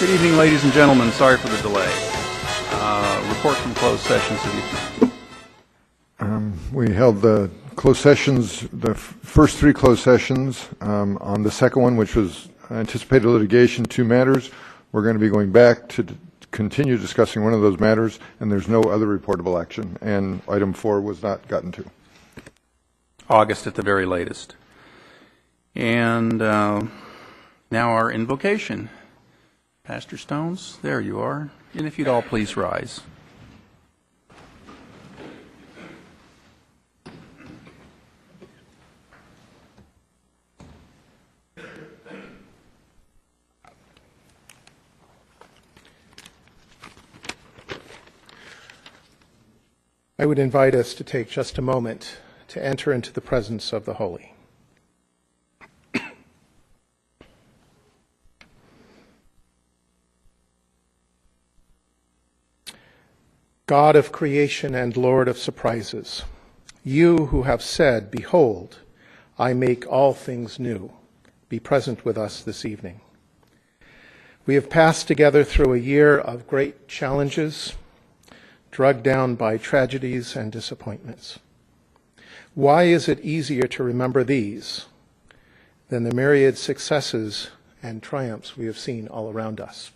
Good evening, ladies and gentlemen. Sorry for the delay. Report from closed session, City Attorney. We held the closed sessions, the first three closed sessions. On the second one, which was anticipated litigation, 2 matters. We're going to be going back to continue discussing one of those matters, and there's no other reportable action. And item 4 was not gotten to. August at the very latest. And now our invocation. Pastor Stones, there you are. And if you'd all please rise. I would invite us to take just a moment to enter into the presence of the holy. God of creation and Lord of surprises, you who have said, "Behold, I make all things new," be present with us this evening. We have passed together through a year of great challenges, drugged down by tragedies and disappointments. Why is it easier to remember these than the myriad successes and triumphs we have seen all around us?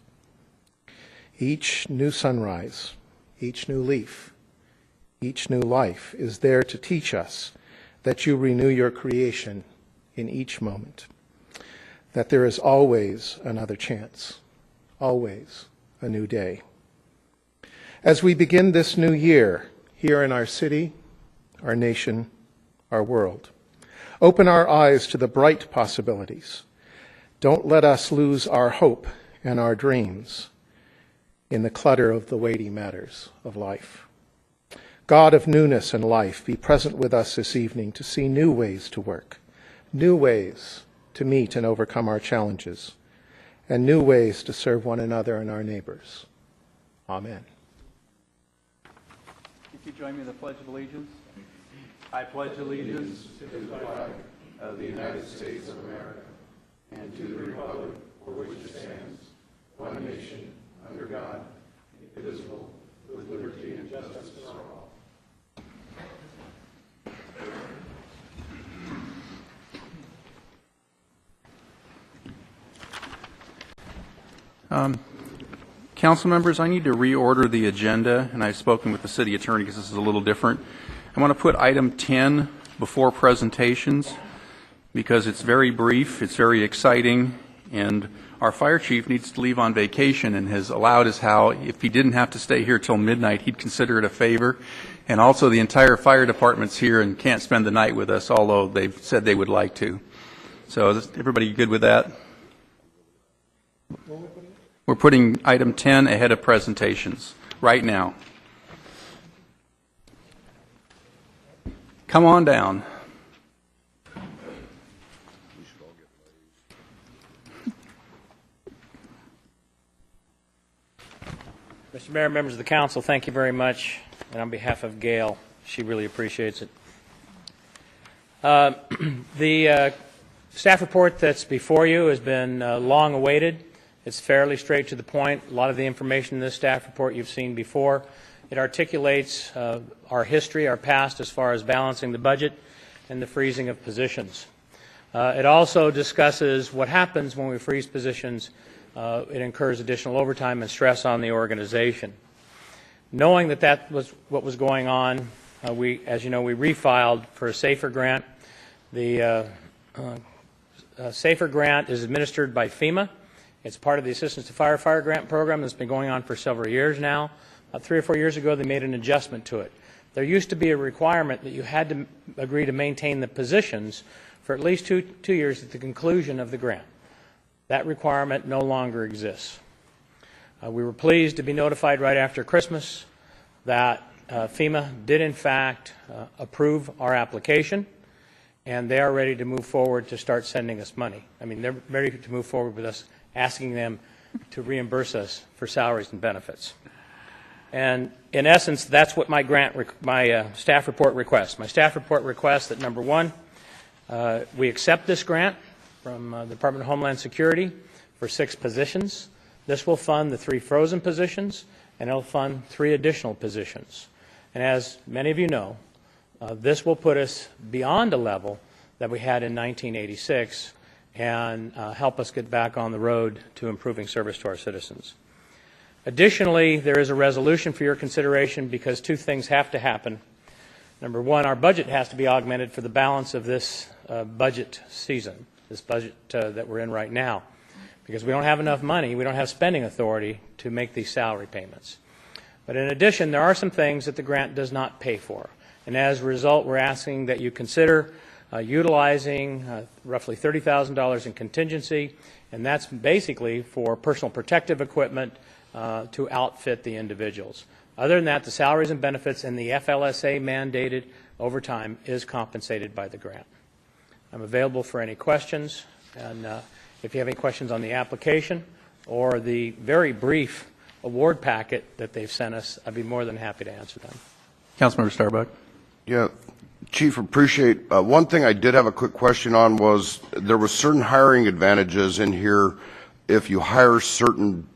Each new sunrise, each new leaf, each new life is there to teach us that you renew your creation in each moment, that there is always another chance, always a new day. As we begin this new year here in our city, our nation, our world, open our eyes to the bright possibilities. Don't let us lose our hope and our dreams in the clutter of the weighty matters of life. God of newness and life, be present with us this evening to see new ways to work, new ways to meet and overcome our challenges, and new ways to serve one another and our neighbors. Amen. If you join me in the Pledge of Allegiance. I pledge allegiance to the flag of the United States of America and to the republic for which it stands, one nation, under God, indivisible, with liberty and justice for all. Council members, I need to reorder the agenda, and I've spoken with the city attorney because this is a little different. I want to put item 10 before presentations because it's very brief, it's very exciting, and our fire chief needs to leave on vacation and has allowed us how, if he didn't have to stay here till midnight, he'd consider it a favor. And also the entire fire department's here and can't spend the night with us, although they've said they would like to. So is everybody good with that? We're putting item 10 ahead of presentations right now. Come on down. Mr. Mayor, members of the council, thank you very much. And on behalf of Gail, she really appreciates it. The staff report that's before you has been long awaited. It's fairly straight to the point. A lot of the information in this staff report you've seen before. It articulates our history, our past, as far as balancing the budget and the freezing of positions. It also discusses what happens when we freeze positions. It incurs additional overtime and stress on the organization. Knowing that that was what was going on, as you know, we refiled for a SAFER grant. The SAFER grant is administered by FEMA. It's part of the Assistance to Firefighter Grant program that's been going on for several years now. 3 or 4 years ago, they made an adjustment to it. There used to be a requirement that you had to agree to maintain the positions for at least two years at the conclusion of the grant. That requirement no longer exists. We were pleased to be notified right after Christmas that FEMA did in fact approve our application, and they are ready to move forward to start sending us money. I mean, they're ready to move forward with us, asking them to reimburse us for salaries and benefits. And in essence, that's what my staff report requests. My staff report requests that, number one, we accept this grant from the Department of Homeland Security for 6 positions. This will fund the 3 frozen positions, and it will fund 3 additional positions. And as many of you know, this will put us beyond a level that we had in 1986 and help us get back on the road to improving service to our citizens. Additionally, there is a resolution for your consideration because 2 things have to happen. Number 1, our budget has to be augmented for the balance of this budget season, this budget that we're in right now, because we don't have enough money, we don't have spending authority to make these salary payments. But in addition, there are some things that the grant does not pay for. And as a result, we're asking that you consider utilizing roughly $30,000 in contingency, and that's basically for personal protective equipment to outfit the individuals. Other than that, the salaries and benefits and the FLSA mandated overtime is compensated by the grant. I'm available for any questions, and if you have any questions on the application or the very brief award packet that they've sent us, I'd be more than happy to answer them. Councilmember Starbuck. Yeah, Chief, appreciate. One thing I did have a quick question on was there was certain hiring advantages in here if you hire certain,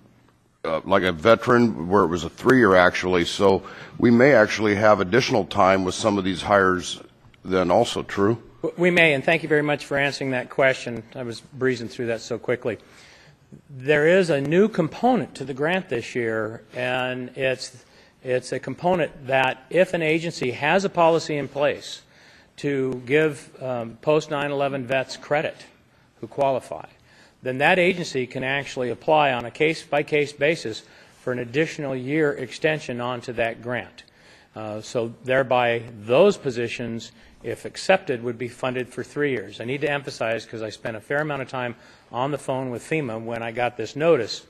like a veteran, where it was a 3-year actually. So we may actually have additional time with some of these hires then also, true? We may, and thank you very much for answering that question. I was breezing through that so quickly. There is a new component to the grant this year, and it's a component that if an agency has a policy in place to give post 9/11 vets credit who qualify, then that agency can actually apply on a case-by-case basis for an additional year extension onto that grant. So thereby those positions, if accepted, would be funded for 3 years. I need to emphasize, because I spent a fair amount of time on the phone with FEMA when I got this notice,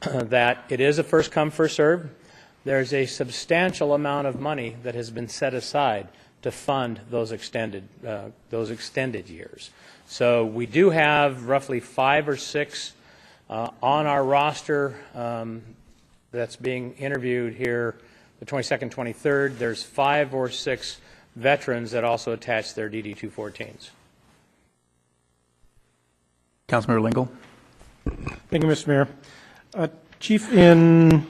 that it is a first come, first served. There's a substantial amount of money that has been set aside to fund those extended years. So we do have roughly 5 or 6 on our roster that's being interviewed here the 22nd, 23rd. There's 5 or 6 veterans that also attach their DD-214s. Councilmember Lingle. Thank you, Mr. Mayor. Chief, in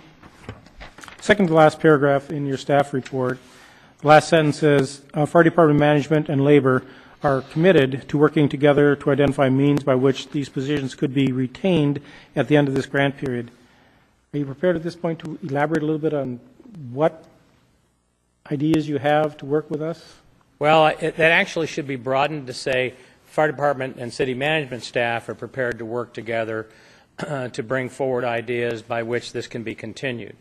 second to last paragraph in your staff report, the last sentence says, Fire Department management and labor are committed to working together to identify means by which these positions could be retained at the end of this grant period. Are you prepared at this point to elaborate a little bit on what ideas you have to work with us? Well, that actually should be broadened to say Fire Department and city management staff are prepared to work together to bring forward ideas by which this can be continued.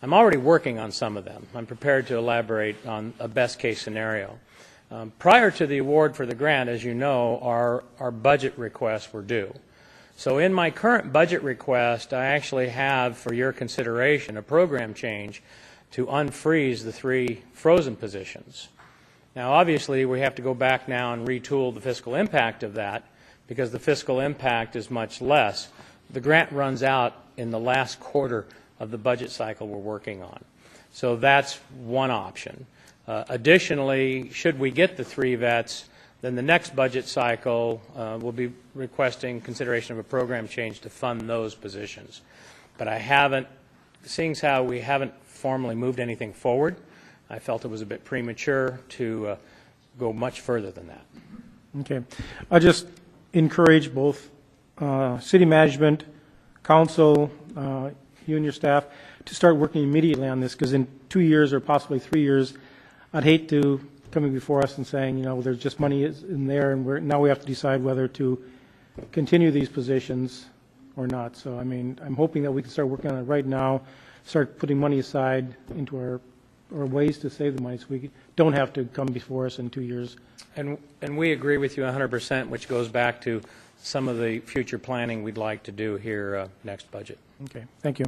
I'm already working on some of them. I'm prepared to elaborate on a best case scenario. Prior to the award for the grant, as you know, our budget requests were due. So in my current budget request, I actually have for your consideration a program change to unfreeze the 3 frozen positions. Now obviously we have to go back now and retool the fiscal impact of that because the fiscal impact is much less. The grant runs out in the last quarter of the budget cycle we're working on. So that's one option. Additionally, should we get the 3 vets, then the next budget cycle will be requesting consideration of a program change to fund those positions. But I haven't, seeing as how we haven't formally moved anything forward, I felt it was a bit premature to go much further than that. Okay. I just encourage both city management, council, you and your staff to start working immediately on this, because in 2 years or possibly 3 years, I'd hate to coming before us and saying, you know, there's just money in there, and now we have to decide whether to continue these positions or not. So, I mean, I'm hoping that we can start working on it right now, start putting money aside into our ways to save the money so we don't have to come before us in 2 years. And we agree with you 100%, which goes back to some of the future planning we'd like to do here next budget. Okay, thank you.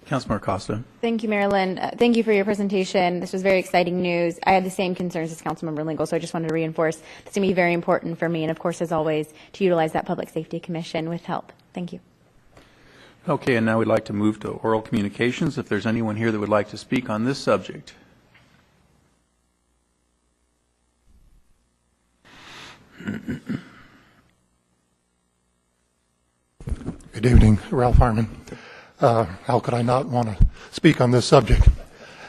Councilmember Costa. Thank you, Marilyn. Thank you for your presentation. This was very exciting news. I had the same concerns as Councilmember Lingle, so I just wanted to reinforce it's going to be very important for me, and of course, as always, to utilize that Public Safety Commission with help. Thank you. Okay, and now we'd like to move to oral communications. If there's anyone here that would like to speak on this subject. Good evening, Ralph Harmon. how could I not want to speak on this subject?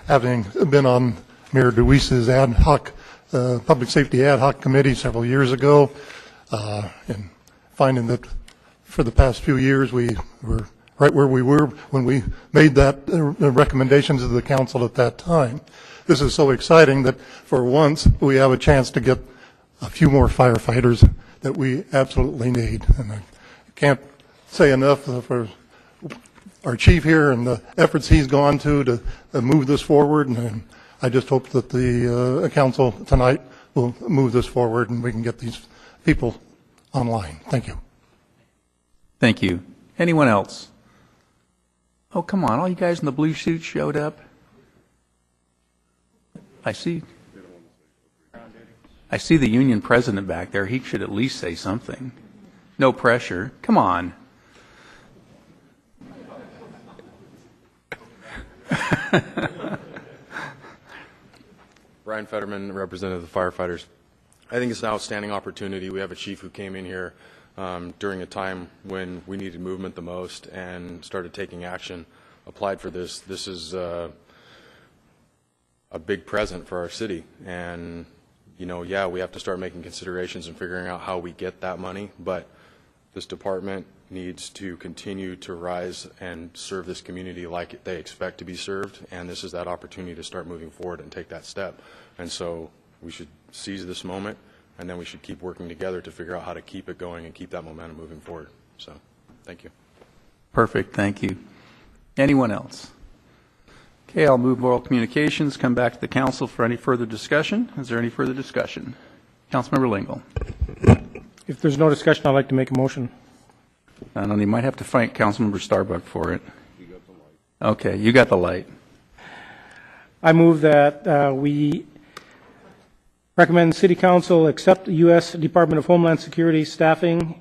Having been on Mayor DeWeese's ad hoc, public safety ad hoc committee several years ago, and finding that for the past few years we were right where we were when we made that recommendations to the council at that time. This is so exciting that for once we have a chance to get a few more firefighters that we absolutely need. And I can't say enough for our chief here and the efforts he's gone to move this forward. And I just hope that the council tonight will move this forward and we can get these people online. Thank you. Thank you. Anyone else? Oh, come on. All you guys in the blue suits showed up. I see the union president back there. He should at least say something. No pressure. Come on. Brian Fetterman, representative of the firefighters. I think it's an outstanding opportunity. We have a chief who came in here during a time when we needed movement the most and started taking action, applied for this. This is a big present for our city. And, you know, yeah, we have to start making considerations and figuring out how we get that money. But this department needs to continue to rise and serve this community like they expect to be served. And this is that opportunity to start moving forward and take that step. And so we should seize this moment, and then we should keep working together to figure out how to keep it going and keep that momentum moving forward. So, thank you. Perfect. Thank you. Anyone else? Okay, I'll move oral communications, come back to the council for any further discussion. Is there any further discussion? Councilmember Lingle. If there's no discussion, I'd like to make a motion. I don't know, you might have to fight Councilmember Starbuck for it. Okay, you got the light. I move that we recommend City Council accept the U.S. Department of Homeland Security staffing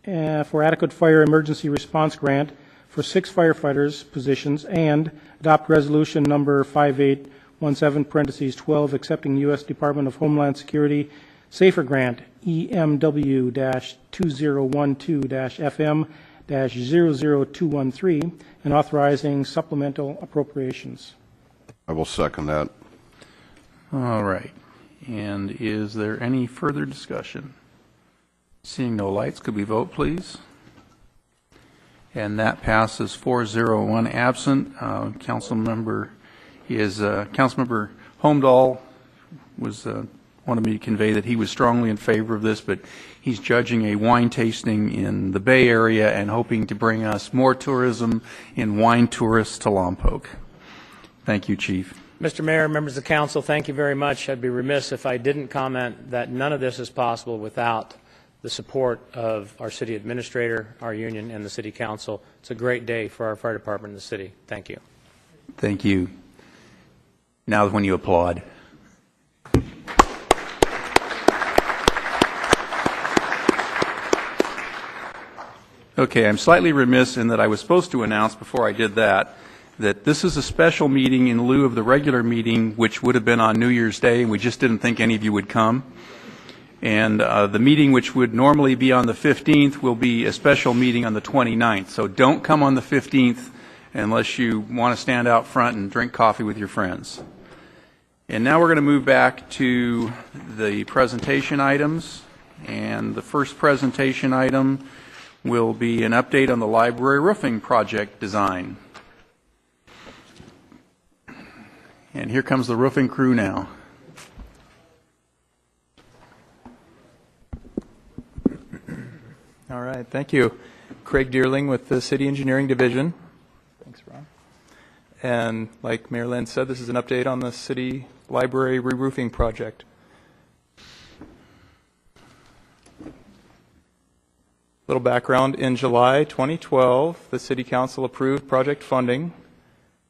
for adequate fire emergency response grant for 6 firefighters positions and adopt resolution number 5817 accepting U.S. Department of Homeland Security SAFER grant EMW-2012-FM-00213 and authorizing supplemental appropriations. I will second that. All right. And is there any further discussion? Seeing no lights, could we vote, please? And that passes 4-0-1 absent. Councilmember Holmdahl wanted me to convey that he was strongly in favor of this, but he's judging a wine tasting in the Bay Area and hoping to bring us more tourism and wine tourists to Lompoc. Thank you, Chief. Mr. Mayor, members of the council, thank you very much. I'd be remiss if I didn't comment that none of this is possible without the support of our city administrator, our union, and the city council. It's a great day for our fire department in the city. Thank you. Thank you. Now when you applaud. Okay, I'm slightly remiss in that I was supposed to announce before I did that this is a special meeting in lieu of the regular meeting, which would have been on New Year's Day, and we just didn't think any of you would come. And the meeting, which would normally be on the 15th, will be a special meeting on the 29th. So don't come on the 15th unless you want to stand out front and drink coffee with your friends. And now we're going to move back to the presentation items. And the first presentation item will be an update on the library roofing project design. And here comes the roofing crew now. All right, thank you. Craig Deerling with the City Engineering Division. Thanks, Ron. And like Mayor Lynn said, this is an update on the city library re-roofing project. Little background, in July 2012, the City Council approved project funding.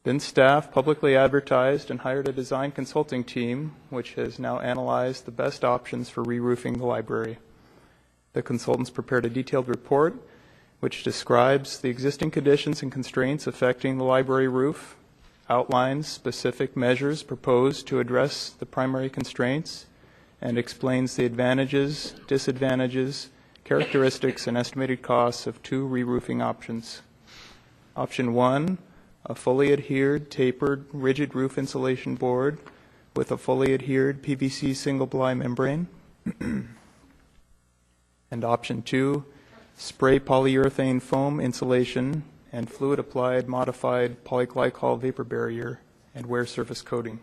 Then staff publicly advertised and hired a design consulting team, which has now analyzed the best options for re-roofing the library. The consultants prepared a detailed report which describes the existing conditions and constraints affecting the library roof, outlines specific measures proposed to address the primary constraints, and explains the advantages, disadvantages, characteristics, and estimated costs of 2 re-roofing options. Option 1, a fully adhered, tapered, rigid roof insulation board with a fully adhered PVC single-ply membrane. And Option 2, spray polyurethane foam insulation and fluid-applied modified polyglycol vapor barrier and wear surface coating.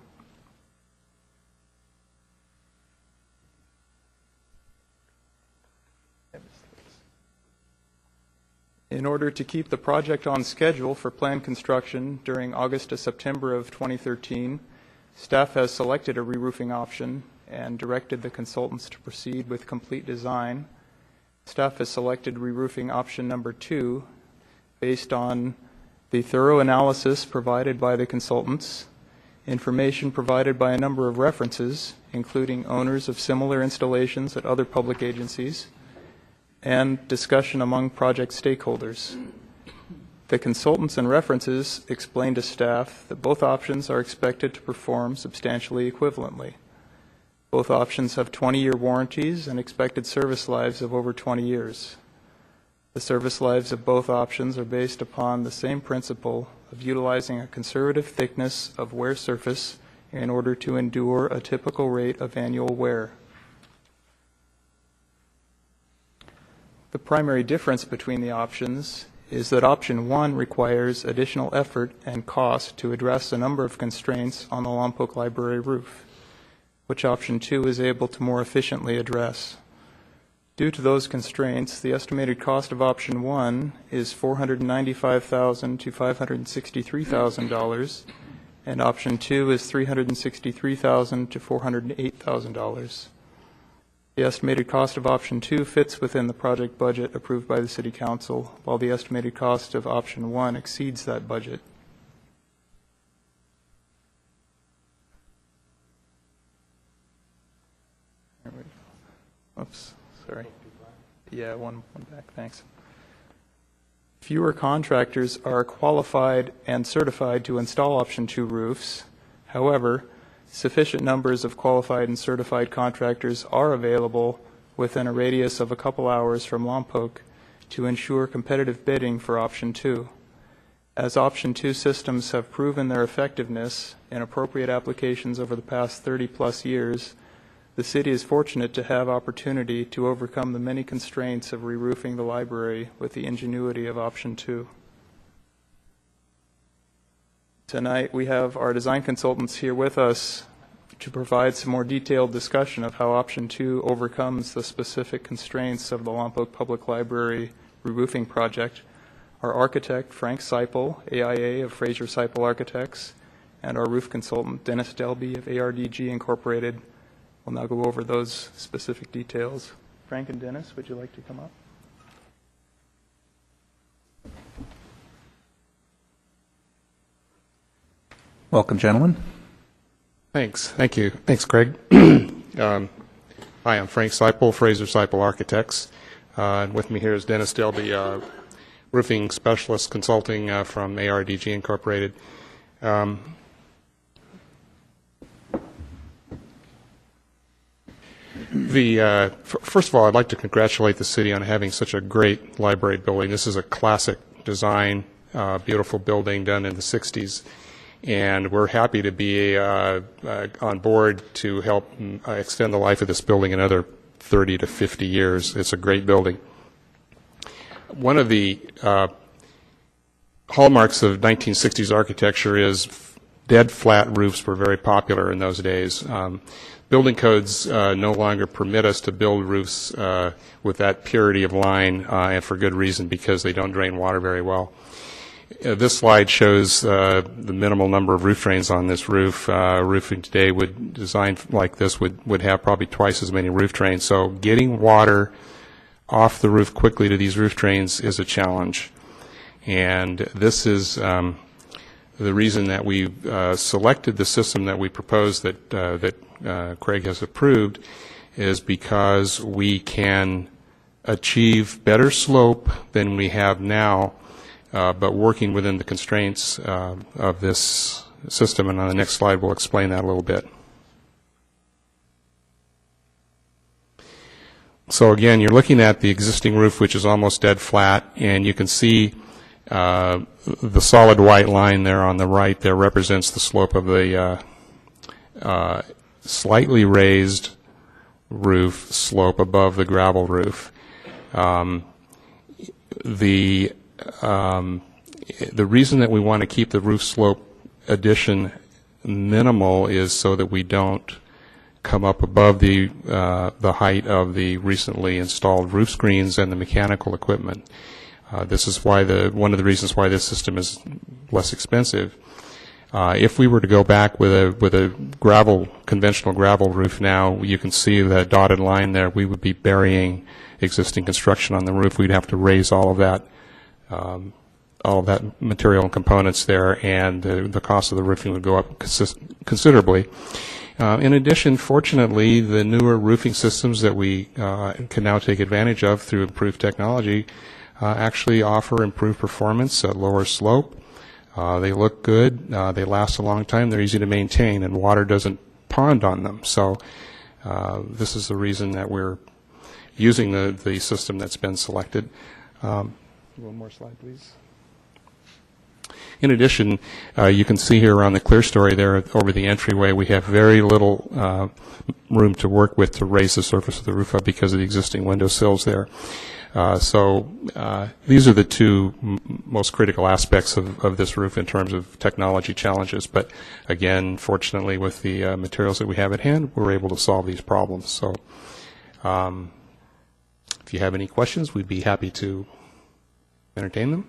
In order to keep the project on schedule for planned construction during August to September of 2013, staff has selected a re-roofing option and directed the consultants to proceed with complete design. Staff has selected re-roofing option number 2 based on the thorough analysis provided by the consultants, information provided by a number of references, including owners of similar installations at other public agencies, and discussion among project stakeholders. The consultants and references explain to staff that both options are expected to perform substantially equivalently. Both options have 20-year warranties and expected service lives of over 20 years. The service lives of both options are based upon the same principle of utilizing a conservative thickness of wear surface in order to endure a typical rate of annual wear. The primary difference between the options is that option 1 requires additional effort and cost to address a number of constraints on the Lompoc Library roof, which option 2 is able to more efficiently address. Due to those constraints, the estimated cost of option 1 is $495,000 to $563,000, and option 2 is $363,000 to $408,000. The estimated cost of option 2 fits within the project budget approved by the City Council, while the estimated cost of option 1 exceeds that budget. Oops, sorry. Yeah, one back, thanks. Fewer contractors are qualified and certified to install option 2 roofs. However, sufficient numbers of qualified and certified contractors are available within a radius of a couple hours from Lompoc to ensure competitive bidding for option 2. As option 2 systems have proven their effectiveness in appropriate applications over the past 30-plus years, the City is fortunate to have opportunity to overcome the many constraints of re-roofing the library with the ingenuity of option 2. Tonight we have our design consultants here with us to provide some more detailed discussion of how option 2 overcomes the specific constraints of the Lompoc Public Library re-roofing project. Our architect, Frank Seipel, AIA of Fraser Seipel Architects, and our roof consultant, Dennis Delby of ARDG Incorporated, will now go over those specific details. Frank and Dennis, would you like to come up? Welcome, gentlemen. Thanks. Thank you. Thanks, Craig. Hi, I'm Frank Seipel, Fraser Seipel Architects. And with me here is Dennis Delby, roofing specialist consulting from ARDG Incorporated. First of all, I'd like to congratulate the city on having such a great library building. This is a classic design, beautiful building done in the 60s. And we're happy to be on board to help extend the life of this building another 30 to 50 years. It's a great building. One of the hallmarks of 1960s architecture is dead flat roofs were very popular in those days. Building codes no longer permit us to build roofs with that purity of line, and for good reason, because they don't drain water very well. This slide shows the minimal number of roof drains on this roof. Roofing today designed like this would have probably twice as many roof drains. So getting water off the roof quickly to these roof drains is a challenge. And this is the reason that we selected the system that we proposed that Craig has approved, is because we can achieve better slope than we have now, but working within the constraints of this system. And on the next slide, we'll explain that a little bit. So again, you're looking at the existing roof, which is almost dead flat, and you can see The solid white line there on the right there represents the slope of the slightly raised roof slope above the gravel roof. The reason that we want to keep the roof slope addition minimal is so that we don't come up above the height of the recently installed roof screens and the mechanical equipment. This is why one of the reasons why this system is less expensive. If we were to go back with a conventional gravel roof now, you can see the dotted line there. We would be burying existing construction on the roof. We'd have to raise all of that material and components there, and the cost of the roofing would go up considerably. In addition, fortunately, the newer roofing systems that we can now take advantage of through improved technology actually offer improved performance at lower slope. They look good, they last a long time, they're easy to maintain, and water doesn't pond on them. So this is the reason that we're using the system that's been selected. One more slide, please. In addition, you can see here on the clear story there over the entryway, we have very little room to work with to raise the surface of the roof up because of the existing window sills there. So these are the two most critical aspects of this roof in terms of technology challenges. But again, fortunately, with the materials that we have at hand, we're able to solve these problems. So if you have any questions, we'd be happy to entertain them.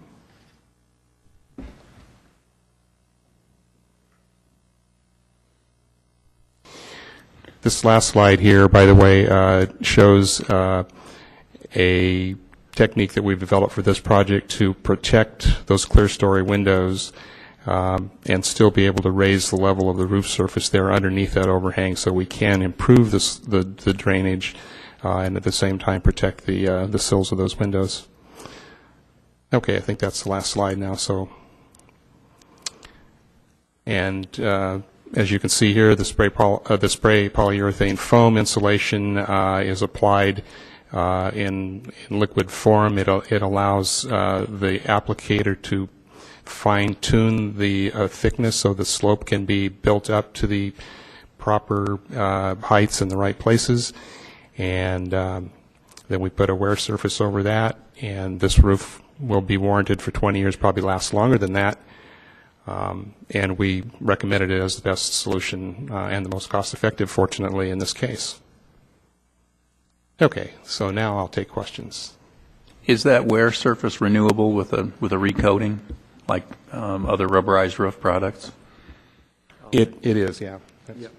This last slide here, by the way, shows a technique that we've developed for this project to protect those clear story windows and still be able to raise the level of the roof surface there underneath that overhang, so we can improve the drainage and at the same time protect the sills of those windows. Okay, I think that's the last slide now. So, and as you can see here, the spray polyurethane foam insulation is applied in liquid form. It allows the applicator to fine-tune the thickness so the slope can be built up to the proper heights in the right places. And then we put a wear surface over that, and this roof will be warranted for 20 years, probably lasts longer than that. And we recommended it as the best solution and the most cost-effective, fortunately, in this case. Okay, so now I'll take questions. Is that wear surface renewable with a recoating, like other rubberized roof products? It is, yeah. Yep.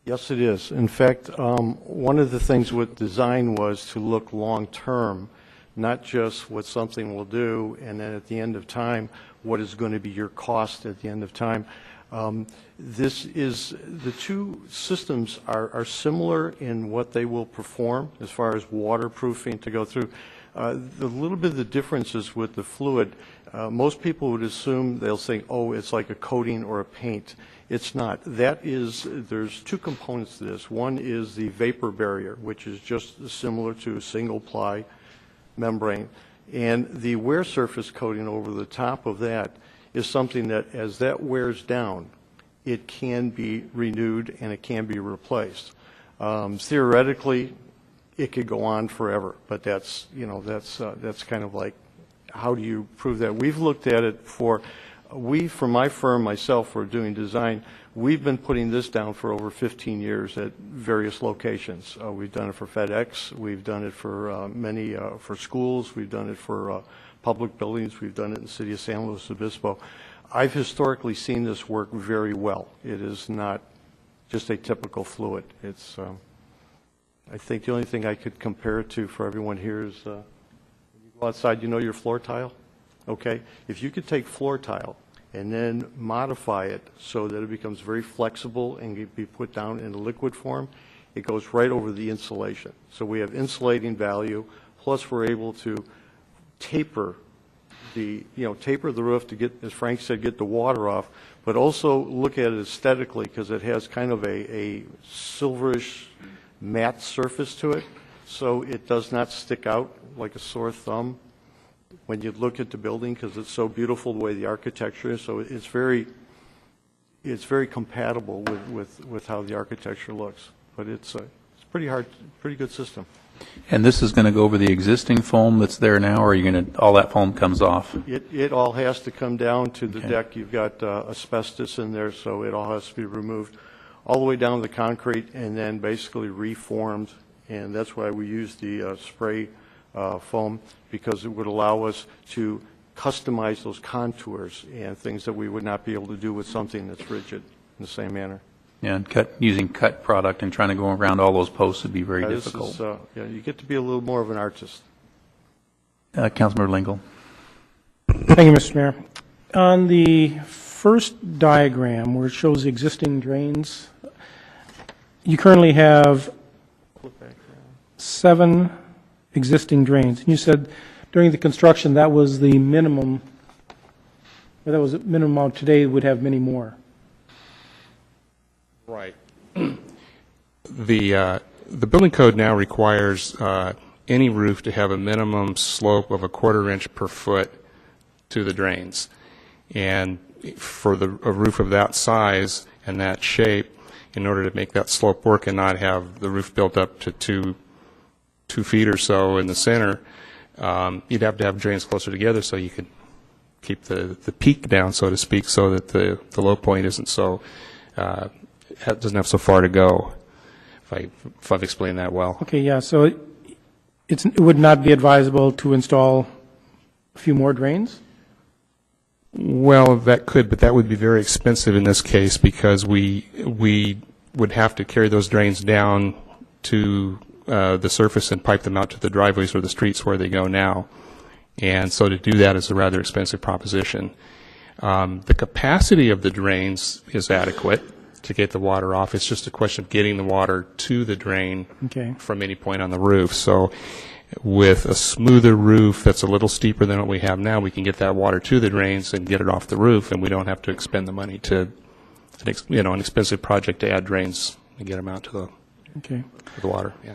Yes, it is. In fact, one of the things with design was to look long-term, not just what something will do, and then at the end of time, what is going to be your cost at the end of time. The two systems are similar in what they will perform as far as waterproofing to go through. The little bit of the difference is with the fluid. Most people would assume, they'll say, oh, it's like a coating or a paint. It's not. There's two components to this. One is the vapor barrier, which is just similar to a single ply membrane. And the wear surface coating over the top of that is something that as that wears down, it can be renewed and it can be replaced. Theoretically, it could go on forever, but that's kind of like, how do you prove that? We've looked at it for my firm, myself, for doing design, we've been putting this down for over 15 years at various locations. We've done it for FedEx, we've done it for for schools, we've done it for public buildings, we've done it in the city of San Luis Obispo. I've historically seen this work very well. It is not just a typical fluid. It's, I think the only thing I could compare it to for everyone here is, when you go outside, you know your floor tile? Okay, if you could take floor tile and then modify it so that it becomes very flexible and can be put down in liquid form, it goes right over the insulation. So we have insulating value, plus we're able to taper the roof to get, as Frank said, get the water off, but also look at it aesthetically because it has kind of a silverish matte surface to it, so it does not stick out like a sore thumb. when you look at the building, because it's so beautiful the way the architecture is. So it's very compatible with how the architecture looks. But it's pretty good system. And this is going to go over the existing foam that's there now, or are you going to, all that foam comes off? It all has to come down to the Okay. deck. You've got asbestos in there, so it all has to be removed all the way down to the concrete and then basically reformed. And that's why we use the spray foam, because it would allow us to customize those contours and things that we would not be able to do with something that's rigid in the same manner. Yeah, and using cut product and trying to go around all those posts would be very difficult. You get to be a little more of an artist. Councilmember Lingle. Thank you, Mr. Mayor. On the first diagram where it shows existing drains, you currently have 7 existing drains. And you said during the construction that was the minimum, or that was the minimum amount. Today would have many more. Right. The building code now requires any roof to have a minimum slope of 1/4 inch per foot to the drains. And for a roof of that size and that shape, in order to make that slope work and not have the roof built up to 2 feet or so in the center, you'd have to have drains closer together so you could keep the peak down, so to speak, so that the low point isn't so doesn't have so far to go. If I've explained that well. Okay, yeah, so it would not be advisable to install a few more drains? Well, that could, but that would be very expensive in this case, because we would have to carry those drains down to the surface and pipe them out to the driveways or the streets where they go now. And so to do that is a rather expensive proposition. The capacity of the drains is adequate to get the water off. It's just a question of getting the water to the drain from any point on the roof. So with a smoother roof that's a little steeper than what we have now, we can get that water to the drains and get it off the roof, and we don't have to expend the money to an expensive project to add drains and get them out to the water. Yeah.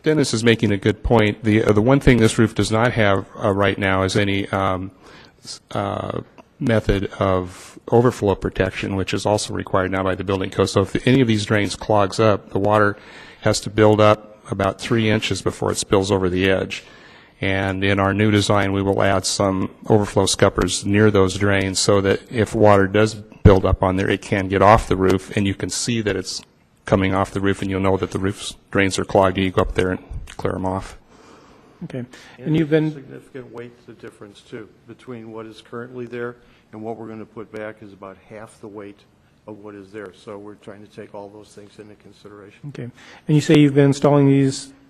Dennis is making a good point. The one thing this roof does not have right now is any method of overflow protection, which is also required now by the building code. So if any of these drains clogs up, the water has to build up about 3 inches before it spills over the edge. And in our new design, we will add some overflow scuppers near those drains so that if water does build up on there, it can get off the roof, and you can see that it's coming off the roof, and you'll know that the roof's drains are clogged, and you go up there and clear them off. Okay. And you've been significant weight, the difference too between what is currently there and what we're going to put back is about half the weight of what is there. So we're trying to take all those things into consideration. Okay. And you say you've been installing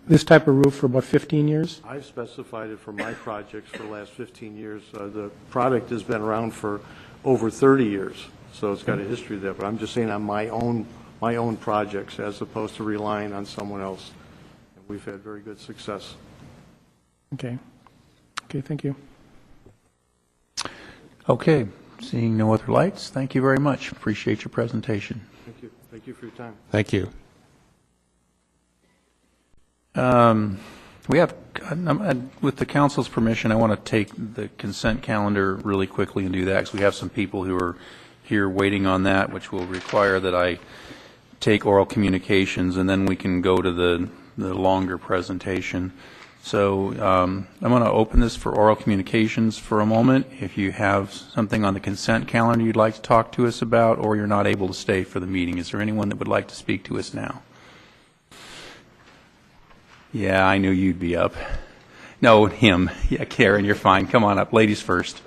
this type of roof for about 15 years? I've specified it for my projects for the last 15 years. The product has been around for over 30 years, so it's got a history there. But I'm just saying on my own projects as opposed to relying on someone else. And we've had very good success. Okay. Okay, thank you. Okay. Seeing no other lights, thank you very much. Appreciate your presentation. Thank you. Thank you for your time. Thank you. We have, with the council's permission, I want to take the consent calendar really quickly and do that, because we have some people who are here waiting on that, which will require that I take oral communications, and then we can go to the longer presentation. So I'm going to open this for oral communications for a moment. If you have something on the consent calendar you'd like to talk to us about, or you're not able to stay for the meeting, is there anyone that would like to speak to us now? Yeah, I knew you'd be up. No, him. Yeah, Karen, you're fine. Come on up. Ladies first.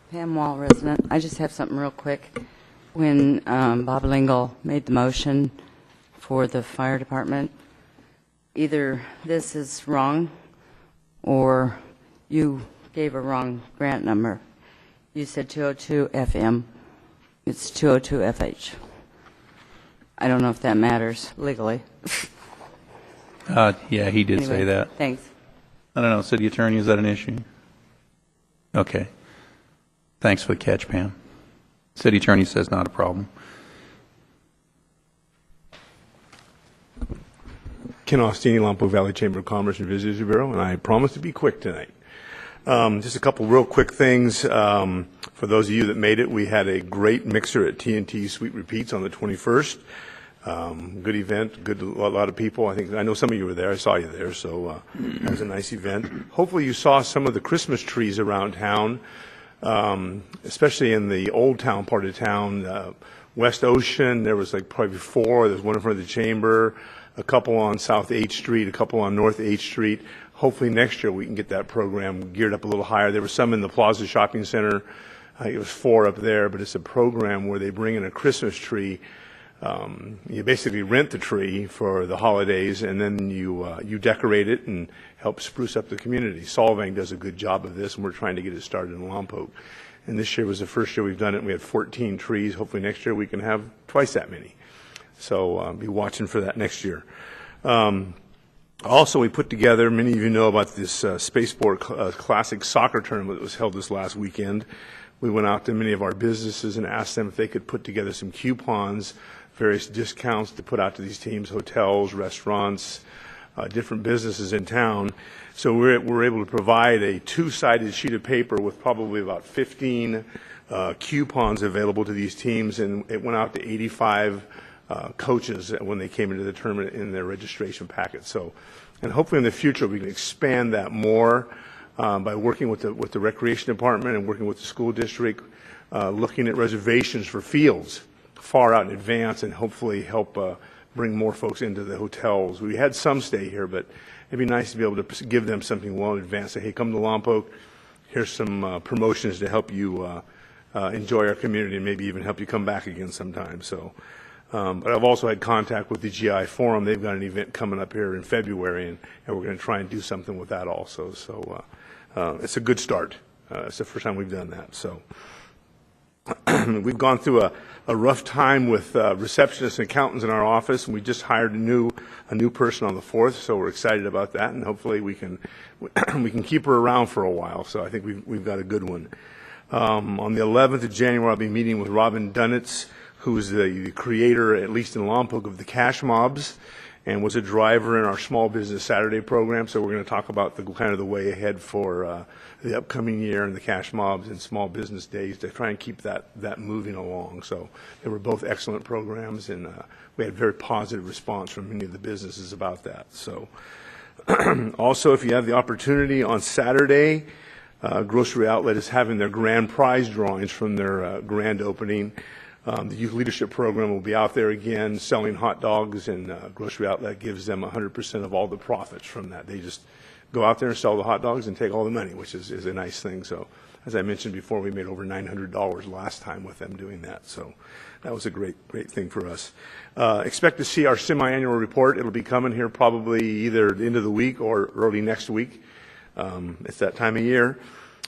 Pam Wall, resident. I just have something real quick. When Bob Lingle made the motion for the fire department, either this is wrong or you gave a wrong grant number. You said 202 FM. It's 202 FH. I don't know if that matters legally. Yeah, he did Anyway, say that. Thanks. I don't know. City Attorney, is that an issue? Okay. Thanks for the catch, Pam. City Attorney says not a problem. Ken Austini, Lompoc Valley Chamber of Commerce and Visitors Bureau, and I promise to be quick tonight. Just a couple real quick things. For those of you that made it, we had a great mixer at T&T Sweet Repeats on the 21st. Good event, a lot of people. I know some of you were there. I saw you there, so it was a nice event. Hopefully you saw some of the Christmas trees around town, especially in the old town part of town. West Ocean, there was like probably 4. There's one in front of the chamber, a couple on South 8th Street, a couple on North 8th Street. Hopefully next year we can get that program geared up a little higher. There were some in the Plaza Shopping Center. It was 4 up there, but it's a program where they bring in a Christmas tree. You basically rent the tree for the holidays, and then you decorate it and help spruce up the community. Solvang does a good job of this, and we're trying to get it started in Lompoc. And this year was the first year we've done it, and we had 14 trees. Hopefully next year we can have twice that many. So be watching for that next year. Also, we put together, many of you know about this Spaceport Classic soccer tournament that was held this last weekend. We went out to many of our businesses and asked them if they could put together some coupons, various discounts to put out to these teams, hotels, restaurants, different businesses in town. So we're able to provide a 2-sided sheet of paper with probably about 15 coupons available to these teams, and it went out to 85 coaches when they came into the tournament in their registration packet. So, and hopefully in the future we can expand that more by working with the recreation department and working with the school district, looking at reservations for fields far out in advance, and hopefully help bring more folks into the hotels. We had some stay here, but it'd be nice to be able to give them something well in advance. Say, hey, come to Lompoc. Here's some promotions to help you enjoy our community and maybe even help you come back again sometime. So. But I've also had contact with the GI Forum. They've got an event coming up here in February, and we're going to try and do something with that also. So it's a good start. It's the first time we've done that. So we've gone through a rough time with receptionists and accountants in our office, and we just hired a new person on the 4th. So we're excited about that, and hopefully we can keep her around for a while. So I think we've got a good one. On the 11th of January, I'll be meeting with Robin Dunitz, who's the creator, at least in Lompoc, of the Cash Mobs, and was a driver in our Small Business Saturday program. So we're going to talk about the way ahead for the upcoming year and the Cash Mobs and Small Business Days to try and keep that moving along. So they were both excellent programs, and we had very positive response from many of the businesses about that. So also, if you have the opportunity on Saturday, Grocery Outlet is having their grand prize drawings from their grand opening. The Youth Leadership Program will be out there again selling hot dogs, and Grocery Outlet gives them 100% of all the profits from that. They just go out there and sell the hot dogs and take all the money, which is a nice thing. So as I mentioned before, we made over $900 last time with them doing that. So that was a great thing for us. Expect to see our semi-annual report. It'll be coming here probably either at the end of the week or early next week. It's that time of year.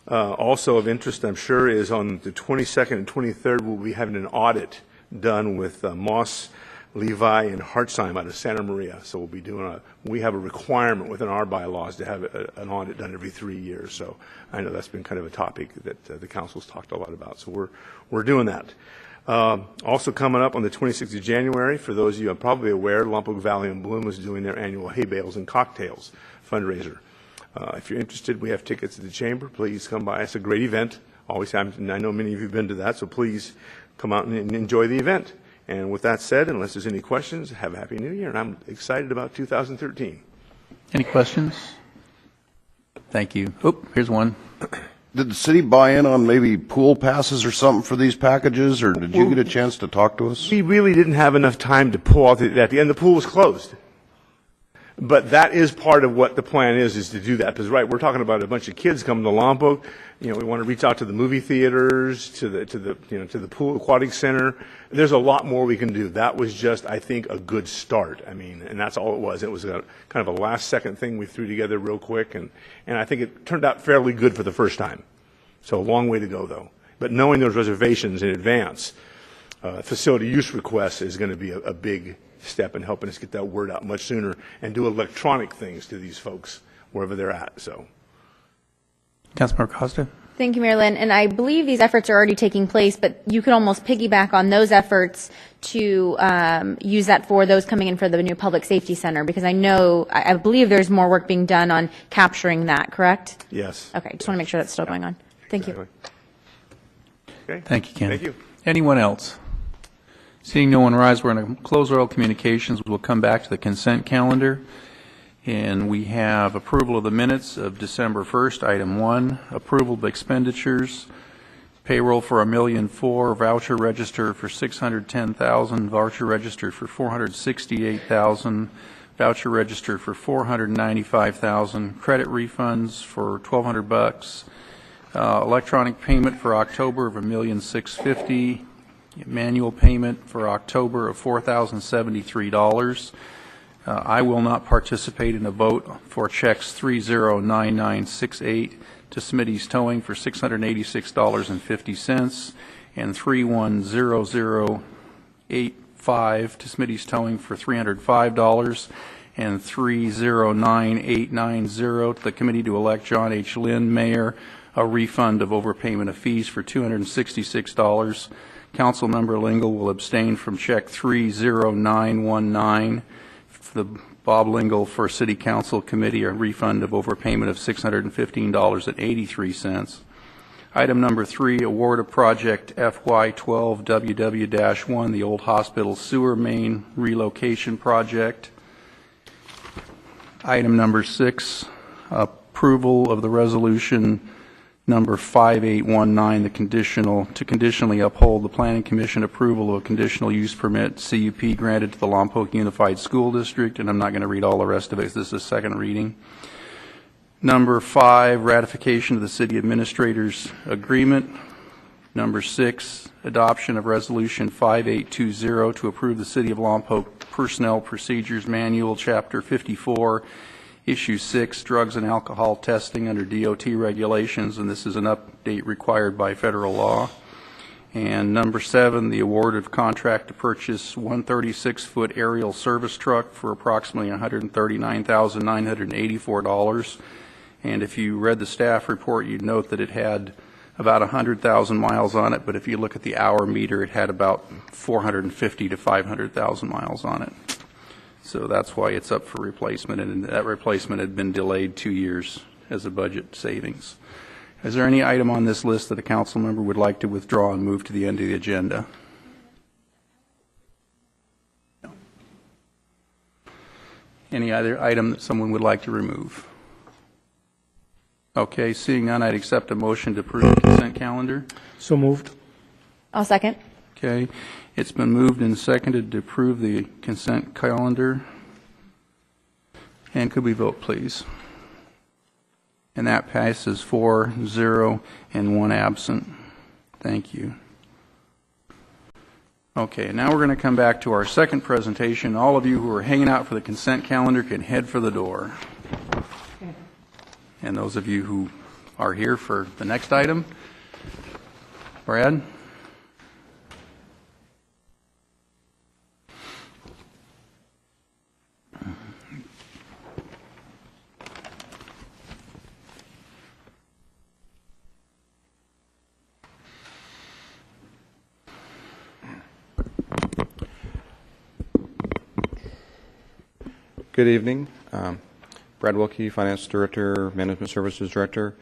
Also of interest, I'm sure, is on the 22nd and 23rd, we'll be having an audit done with Moss, Levi, and Hartzheim out of Santa Maria. So we'll be doing we have a requirement within our bylaws to have an audit done every 3 years. So I know that's been kind of a topic that the council's talked a lot about. So we're doing that. Also coming up on the 26th of January, for those of you who are probably aware, Lompoc Valley and Bloom is doing their annual Hay Bales and Cocktails fundraiser. If you're interested, we have tickets at the chamber. Please come by. It's a great event. Always happens, and I know many of you have been to that, so please come out and enjoy the event. And with that said, unless there's any questions, have a Happy New Year, and I'm excited about 2013. Any questions? Thank you. Oh, here's one. Did the city buy in on maybe pool passes or something for these packages, or did you get a chance to talk to us? We really didn't have enough time to pull out at the end. The pool was closed. But that is part of what the plan is to do that. Because, right, we're talking about a bunch of kids coming to Lompoc. We want to reach out to the movie theaters, to the pool aquatic center. There's a lot more we can do. That was just, I think, a good start. I mean, and that's all it was. It was kind of a last-second thing we threw together real quick, and I think it turned out fairly good for the first time. So a long way to go, though. But knowing those reservations in advance, facility use requests is going to be a big step in helping us get that word out much sooner and do electronic things to these folks wherever they're at. So, Councilmember Costa. Thank you, Mary Lynn. And I believe these efforts are already taking place, but you could almost piggyback on those efforts to use that for those coming in for the new Public Safety Center, because I believe there's more work being done on capturing that, correct? Yes. Okay, just want to make sure that's still going on. Thank you. Okay. Thank you, Ken. Thank you. Anyone else? Seeing no one rise, we're going to close oral communications. We'll come back to the consent calendar. And we have approval of the minutes of December 1st, item 1, approval of expenditures, payroll for $1,004,000, voucher register for $610,000, voucher register for $468,000, voucher register for $495,000, credit refunds for $1,200, electronic payment for October of $1,650,000, manual payment for October of $4,073. I will not participate in a vote for checks 309968 to Smitty's Towing for $686.50 and 310085 to Smitty's Towing for $305 and 309890 to the committee to elect John H. Lynn, Mayor, a refund of overpayment of fees for $266. Councilmember Lingle will abstain from check 30919. The Bob Lingle for City Council Committee, a refund of overpayment of $615.83. Item number 3, award of project FY12 WW-1, the Old Hospital Sewer Main Relocation Project. Item number 6, approval of the resolution number 5819, to conditionally uphold the Planning Commission approval of a conditional use permit, CUP, granted to the Lompoc Unified School District, and I'm not going to read all the rest of it. This is second reading. Number 5, ratification of the City Administrator's Agreement. Number 6, adoption of Resolution 5820 to approve the City of Lompoc Personnel Procedures Manual, Chapter 54, Issue 6, drugs and alcohol testing under DOT regulations, and this is an update required by federal law. And number 7, the award of contract to purchase 136-foot aerial service truck for approximately $139,984. And if you read the staff report, you'd note that it had about 100,000 miles on it, but if you look at the hour meter, it had about 450 to 500,000 miles on it. So that's why it's up for replacement, and that replacement had been delayed 2 years as a budget savings. Is there any item on this list that a council member would like to withdraw and move to the end of the agenda? No. Any other item that someone would like to remove? Okay, seeing none, I'd accept a motion to approve the consent calendar. So moved. I'll second. Okay. It's been moved and seconded to approve the consent calendar. And could we vote, please? And that passes 4-0 and 1 absent. Thank you. Okay, now we're going to come back to our second presentation. All of you who are hanging out for the consent calendar can head for the door. And those of you who are here for the next item, Brad? Good evening. Brad Wilkie, Finance Director, Management Services Director.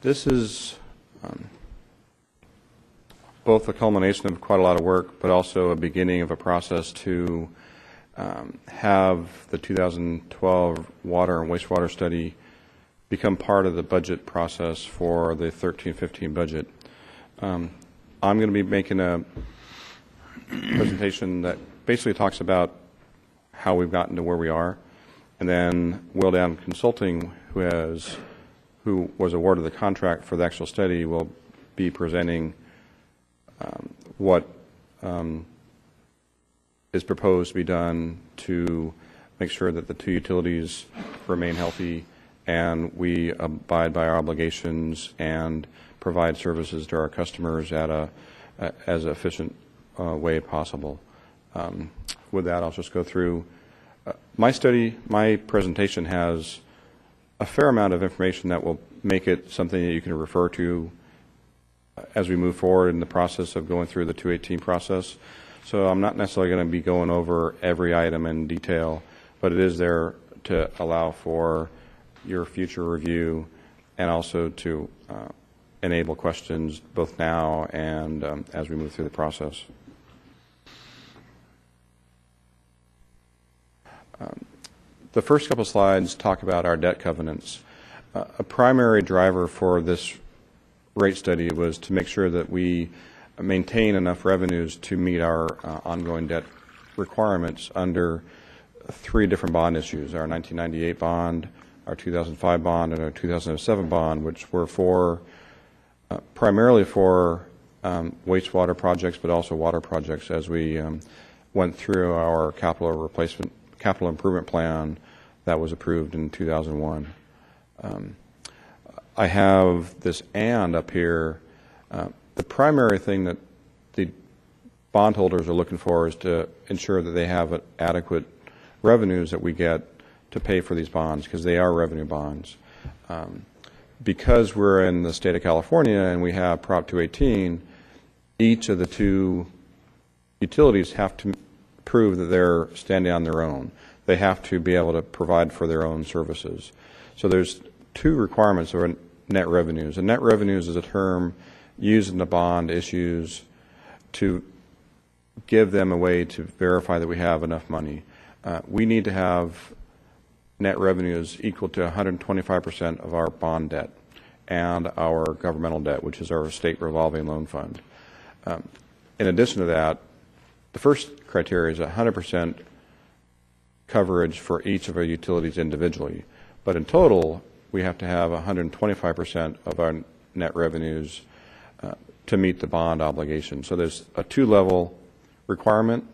This is both a culmination of quite a lot of work, but also a beginning of a process to have the 2012 water and wastewater study become part of the budget process for the 13-15 budget. I'm going to be making a presentation that basically talks about how we've gotten to where we are, and then Will Down Consulting, who was awarded the contract for the actual study, will be presenting what is proposed to be done to make sure that the two utilities remain healthy and we abide by our obligations and provide services to our customers at as efficient way possible. With that, I'll just go through. My presentation has a fair amount of information that will make it something that you can refer to as we move forward in the process of going through the 218 process. So I'm not necessarily going to be going over every item in detail, but it is there to allow for your future review and also to enable questions both now and as we move through the process. The first couple slides talk about our debt covenants. A primary driver for this rate study was to make sure that we maintain enough revenues to meet our ongoing debt requirements under 3 different bond issues: our 1998 bond, our 2005 bond, and our 2007 bond, which were for primarily for wastewater projects, but also water projects as we went through our capital improvement plan that was approved in 2001. I have this and up here. The primary thing that the bondholders are looking for is to ensure that they have adequate revenues that we get to pay for these bonds, because they are revenue bonds. Because we're in the state of California and we have Prop 218, each of the 2 utilities have to prove that they're standing on their own. They have to be able to provide for their own services. So there's 2 requirements of net revenues. And net revenues is a term used in the bond issues to give them a way to verify that we have enough money. We need to have net revenues equal to 125% of our bond debt and our governmental debt, which is our state revolving loan fund. In addition to that, the first criteria is 100% coverage for each of our utilities individually. But in total, we have to have 125% of our net revenues to meet the bond obligation. So there's a 2-level requirement,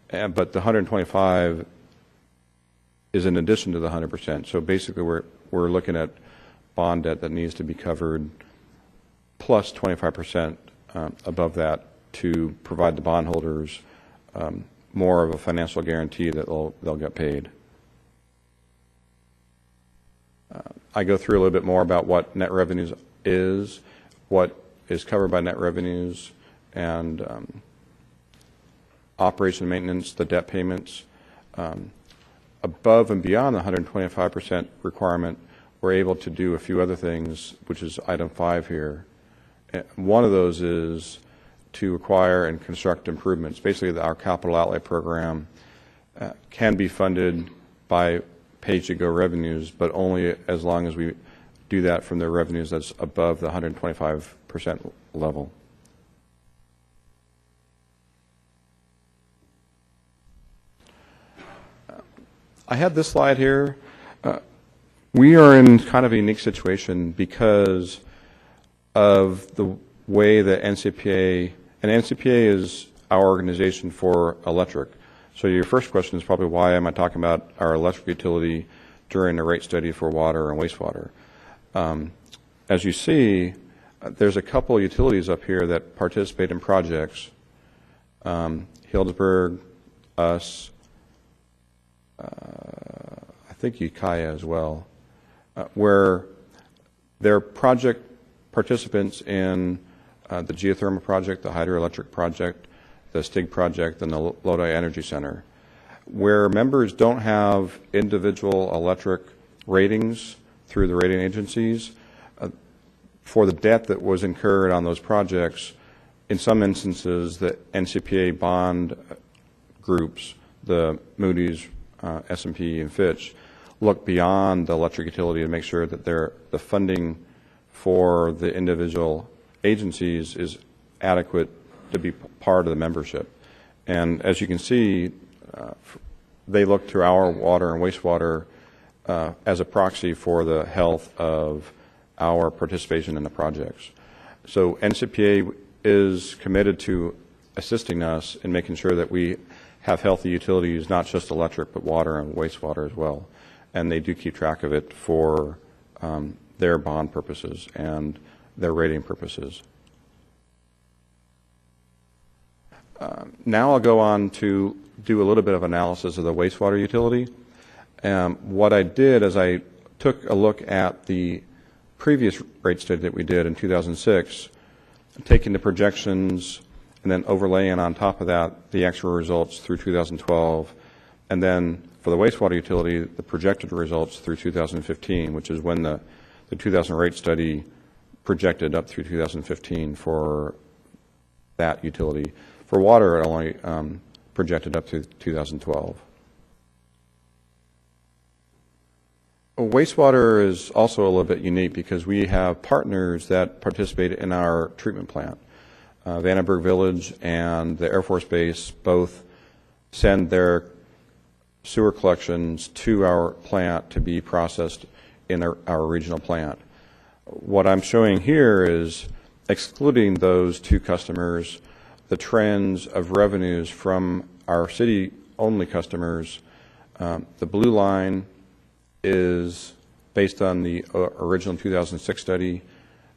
but the 125 is in addition to the 100%. So basically, we're looking at bond debt that needs to be covered plus 25% above that to provide the bondholders more of a financial guarantee that they'll get paid. I go through a little bit more about what net revenues is, what is covered by net revenues, and operation and maintenance, the debt payments. Above and beyond the 125% requirement, we're able to do a few other things, which is item 5 here. One of those is to acquire and construct improvements. Basically, our capital outlay program can be funded by pay-as-you-go revenues, but only as long as we do that from the revenues that's above the 125% level. I have this slide here. We are in kind of a unique situation because of the way that NCPA, and NCPA is our organization for electric. So your first question is probably, why am I talking about our electric utility during a rate study for water and wastewater? As you see, there's a couple utilities up here that participate in projects. Healdsburg, us, I think Ukiah as well, where they're project participants in the geothermal project, the hydroelectric project, the STIG project, and the Lodi Energy Center. Where members don't have individual electric ratings through the rating agencies, for the debt that was incurred on those projects, in some instances, the NCPA bond groups, the Moody's, S&P, and Fitch, look beyond the electric utility to make sure that the funding for the individual agencies is adequate to be part of the membership. And as you can see, they look to our water and wastewater as a proxy for the health of our participation in the projects. So NCPA is committed to assisting us in making sure that we have healthy utilities, not just electric, but water and wastewater as well. And they do keep track of it for their bond purposes and their rating purposes. Now I'll go on to do a little bit of analysis of the wastewater utility. What I did is I took a look at the previous rate study that we did in 2006, taking the projections and then overlaying on top of that the actual results through 2012, and then for the wastewater utility, the projected results through 2015, which is when the 2000 rate study projected up through 2015 for that utility. For water, it only projected up to 2012. Wastewater is also a little bit unique because we have partners that participate in our treatment plant. Vandenberg Village and the Air Force Base both send their sewer collections to our plant to be processed in our regional plant. What I'm showing here is, excluding those two customers, the trends of revenues from our city-only customers. The blue line is based on the original 2006 study,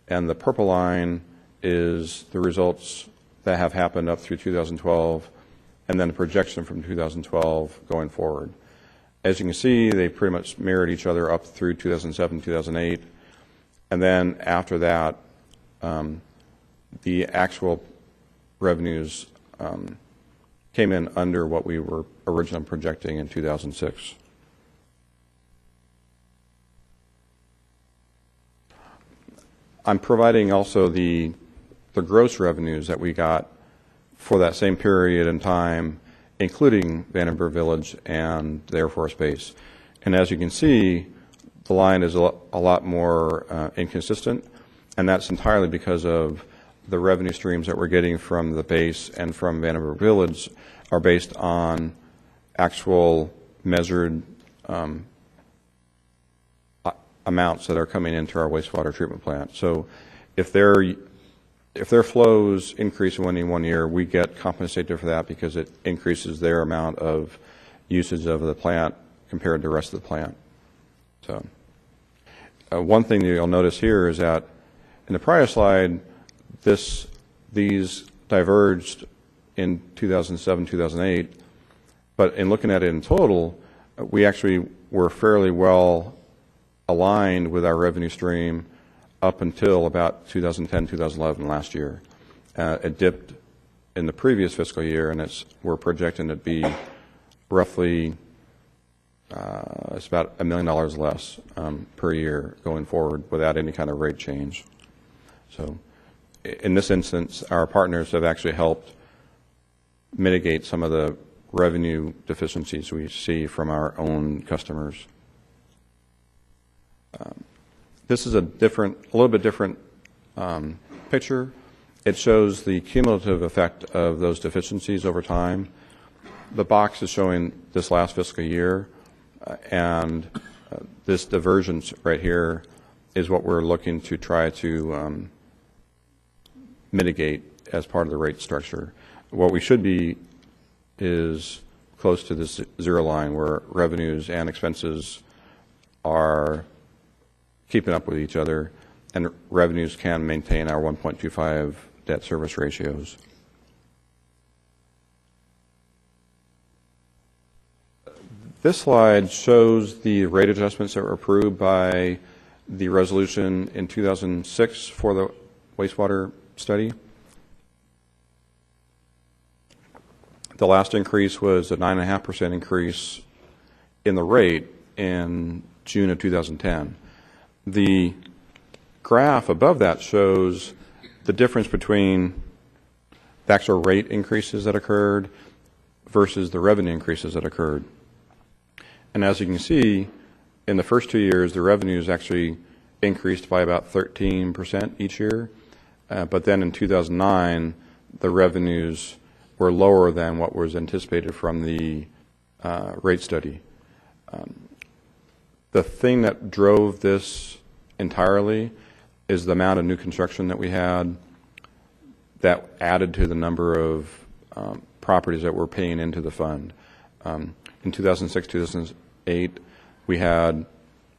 and the purple line is the results that have happened up through 2012, and then the projection from 2012 going forward. As you can see, they pretty much mirrored each other up through 2007, 2008, and then after that, the actual revenues came in under what we were originally projecting in 2006. I'm providing also the gross revenues that we got for that same period in time, including Vandenberg Village and the Air Force Base. And as you can see, the line is a lot more inconsistent, and that's entirely because of the revenue streams that we're getting from the base and from Vandenberg Village are based on actual measured amounts that are coming into our wastewater treatment plant. So if their flows increase in one year, we get compensated for that because it increases their amount of usage of the plant compared to the rest of the plant. So one thing that you'll notice here is that in the prior slide, these diverged in 2007, 2008, but in looking at it in total, we actually were fairly well aligned with our revenue stream up until about 2010, 2011 last year. It dipped in the previous fiscal year, and we're projecting it to be roughly it's about $1 million less per year going forward without any kind of rate change. So in this instance, our partners have actually helped mitigate some of the revenue deficiencies we see from our own customers. This is a little bit different picture. It shows the cumulative effect of those deficiencies over time. The box is showing this last fiscal year, and this divergence right here is what we're looking to try to mitigate as part of the rate structure. What we should be is close to this zero line where revenues and expenses are keeping up with each other, and revenues can maintain our 1.25 debt service ratios. This slide shows the rate adjustments that were approved by the resolution in 2006 for the wastewater study. The last increase was a 9.5% increase in the rate in June of 2010. The graph above that shows the difference between the actual rate increases that occurred versus the revenue increases that occurred. And as you can see, in the first 2 years, the revenues actually increased by about 13% each year. But then in 2009, the revenues were lower than what was anticipated from the rate study. The thing that drove this entirely is the amount of new construction that we had that added to the number of properties that were paying into the fund. In 2006, 2008, we had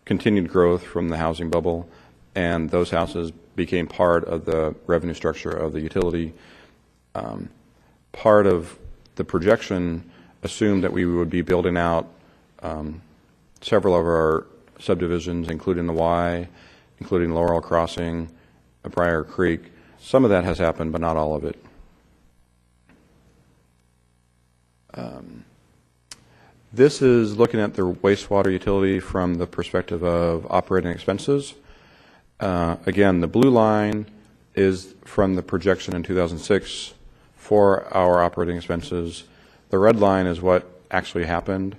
continued growth from the housing bubble, and those houses became part of the revenue structure of the utility. Part of the projection assumed that we would be building out several of our subdivisions, including the Y, including Laurel Crossing, Briar Creek. Some of that has happened, but not all of it. This is looking at the wastewater utility from the perspective of operating expenses. Again, the blue line is from the projection in 2006 for our operating expenses. The red line is what actually happened.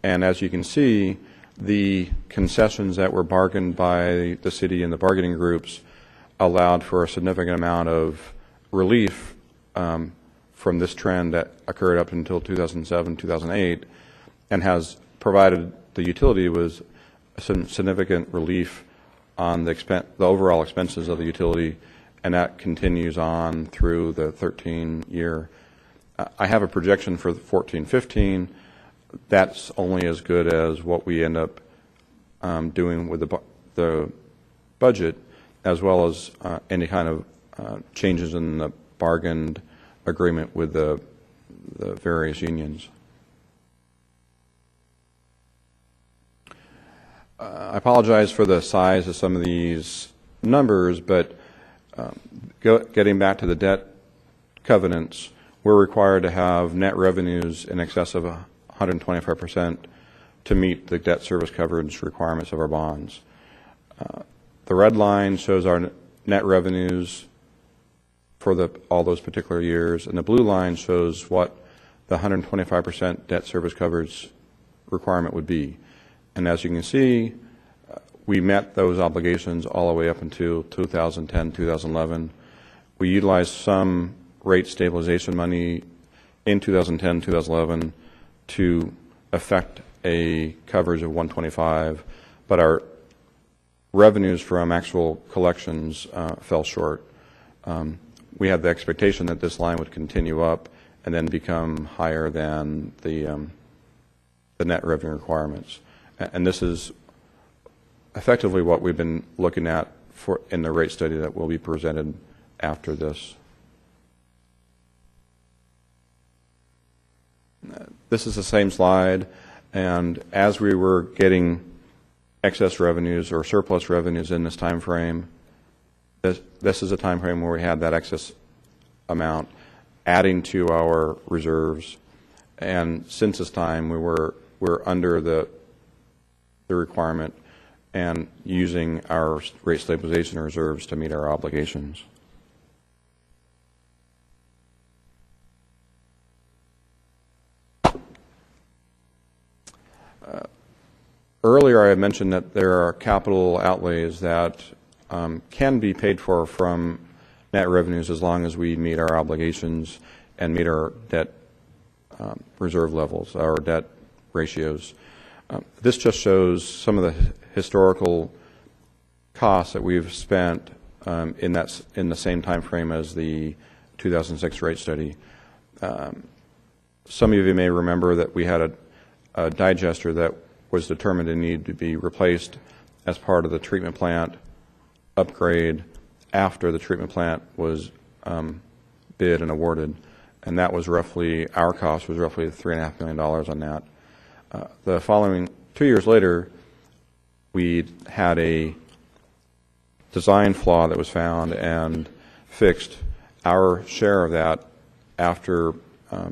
And as you can see, the concessions that were bargained by the city and the bargaining groups allowed for a significant amount of relief from this trend that occurred up until 2007, 2008, and has provided the utility with some significant relief on the overall expenses of the utility, and that continues on through the 13-year. I have a projection for 14-15. That's only as good as what we end up doing with the budget, as well as any kind of changes in the bargained agreement with the various unions. I apologize for the size of some of these numbers, but getting back to the debt covenants, we're required to have net revenues in excess of 125% to meet the debt service coverage requirements of our bonds. The red line shows our net revenues for all those particular years, and the blue line shows what the 125% debt service coverage requirement would be. And as you can see, we met those obligations all the way up until 2010, 2011. We utilized some rate stabilization money in 2010, 2011 to affect a coverage of 125, but our revenues from actual collections fell short. We had the expectation that this line would continue up and then become higher than the net revenue requirements. And this is effectively what we've been looking at in the rate study that will be presented after this. This is the same slide, and as we were getting excess revenues or surplus revenues in this time frame, this is a time frame where we had that excess amount adding to our reserves, and since this time we're under the requirement and using our rate stabilization reserves to meet our obligations. Earlier I had mentioned that there are capital outlays that can be paid for from net revenues as long as we meet our obligations and meet our debt reserve levels, our debt ratios. This just shows some of the historical costs that we've spent in the same time frame as the 2006 rate study. Some of you may remember that we had a digester that was determined to need to be replaced as part of the treatment plant upgrade after the treatment plant was bid and awarded, and that was roughly, our cost was roughly $3.5 million on that. The following 2 years later, we had a design flaw that was found and fixed. Our share of that after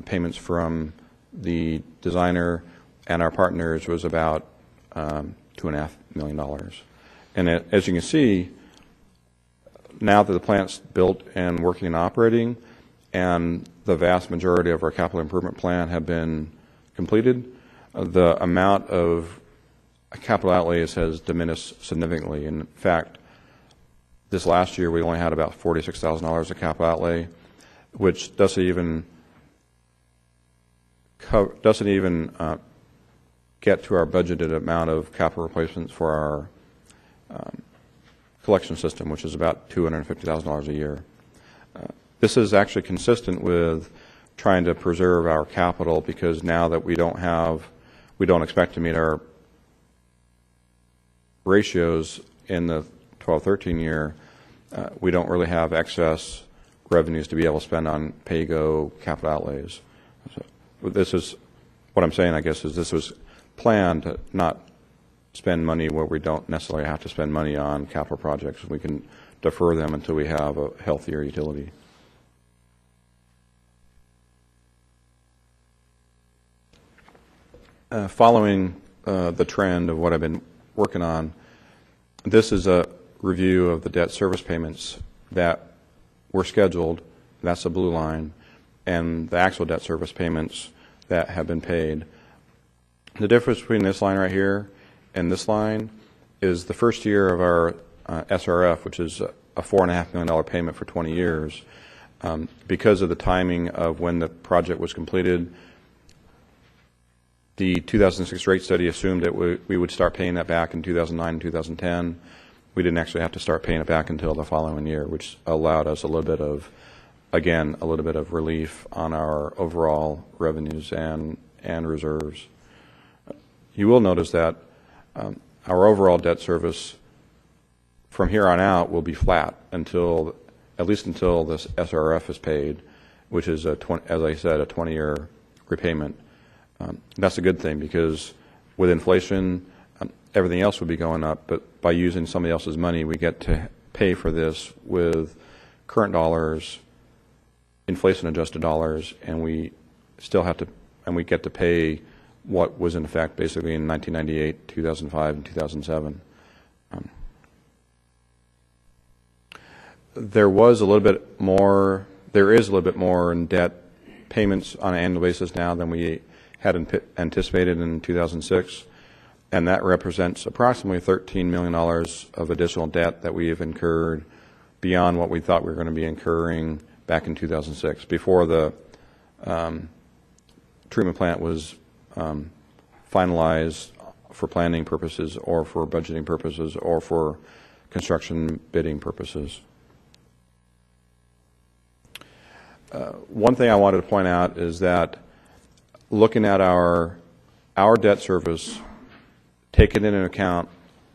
payments from the designer and our partners was about $2.5 million. And as you can see, now that the plant's built and working and operating, and the vast majority of our capital improvement plan have been completed, the amount of capital outlays has diminished significantly. In fact, this last year we only had about $46,000 of capital outlay, which doesn't even get to our budgeted amount of capital replacements for our collection system, which is about $250,000 a year. This is actually consistent with trying to preserve our capital, because now that we don't expect to meet our ratios in the 12-13 year, we don't really have excess revenues to be able to spend on pay-go capital outlays. So this is what I'm saying, I guess, is this was planned, not spend money where we don't necessarily have to spend money on capital projects. We can defer them until we have a healthier utility. Following the trend of what I've been working on, this is a review of the debt service payments that were scheduled. That's the blue line, and the actual debt service payments that have been paid. The difference between this line right here and this line is the first year of our SRF, which is a $4.5 million payment for 20 years. Because of the timing of when the project was completed, the 2006 rate study assumed that we would start paying that back in 2009 and 2010. We didn't actually have to start paying it back until the following year, which allowed us a little bit of, again, a little bit of relief on our overall revenues and reserves. You will notice that our overall debt service from here on out will be flat until, at least until this SRF is paid, which is, as I said, a 20-year repayment. That's a good thing, because with inflation, everything else would be going up, but by using somebody else's money, we get to pay for this with current dollars, inflation-adjusted dollars, and we still have to, and we get to pay what was in effect basically in 1998, 2005, and 2007. There is a little bit more in debt payments on an annual basis now than we had anticipated in 2006, and that represents approximately $13 million of additional debt that we have incurred beyond what we thought we were going to be incurring back in 2006, before the treatment plant was finalized for planning purposes or for budgeting purposes or for construction bidding purposes. One thing I wanted to point out is that looking at our debt service, taking into account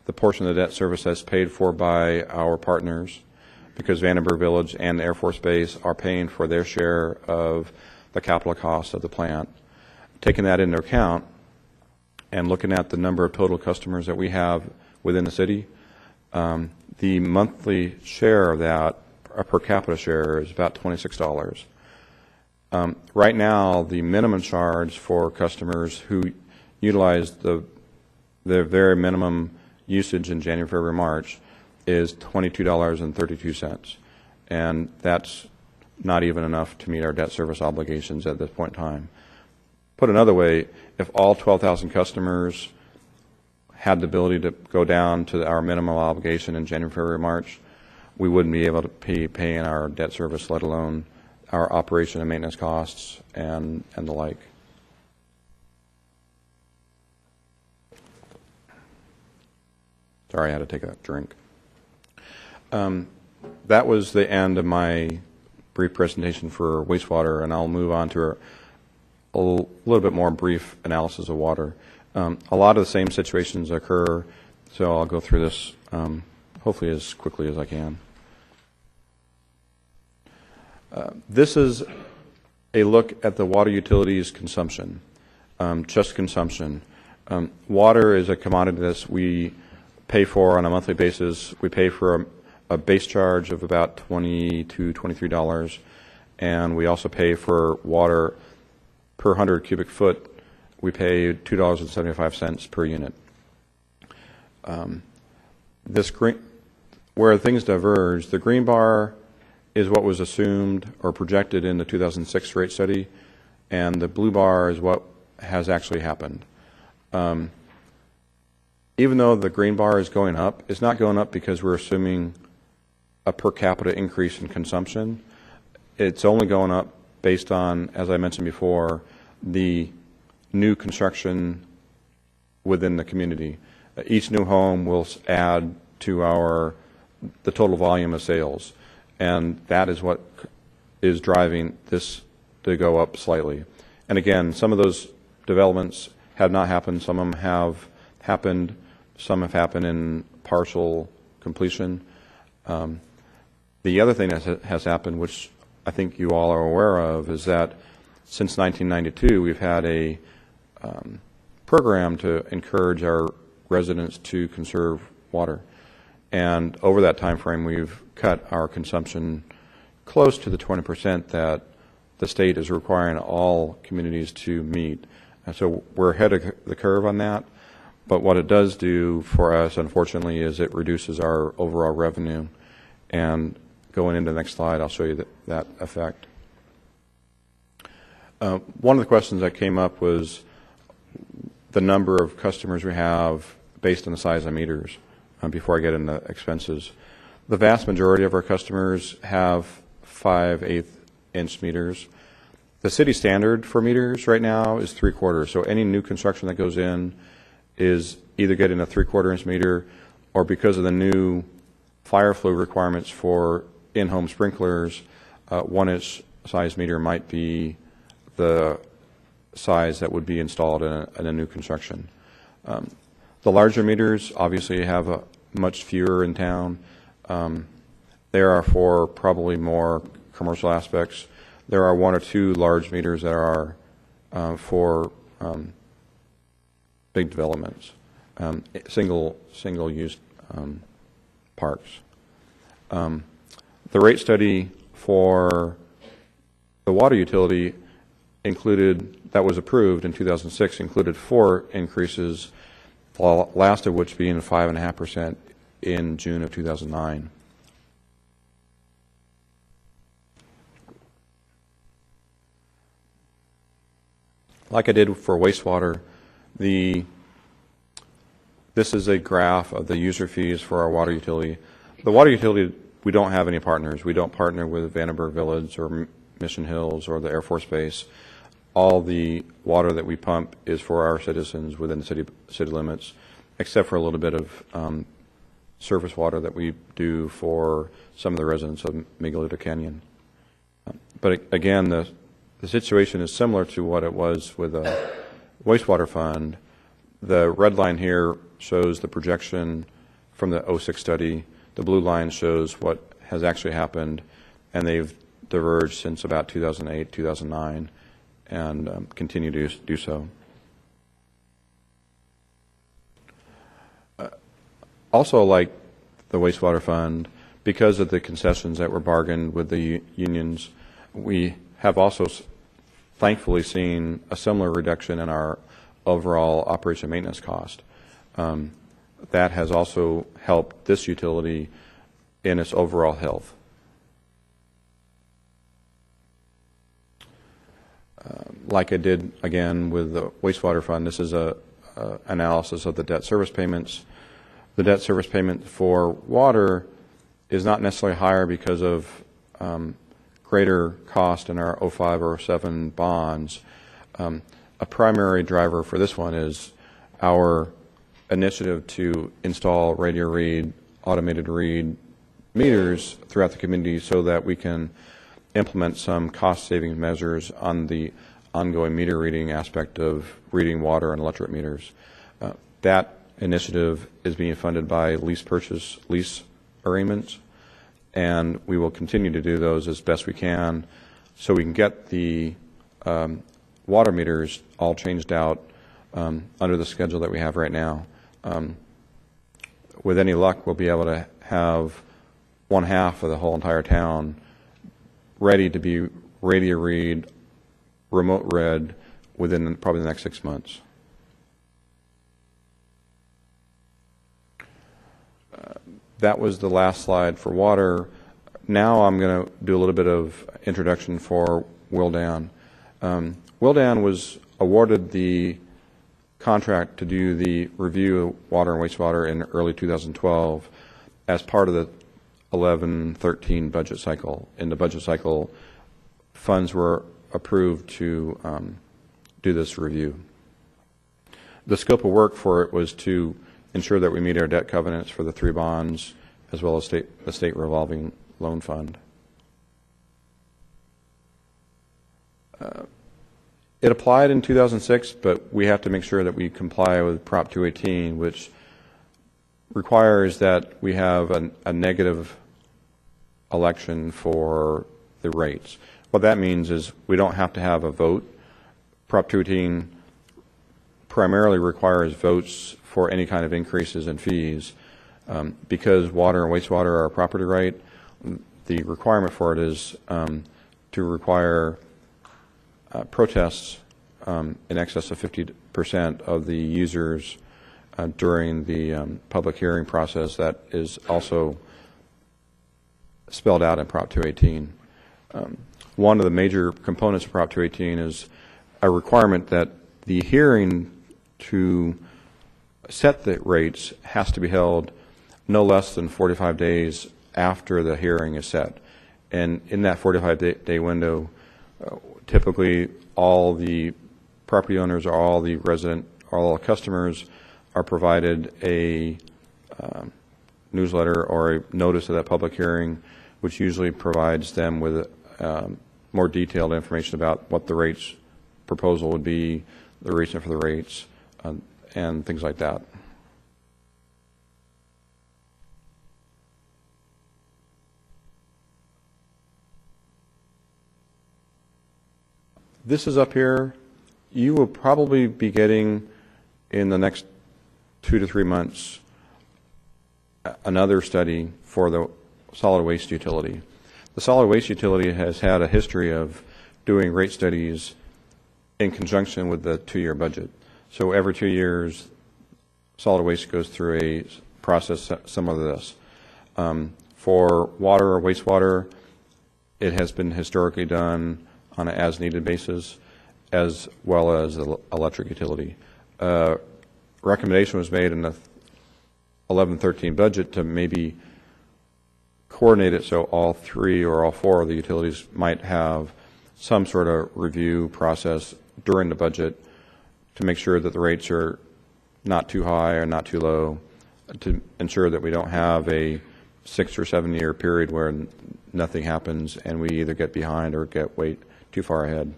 the portion of the debt service that's paid for by our partners, because Vandenberg Village and the Air Force Base are paying for their share of the capital costs of the plant. Taking that into account and looking at the number of total customers that we have within the city, the monthly share of that, a per capita share, is about $26. Right now, the minimum charge for customers who utilize the very minimum usage in January, February, March is $22.32, and that's not even enough to meet our debt service obligations at this point in time. Put another way, if all 12,000 customers had the ability to go down to our minimum obligation in January, February, March, we wouldn't be able to pay in our debt service, let alone our operation and maintenance costs and the like. Sorry, I had to take a drink. That was the end of my brief presentation for wastewater, and I'll move on to a little bit more brief analysis of water. A lot of the same situations occur, so I'll go through this hopefully as quickly as I can. This is a look at the water utilities consumption, just consumption. Water is a commodity that we pay for on a monthly basis. We pay for a base charge of about $20 to $23, and we also pay for water per 100 cubic foot. We pay $2.75 per unit. Where things diverge, the green bar is what was assumed or projected in the 2006 rate study, and the blue bar is what has actually happened. Even though the green bar is going up, it's not going up because we're assuming a per capita increase in consumption. It's only going up based on, as I mentioned before, the new construction within the community. Each new home will add to the total volume of sales, and that is what is driving this to go up slightly. And again, some of those developments have not happened. Some of them have happened. Some have happened in partial completion. The other thing that has happened, which I think you all are aware of, is that since 1992 we've had a program to encourage our residents to conserve water. And over that time frame, we've cut our consumption close to the 20% that the state is requiring all communities to meet. And so we're ahead of the curve on that. But what it does do for us, unfortunately, is it reduces our overall revenue. And going into the next slide, I'll show you that effect. One of the questions that came up was the number of customers we have based on the size of meters, before I get into expenses. The vast majority of our customers have 5/8-inch meters. The city standard for meters right now is 3/4. So any new construction that goes in is either getting a 3/4-inch meter, or because of the new fire flow requirements for in-home sprinklers, 1-inch size meter might be the size that would be installed in a new construction. The larger meters obviously have much fewer in town. There are for probably more commercial aspects. There are 1 or 2 large meters that are for big developments, single-use parks. The rate study for the water utility that was approved in 2006 included 4 increases, the last of which being 5.5% in June of 2009. Like I did for wastewater, this is a graph of the user fees for our water utility. The water utility, we don't have any partners. We don't partner with Vandenberg Village or Mission Hills or the Air Force Base. All the water that we pump is for our citizens within the city limits, except for a little bit of surface water that we do for some of the residents of Miguelito Canyon. But again, the situation is similar to what it was with a wastewater fund. The red line here shows the projection from the 06 study. The blue line shows what has actually happened, and they've diverged since about 2008, 2009, and continue to do so. Also, like the wastewater fund, because of the concessions that were bargained with the unions, we have also thankfully seen a similar reduction in our overall operation maintenance cost. That has also helped this utility in its overall health. Like I did again with the wastewater fund, this is a analysis of the debt service payments. The debt service payment for water is not necessarily higher because of greater cost in our 05 or 07 bonds. A primary driver for this one is our initiative to install radio read, automated read meters throughout the community so that we can implement some cost saving measures on the ongoing meter reading aspect of reading water and electric meters. That initiative is being funded by lease agreements, and we will continue to do those as best we can so we can get the water meters all changed out under the schedule that we have right now. With any luck, we'll be able to have 1/2 of the whole entire town ready to be radio read, remote read within probably the next 6 months. That was the last slide for water. Now I'm going to do a little bit of introduction for Willdan. Willdan was awarded the contract to do the review of water and wastewater in early 2012 as part of the 11-13 budget cycle. In the budget cycle, funds were approved to do this review. The scope of work for it was to ensure that we meet our debt covenants for the 3 bonds as well as the state revolving loan fund. It applied in 2006, but we have to make sure that we comply with Prop 218, which requires that we have a negative election for the rates. What that means is we don't have to have a vote. Prop 218 primarily requires votes for any kind of increases in fees. Because water and wastewater are a property right, the requirement for it is to require protests in excess of 50% of the users during the public hearing process. That is also spelled out in Prop 218. One of the major components of Prop 218 is a requirement that the hearing to set the rates has to be held no less than 45 days after the hearing is set. And in that 45-day window, typically all the property owners or all the all customers are provided a newsletter or a notice of that public hearing, which usually provides them with more detailed information about what the rates proposal would be, the reason for the rates, and things like that. This is up here. You will probably be getting in the next 2 to 3 months another study for the solid waste utility. The solid waste utility has had a history of doing rate studies in conjunction with the 2-year budget. So every 2 years, solid waste goes through a process similar to this. For water or wastewater, it has been historically done on an as-needed basis, as well as the electric utility. Recommendation was made in the 11-13 budget to maybe coordinate it so all 3 or all 4 of the utilities might have some sort of review process during the budget to make sure that the rates are not too high or not too low, to ensure that we don't have a 6 or 7 year period where nothing happens and we either get behind or get way too far ahead.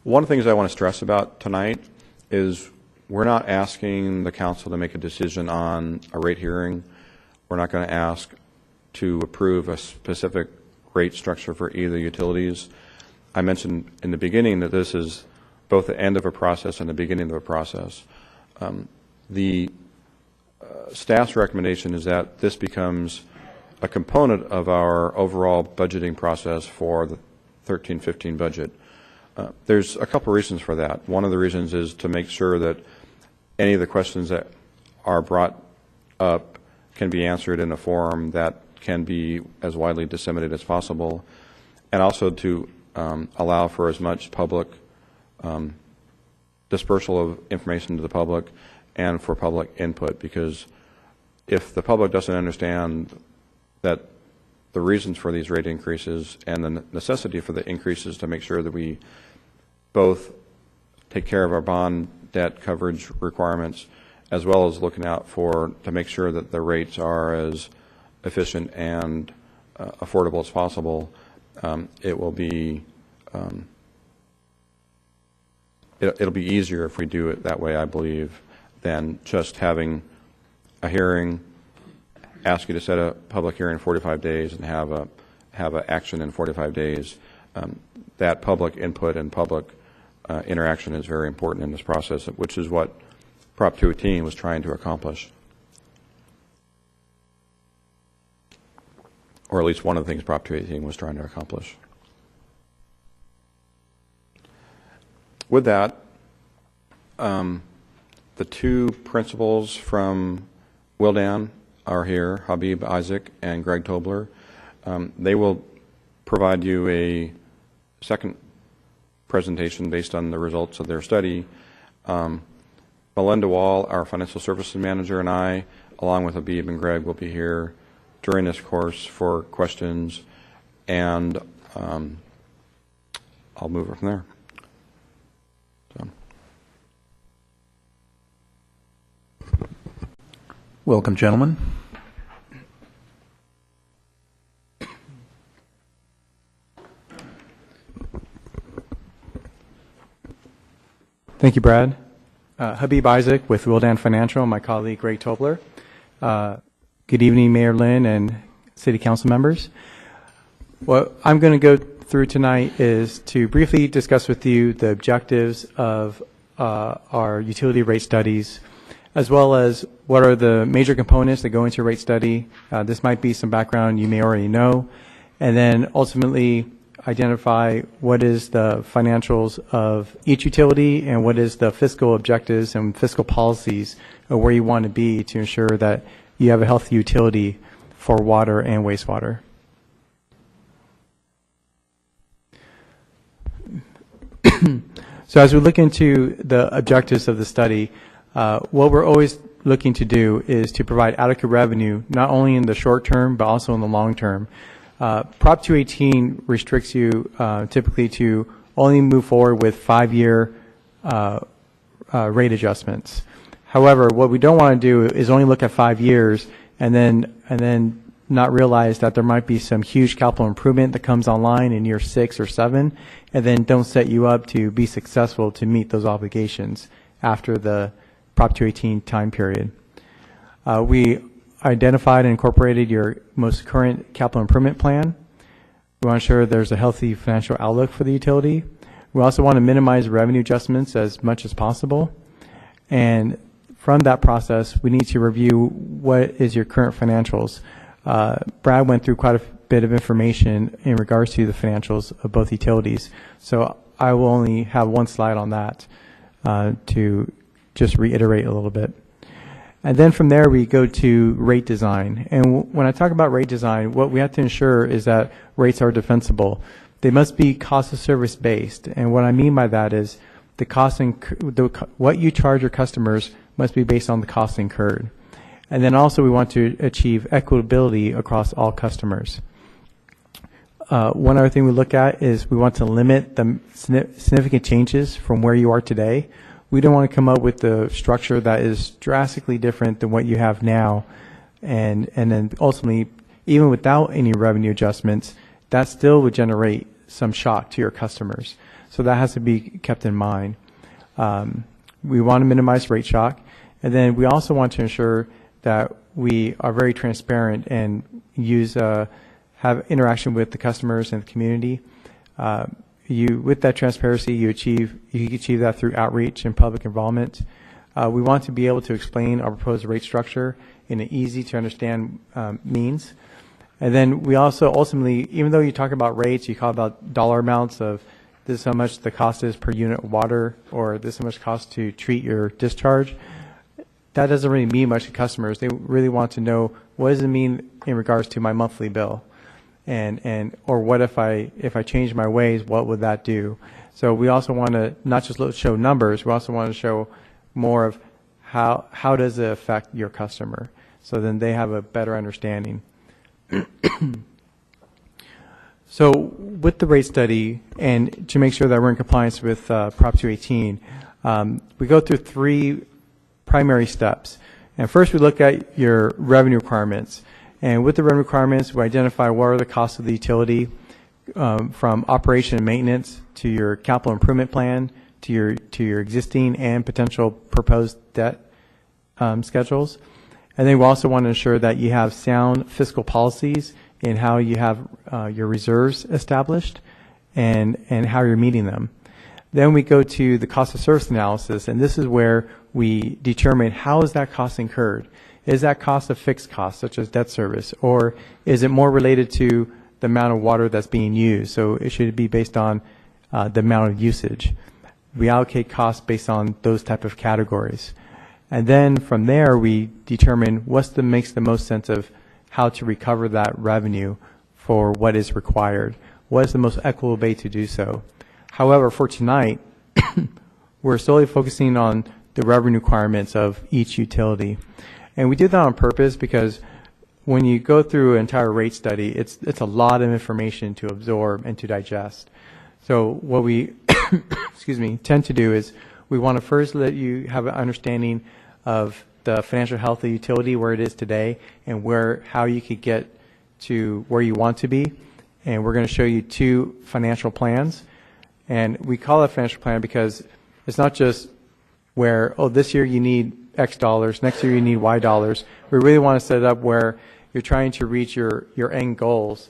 One of the things I want to stress about tonight is we're not asking the council to make a decision on a rate hearing. We're not going to ask to approve a specific rate structure for either utilities. I mentioned in the beginning that this is both the end of a process and the beginning of a process. The staff's recommendation is that this becomes a component of our overall budgeting process for the 13-15 budget. There's a couple reasons for that. One of the reasons is to make sure that any of the questions that are brought up can be answered in a form that can be as widely disseminated as possible, and also to allow for as much public dispersal of information to the public and for public input, because if the public doesn't understand that the reasons for these rate increases and the necessity for the increases to make sure that we both take care of our bond debt coverage requirements as well as looking out to make sure that the rates are as efficient and affordable as possible, it will be it'll be easier if we do it that way, I believe, than just having a hearing, ask you to set a public hearing in 45 days and have a action in 45 days. That public input and public interaction is very important in this process, which is what Prop 218 was trying to accomplish. Or at least one of the things Prop 218 was trying to accomplish. With that, the 2 principals from Wildan are here, Habib Isaac and Greg Tobler. They will provide you a second presentation based on the results of their study. Melinda Wall, our financial services manager, and I, along with Habib and Greg, will be here during this course for questions, and I'll move it from there. So. Welcome, gentlemen. Thank you, Brad. Habib Isaac with Wildan Financial, my colleague Greg Tobler. Good evening, Mayor Lynn and City Council members. What I'm going to go through tonight is to briefly discuss with you the objectives of our utility rate studies, as well as what are the major components that go into a rate study. This might be some background you may already know. And then ultimately identify what is the financials of each utility and what is the fiscal objectives and fiscal policies of where you want to be to ensure that you have a healthy utility for water and wastewater. So as we look into the objectives of the study, what we're always looking to do is to provide adequate revenue, not only in the short term, but also in the long term. Prop 218 restricts you typically to only move forward with 5-year rate adjustments. However, what we don't want to do is only look at 5 years and then not realize that there might be some huge capital improvement that comes online in year 6 or 7, and then don't set you up to be successful to meet those obligations after the Prop 218 time period. We identified and incorporated your most current capital improvement plan. We want to ensure there's a healthy financial outlook for the utility. We also want to minimize revenue adjustments as much as possible. And from that process, we need to review what is your current financials. Brad went through quite a bit of information in regards to the financials of both utilities. So I will only have one slide on that to just reiterate a little bit. And then from there, we go to rate design. And when I talk about rate design, what we have to ensure is that rates are defensible. They must be cost of service based. And what I mean by that is the cost what you charge your customers must be based on the cost incurred. And then also we want to achieve equitability across all customers. One other thing we look at is we want to limit the significant changes from where you are today. We don't want to come up with a structure that is drastically different than what you have now. And then ultimately, even without any revenue adjustments, that still would generate some shock to your customers. So that has to be kept in mind. We want to minimize rate shock. And then we also want to ensure that we are very transparent and have interaction with the customers and the community. With that transparency, you can achieve that through outreach and public involvement. We want to be able to explain our proposed rate structure in an easy to understand means. And then we also ultimately, even though you talk about rates, you talk about dollar amounts of this is how much the cost is per unit of water, or this is how much cost to treat your discharge. That doesn't really mean much to customers. They really want to know, what does it mean in regards to my monthly bill? Or what if I change my ways, what would that do? So we also want to not just show numbers, we also want to show more of how does it affect your customer, so then they have a better understanding. So with the rate study, and to make sure that we're in compliance with Prop 218, we go through 3 primary steps. And first we look at your revenue requirements. And with the revenue requirements, we identify what are the costs of the utility, from operation and maintenance to your capital improvement plan to your existing and potential proposed debt schedules. And then we also want to ensure that you have sound fiscal policies in how you have your reserves established and how you're meeting them. Then we go to the cost of service analysis, and this is where we determine how is that cost incurred. Is that cost a fixed cost, such as debt service, or is it more related to the amount of water that's being used? So it should be based on the amount of usage. We allocate costs based on those type of categories. And then from there, we determine what makes the most sense of how to recover that revenue for what is required. What is the most equitable way to do so? However, for tonight, we're solely focusing on the revenue requirements of each utility. And we did that on purpose because when you go through an entire rate study, it's a lot of information to absorb and to digest. So what we tend to do is we want to first let you have an understanding of the financial health of the utility, where it is today, and how you could get to where you want to be. And we're going to show you 2 financial plans. And we call it a financial plan because it's not just where, this year you need X dollars, next year you need Y dollars. We really want to set it up where you're trying to reach your end goals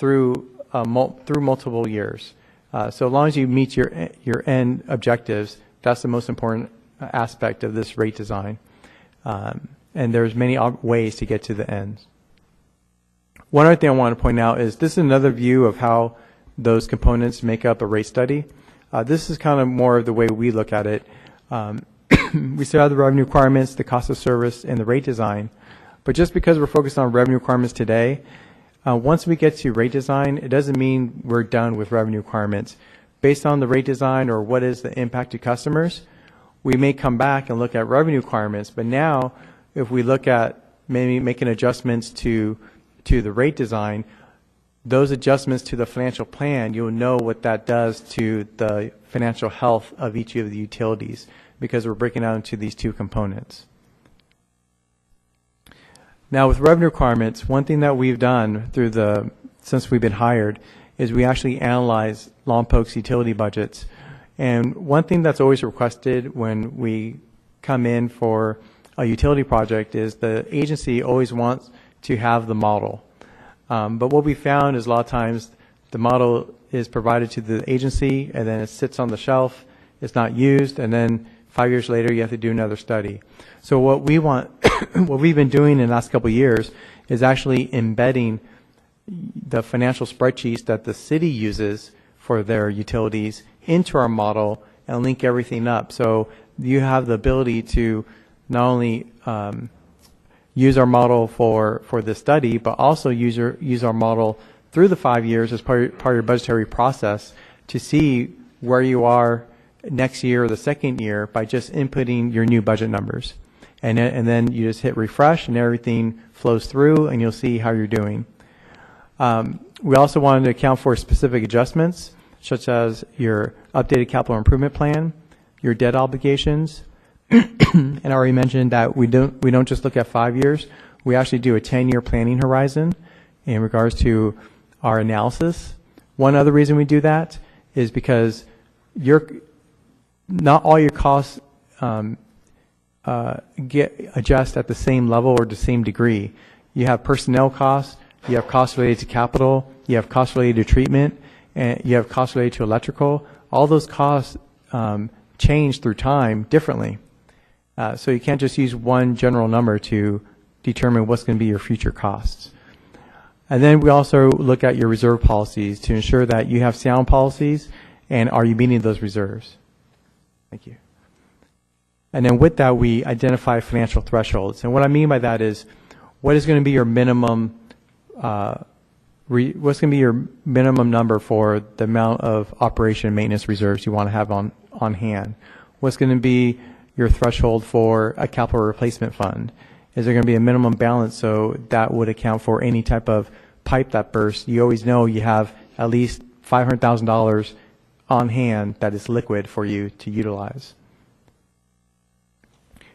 through multiple years. So as long as you meet your end objectives, that's the most important aspect of this rate design. And there's many ways to get to the ends. One other thing I want to point out is this is another view of how those components make up a rate study. This is kind of more of the way we look at it. We still have the revenue requirements, the cost of service, and the rate design. But just because we're focused on revenue requirements today, once we get to rate design, it doesn't mean we're done with revenue requirements. Based on the rate design or what is the impact to customers, we may come back and look at revenue requirements. But now, if we look at maybe making adjustments to the rate design, those adjustments to the financial plan, you'll know what that does to the financial health of each of the utilities, because we're breaking out into these two components. Now, with revenue requirements, one thing that we've done since we've been hired is we actually analyze Lompoc's utility budgets. And one thing that's always requested when we come in for a utility project is the agency always wants to have the model. But what we found is a lot of times the model is provided to the agency and then it sits on the shelf, it's not used, and then 5 years later you have to do another study. So what we want, what we've been doing in the last couple of years is actually embedding the financial spreadsheets that the city uses for their utilities into our model and link everything up. So you have the ability to not only use our model for this study, but also use our model through the 5 years as part of your budgetary process to see where you are next year or the second year by just inputting your new budget numbers. And then you just hit refresh and everything flows through and you'll see how you're doing. We also wanted to account for specific adjustments, such as your updated capital improvement plan, your debt obligations, and I already mentioned that we don't just look at 5 years. We actually do a 10-year planning horizon in regards to our analysis. One other reason we do that is because not all your costs adjust at the same level or the same degree. You have personnel costs, you have costs related to capital, you have costs related to treatment, and you have costs related to electrical. All those costs change through time differently. So you can't just use one general number to determine what's going to be your future costs. And then we also look at your reserve policies to ensure that you have sound policies and are you meeting those reserves. Thank you. And then with that, we identify financial thresholds. And what I mean by that is what is going to be your minimum what's going to be your minimum number for the amount of operation and maintenance reserves you want to have on hand? What's going to be your threshold for a capital replacement fund? Is there going to be a minimum balance so that would account for any type of pipe that bursts? You always know you have at least $500,000 on hand that is liquid for you to utilize.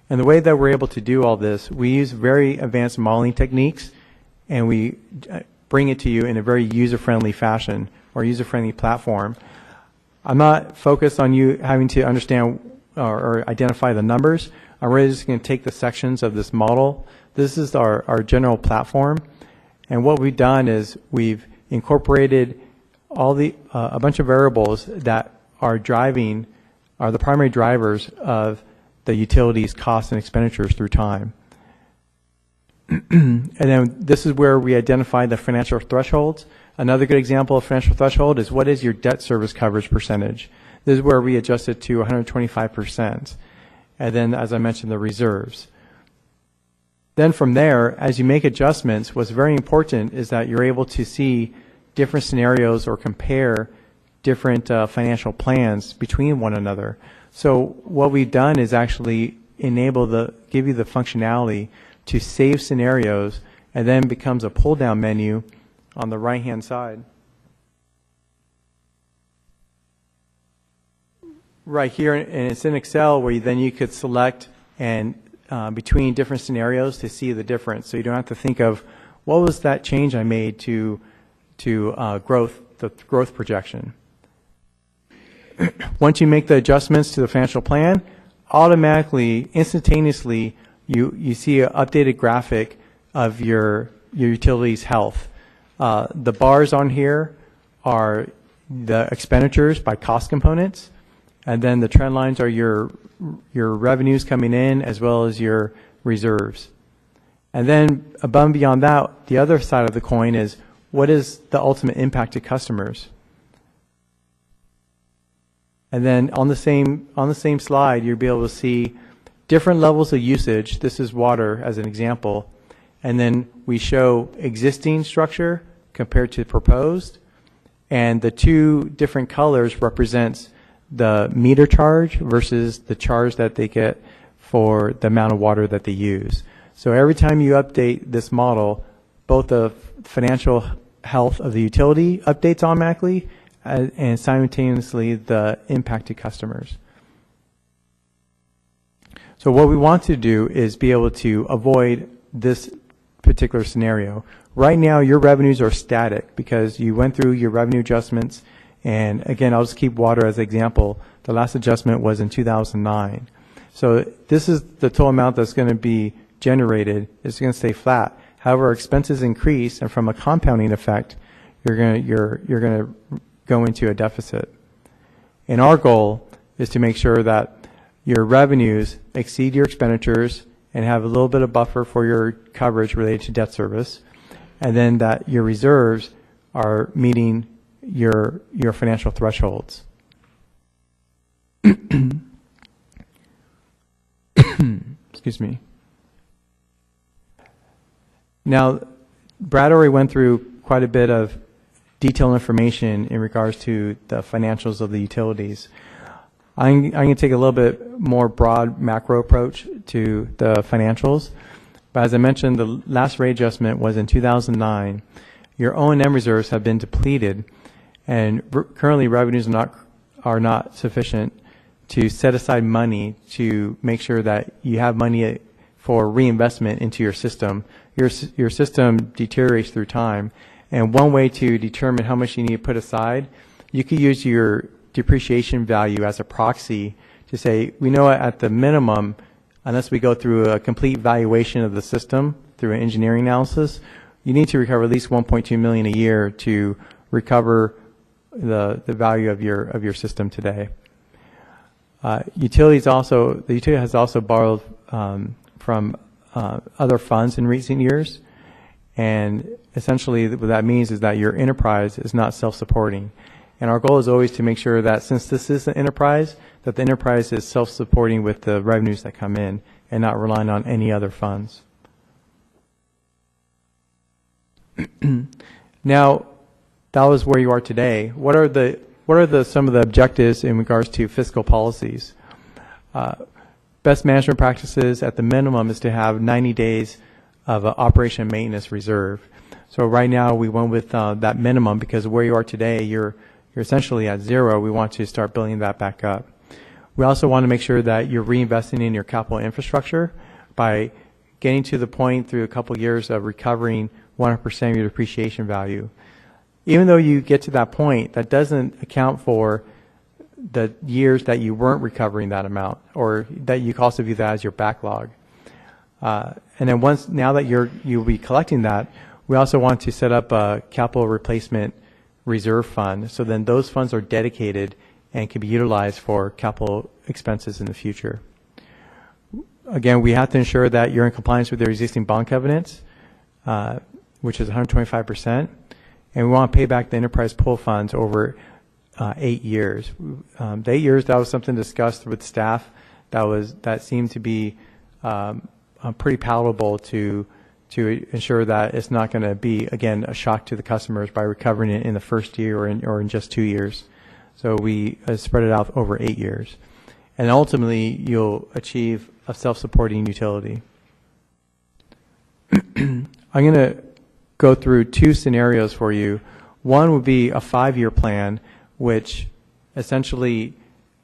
And the way that we're able to do all this, we use very advanced modeling techniques and we bring it to you in a very user-friendly fashion or user-friendly platform. I'm not focused on you having to understand or identify the numbers. I'm really just going to take the sections of this model. This is our general platform. And what we've done is we've incorporated a bunch of variables that are the primary drivers of the utilities costs and expenditures through time. And then this is where we identify the financial thresholds. Another good example of financial threshold is what is your debt service coverage percentage? This is where we adjust it to 125%. And then, as I mentioned, the reserves. Then from there, as you make adjustments, what's very important is that you're able to see different scenarios or compare different financial plans between one another. So what we've done is actually give you the functionality to save scenarios, and then becomes a pull-down menu on the right-hand side. Right here, and it's in Excel where then you could select and between different scenarios to see the difference. So you don't have to think of what was that change I made to the growth projection. Once you make the adjustments to the financial plan, automatically, instantaneously, you see an updated graphic of your utility's health. The bars on here are the expenditures by cost components, and then the trend lines are your revenues coming in as well as your reserves. And then above and beyond that, the other side of the coin is what is the ultimate impact to customers. And then on the same slide, you'll be able to see different levels of usage. This is water as an example. And then we show existing structure compared to proposed. And the two different colors represents the meter charge versus the charge that they get for the amount of water that they use. So every time you update this model, both the financial health of the utility updates automatically and simultaneously the impact to customers. So what we want to do is be able to avoid this particular scenario. Right now, your revenues are static because you went through your revenue adjustments. And again, I'll just keep water as an example. The last adjustment was in 2009. So this is the total amount that's going to be generated. It's going to stay flat. However, expenses increase, and from a compounding effect, you're going to go into a deficit. And our goal is to make sure that your revenues exceed your expenditures and have a little bit of buffer for your coverage related to debt service, and then that your reserves are meeting your financial thresholds. Excuse me. Now, Brad already went through quite a bit of detailed information in regards to the financials of the utilities. I'm going to take a little bit more broad macro approach to the financials. But as I mentioned, the last rate adjustment was in 2009. Your O&M reserves have been depleted, and currently revenues are not sufficient to set aside money to make sure that you have money for reinvestment into your system. Your system deteriorates through time, and one way to determine how much you need to put aside, you could use your depreciation value as a proxy to say, we know at the minimum, unless we go through a complete valuation of the system through an engineering analysis, you need to recover at least $1.2 million a year to recover the value of your system today. The utility has also borrowed from other funds in recent years, and essentially what that means is that your enterprise is not self-supporting. And our goal is always to make sure that since this is an enterprise, that the enterprise is self-supporting with the revenues that come in and not relying on any other funds. Now, that was where you are today. What are some of the objectives in regards to fiscal policies? Best management practices at the minimum is to have 90 days of operation and maintenance reserve. So right now we went with that minimum because where you are today, you're essentially at zero. We want to start building that back up. We also want to make sure that you're reinvesting in your capital infrastructure by getting to the point through a couple years of recovering 100% of your depreciation value. Even though you get to that point, that doesn't account for the years that you weren't recovering that amount, or that you also view that as your backlog. And then now that you'll be collecting that, we also want to set up a capital replacement reserve fund. So then those funds are dedicated and can be utilized for capital expenses in the future. Again, we have to ensure that you're in compliance with your existing bond covenants, which is 125%. And we want to pay back the enterprise pool funds over 8 years. The 8 years, that was something discussed with staff that seemed to be pretty palatable to ensure that it's not going to be, again, a shock to the customers by recovering it in the first year or in just 2 years. So we spread it out over 8 years. And ultimately, you'll achieve a self-supporting utility. I'm going to go through two scenarios for you. One would be a 5-year plan, which essentially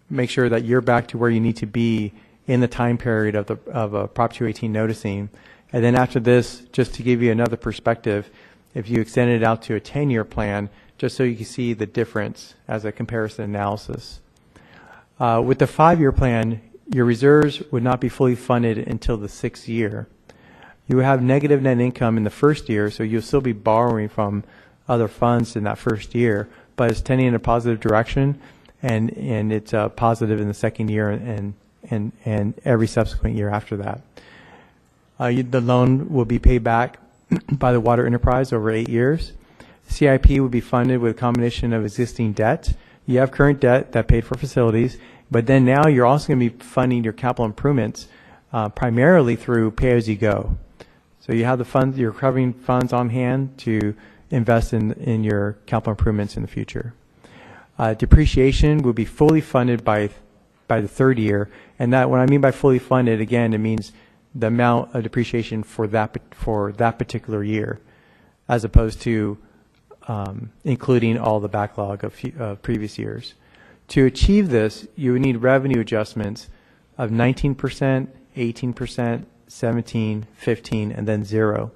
makes sure that you're back to where you need to be in the time period of a Prop 218 noticing. And then after this, just to give you another perspective, if you extend it out to a 10-year plan, just so you can see the difference as a comparison analysis. With the 5-year plan, your reserves would not be fully funded until the 6th year. You have negative net income in the first year, so you'll still be borrowing from other funds in that first year, but it's tending in a positive direction, and it's positive in the second year and every subsequent year after that. The loan will be paid back by the water enterprise over 8 years. CIP will be funded with a combination of existing debt. You have current debt that paid for facilities, but then now you're also going to be funding your capital improvements primarily through pay-as-you-go. So you have the funds, you're covering funds on hand to invest in your capital improvements in the future. Depreciation will be fully funded by the third year, and that, what I mean by fully funded, again, it means the amount of depreciation for that particular year, as opposed to including all the backlog of previous years. To achieve this, you would need revenue adjustments of 19%, 18%, 17, 15, and then 0.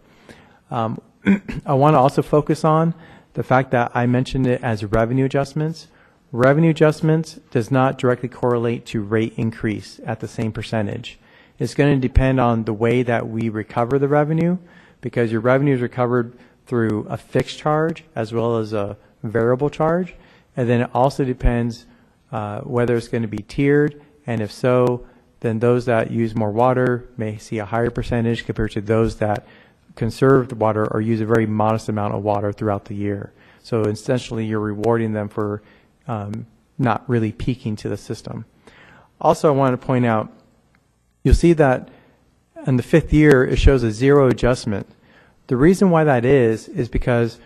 I want to also focus on the fact that I mentioned it as revenue adjustments. Revenue adjustments does not directly correlate to rate increase at the same percentage. It's going to depend on the way that we recover the revenue, because your revenue is recovered through a fixed charge as well as a variable charge. And then it also depends whether it's going to be tiered, and if so, then those that use more water may see a higher percentage compared to those that conserve the water or use a very modest amount of water throughout the year. So essentially you're rewarding them for not really peaking to the system. Also, I want to point out, you'll see that in the 5th year it shows a 0 adjustment. The reason why that is because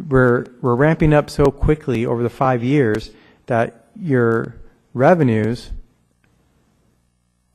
we're ramping up so quickly over the 5 years that your revenues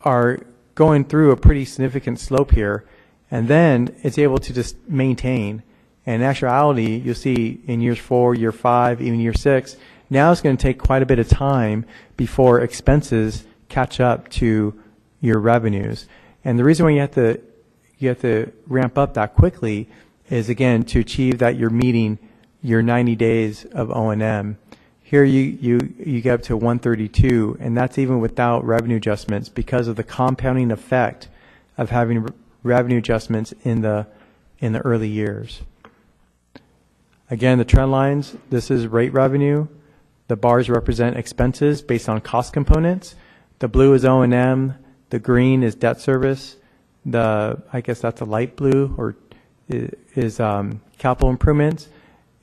are going through a pretty significant slope here, and then it's able to just maintain. And in actuality, you'll see in years 4, year 5, even year 6, now it's going to take quite a bit of time before expenses catch up to your revenues. And the reason why you have to ramp up that quickly is, again, to achieve that you're meeting your 90 days of O&M. Here you get up to 132, and that's even without revenue adjustments because of the compounding effect of having revenue adjustments in the early years. Again, the trend lines, this is rate revenue. The bars represent expenses based on cost components. The blue is O&M. The green is debt service. I guess that's a light blue, or is capital improvements.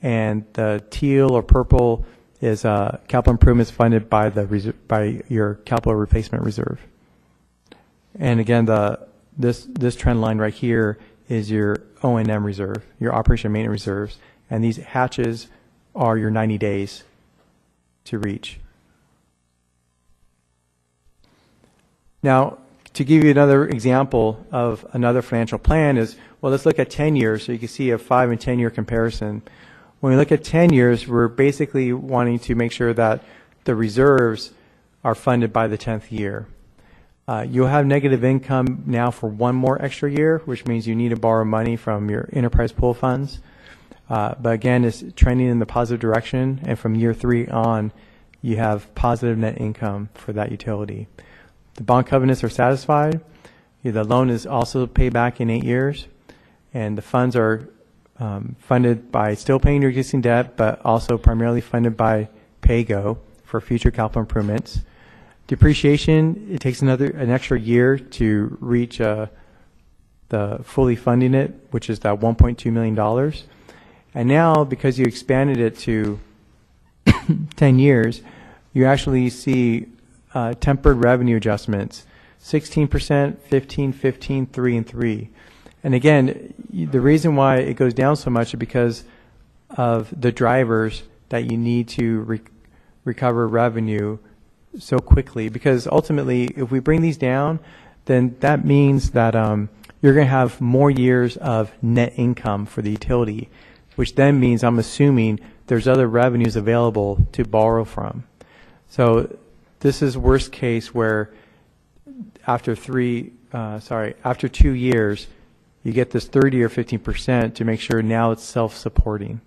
And the teal or purple is capital improvements funded by your capital replacement reserve. And again, this trend line right here is your O&M reserve, your operation and maintenance reserves, and these hatches are your 90 days to reach. Now, to give you another example of another financial plan is, well, let's look at 10 years so you can see a 5 and 10 year comparison. When we look at 10 years, we're basically wanting to make sure that the reserves are funded by the 10th year. You'll have negative income now for 1 more extra year, which means you need to borrow money from your enterprise pool funds. But again, it's trending in the positive direction, and from year 3 on, you have positive net income for that utility. The bond covenants are satisfied. The loan is also paid back in 8 years, and the funds are funded by still paying your existing debt, but also primarily funded by pay-go for future capital improvements. Depreciation, it takes an extra year to reach the fully funding it, which is that $1.2 million. And now, because you expanded it to 10 years, you actually see tempered revenue adjustments, 16%, 15, 15, 3, and 3. And again, the reason why it goes down so much is because of the drivers that you need to recover revenue so quickly. Because ultimately, if we bring these down, then that means that you're going to have more years of net income for the utility, which then means, I'm assuming, there's other revenues available to borrow from. So this is worst case where after 2 years, you get this 30 or 15% to make sure now it's self-supporting.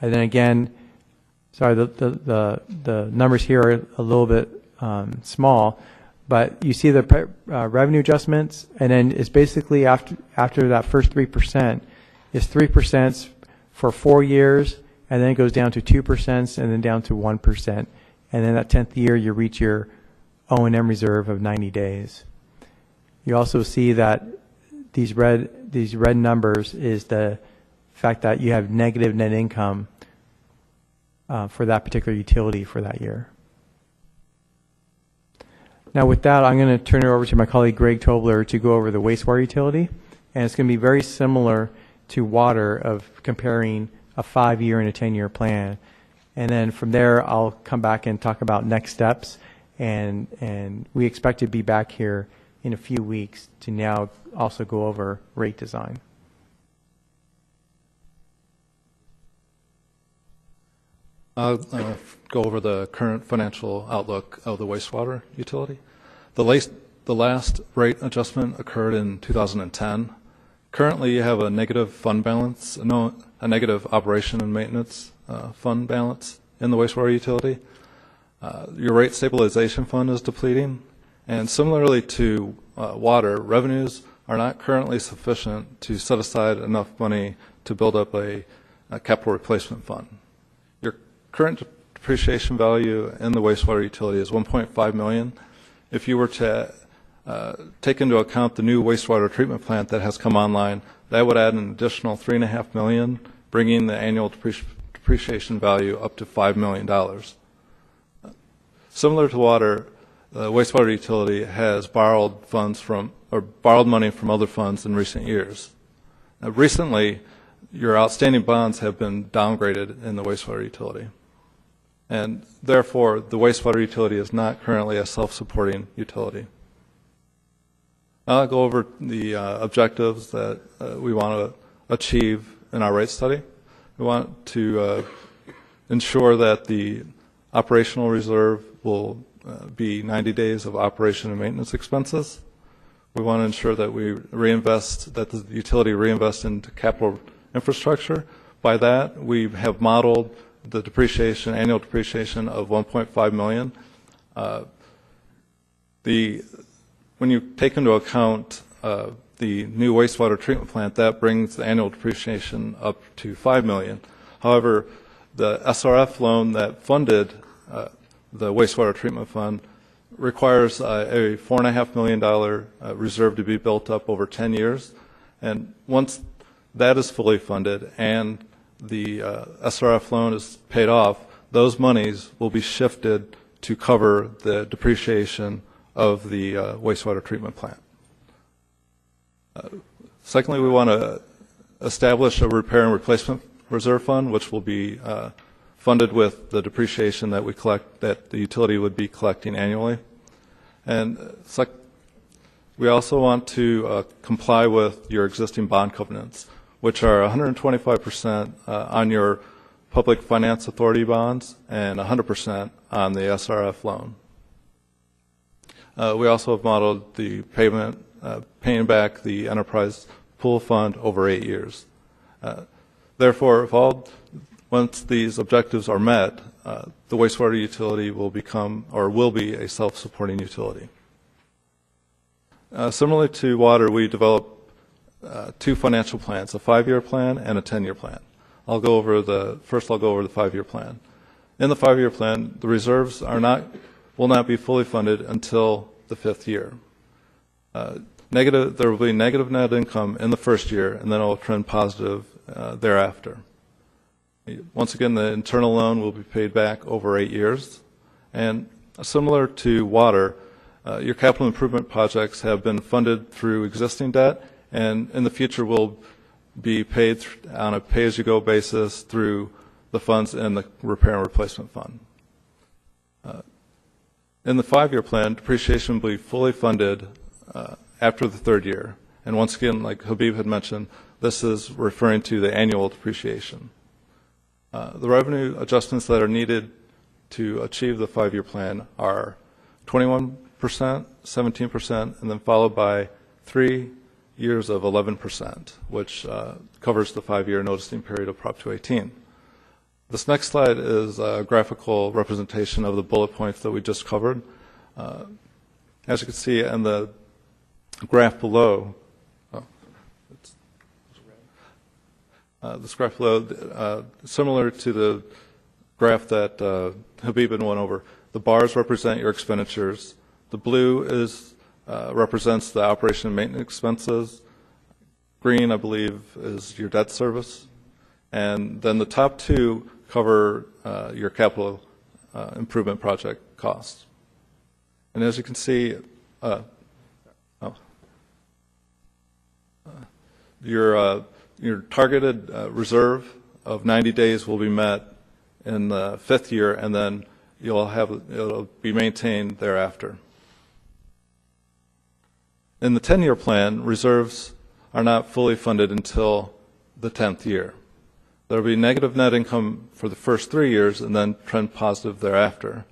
And then again, sorry, the numbers here are a little bit small, But you see the revenue adjustments, and then it's basically after that first 3%, is 3% for 4 years, and then it goes down to 2%, and then down to 1%. And then that 10th year, you reach your O&M reserve of 90 days. You also see that these red numbers is the fact that you have negative net income for that particular utility for that year. Now with that, I'm going to turn it over to my colleague Greg Tobler to go over the wastewater utility. And it's going to be very similar to water of comparing a 5-year and a 10-year plan. And then from there, I'll come back and talk about next steps. And we expect to be back here in a few weeks to now also go over rate design. I'll go over the current financial outlook of the wastewater utility. The last rate adjustment occurred in 2010. Currently, you have a negative fund balance, a negative operation and maintenance fund balance in the wastewater utility. Your rate stabilization fund is depleting, and similarly to water, revenues are not currently sufficient to set aside enough money to build up a capital replacement fund. Your current depreciation value in the wastewater utility is $1.5 million. If you were to take into account the new wastewater treatment plant that has come online, that would add an additional $3.5 million, bringing the annual depreciation value up to $5 million. Similar to water, the wastewater utility has borrowed money from other funds in recent years. Recently, your outstanding bonds have been downgraded in the wastewater utility. And therefore, the wastewater utility is not currently a self-supporting utility. I'll go over the objectives that we want to achieve in our rate study. We want to ensure that the operational reserve will be 90 days of operation and maintenance expenses. We want to ensure that that the utility reinvests into capital infrastructure. By that, we have modeled the annual depreciation of $1.5 million. When you take into account the new wastewater treatment plant, that brings the annual depreciation up to $5 million. However, the SRF loan that funded the wastewater treatment fund requires a $4.5 million reserve to be built up over 10 years. And once that is fully funded and the SRF loan is paid off, those monies will be shifted to cover the depreciation of the wastewater treatment plant. Secondly, we want to establish a repair and replacement reserve fund, which will be funded with the depreciation that that the utility would be collecting annually. And we also want to comply with your existing bond covenants, which are 125% on your public finance authority bonds and 100% on the SRF loan. We also have modeled the paying back the enterprise pool fund over 8 years. Therefore, once these objectives are met, the wastewater utility will be a self-supporting utility. Similarly to water, we develop two financial plans, a 5-year plan and a 10-year plan. I'll go over the 5-year plan. In the 5-year plan, the reserves will not be fully funded until the 5th year. There will be negative net income in the first year, and then it will trend positive thereafter. Once again, the internal loan will be paid back over 8 years. And similar to water, your capital improvement projects have been funded through existing debt, and in the future will be paid on a pay-as-you-go basis through the funds in the repair and replacement fund. In the 5-year plan, depreciation will be fully funded after the 3rd year. And once again, like Habib had mentioned, this is referring to the annual depreciation. The revenue adjustments that are needed to achieve the 5-year plan are 21%, 17%, and then followed by 3 years of 11%, which covers the 5-year noticing period of Prop 218. This next slide is a graphical representation of the bullet points that we just covered. As you can see in the graph below, this graph below, similar to the graph that Habibin went over, the bars represent your expenditures. The blue represents the operation and maintenance expenses. Green, I believe, is your debt service. And then the top two cover your capital improvement project costs. And as you can see, your targeted reserve of 90 days will be met in the 5th year, and then it'll be maintained thereafter. In the 10-year plan, reserves are not fully funded until the 10th year. There will be negative net income for the first 3 years and then trend positive thereafter.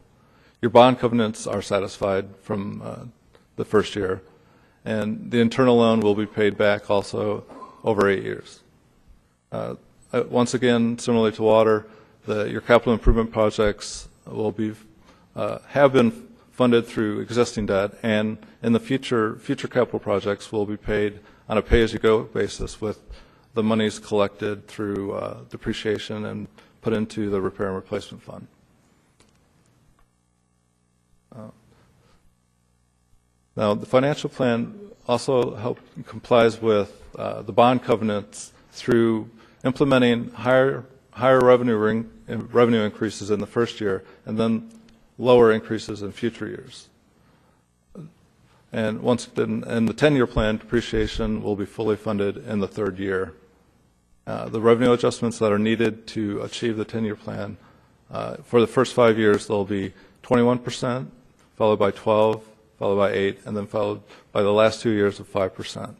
Your bond covenants are satisfied from the first year, and the internal loan will be paid back also over 8 years. Once again, similarly to water, your capital improvement projects will have been funded through existing debt, and in the future capital projects will be paid on a pay-as-you-go basis with the monies collected through depreciation and put into the repair and replacement fund. Now, the financial plan also complies with the bond covenants through implementing higher revenue increases in the first year and then lower increases in future years. And once in the 10-year plan, depreciation will be fully funded in the 3rd year. The revenue adjustments that are needed to achieve the 10-year plan, for the first 5 years, they'll be 21%, followed by 12%, followed by 8%, and then followed by the last 2 years of 5%.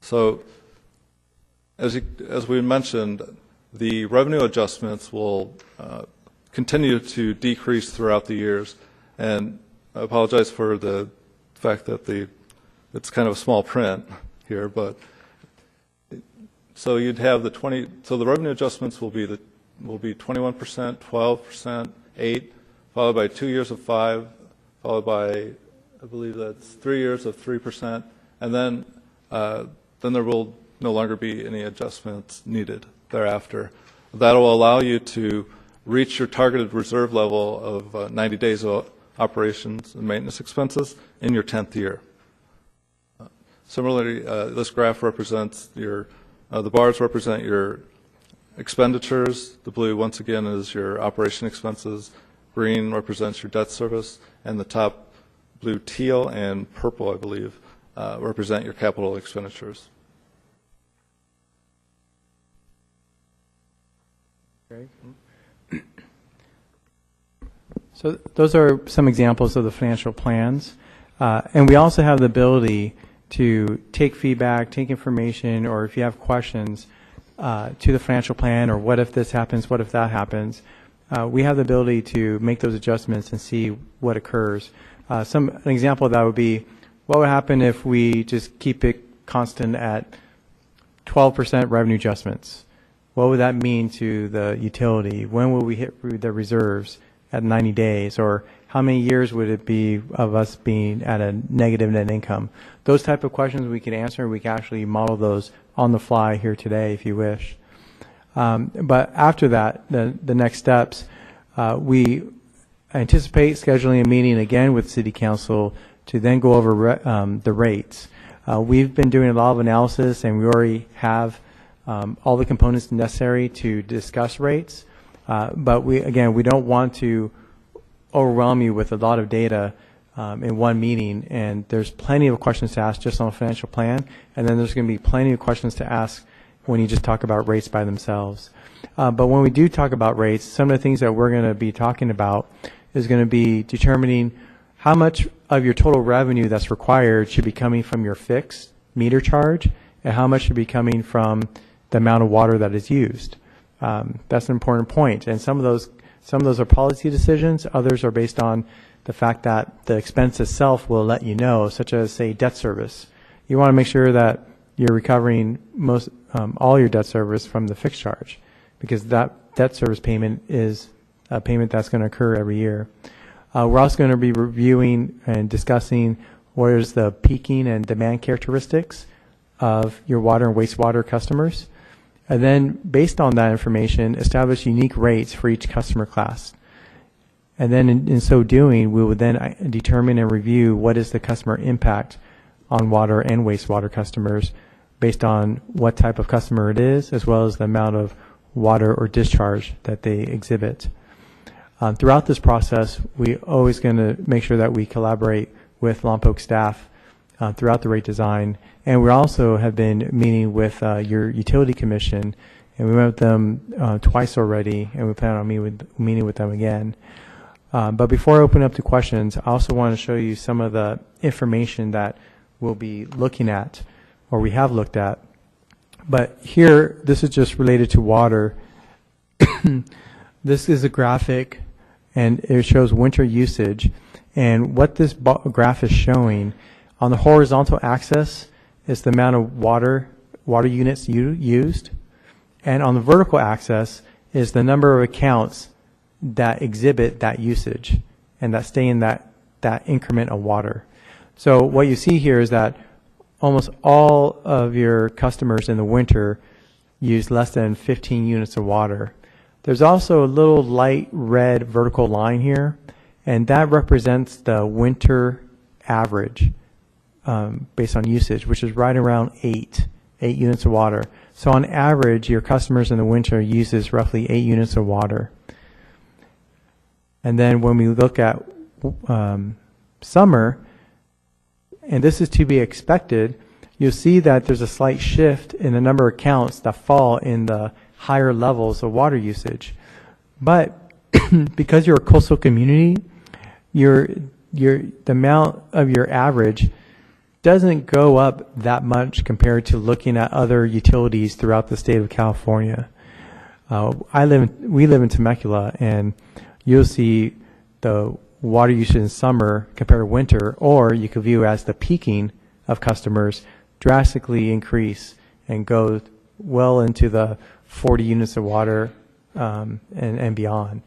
So, as we mentioned, the revenue adjustments will continue to decrease throughout the years, and I apologize for the fact that it's kind of a small print here, but so you'd have so the revenue adjustments will be 21%, 12%, 8%, followed by 2 years of 5%, followed by, I believe that's 3 years of 3%, and then there will no longer be any adjustments needed thereafter. That will allow you to reach your targeted reserve level of 90 days of operations and maintenance expenses in your 10th year. Similarly, this graph represents the bars represent your expenditures. The blue, once again, is your operation expenses. Green represents your debt service, and the top blue, teal, and purple, I believe, represent your capital expenditures. Okay. So those are some examples of the financial plans. And we also have the ability to take feedback, take information, or if you have questions to the financial plan, or what if this happens, what if that happens, we have the ability to make those adjustments and see what occurs. An example of that would be, what would happen if we just keep it constant at 12% revenue adjustments? What would that mean to the utility? When will we hit the reserves at 90 days? Or how many years would it be of us being at a negative net income? Those type of questions we can answer. We can actually model those on the fly here today if you wish. But after that, the next steps, we anticipate scheduling a meeting again with City Council to then go over the rates. We've been doing a lot of analysis, and we already have all the components necessary to discuss rates. But we don't want to overwhelm you with a lot of data in one meeting, and there's plenty of questions to ask just on a financial plan, and then there's going to be plenty of questions to ask when you just talk about rates by themselves. But when we do talk about rates, some of the things that we're going to be talking about is going to be determining how much of your total revenue that's required should be coming from your fixed meter charge, and how much should be coming from the amount of water that is used. That's an important point. And some of those are policy decisions. Others are based on the fact that the expense itself will let you know, such as, say, debt service. You want to make sure that you're recovering all your debt service from the fixed charge, because that debt service payment is a payment that's going to occur every year. We're also going to be reviewing and discussing what is the peaking and demand characteristics of your water and wastewater customers. And then, based on that information, establish unique rates for each customer class. And then, in so doing, we would then determine and review what is the customer impact on water and wastewater customers based on what type of customer it is, as well as the amount of water or discharge that they exhibit. Throughout this process, we're always going to make sure that we collaborate with Lompoc staff throughout the rate design. And we also have been meeting with your utility commission, and we met with them twice already, and we plan on meeting with them again. But before I open up to questions, I also want to show you some of the information that we'll be looking at, or we have looked at. But here, this is just related to water. This is a graphic, and it shows winter usage. And what this graph is showing, on the horizontal axis is the amount of water units used. And on the vertical axis is the number of accounts that exhibit that usage and that stay in that increment of water. So what you see here is that almost all of your customers in the winter use less than 15 units of water. There's also a little light red vertical line here, and that represents the winter average based on usage, which is right around 8 units of water. So on average, your customers in the winter uses roughly 8 units of water. And then when we look at summer, and this is to be expected, you'll see that there's a slight shift in the number of accounts that fall in the higher levels of water usage. But because you're a coastal community, the amount of your average doesn't go up that much compared to looking at other utilities throughout the state of California. We live in Temecula, and you'll see the water usage in summer compared to winter, or you could view as the peaking of customers drastically increase and go well into the 40 units of water and beyond.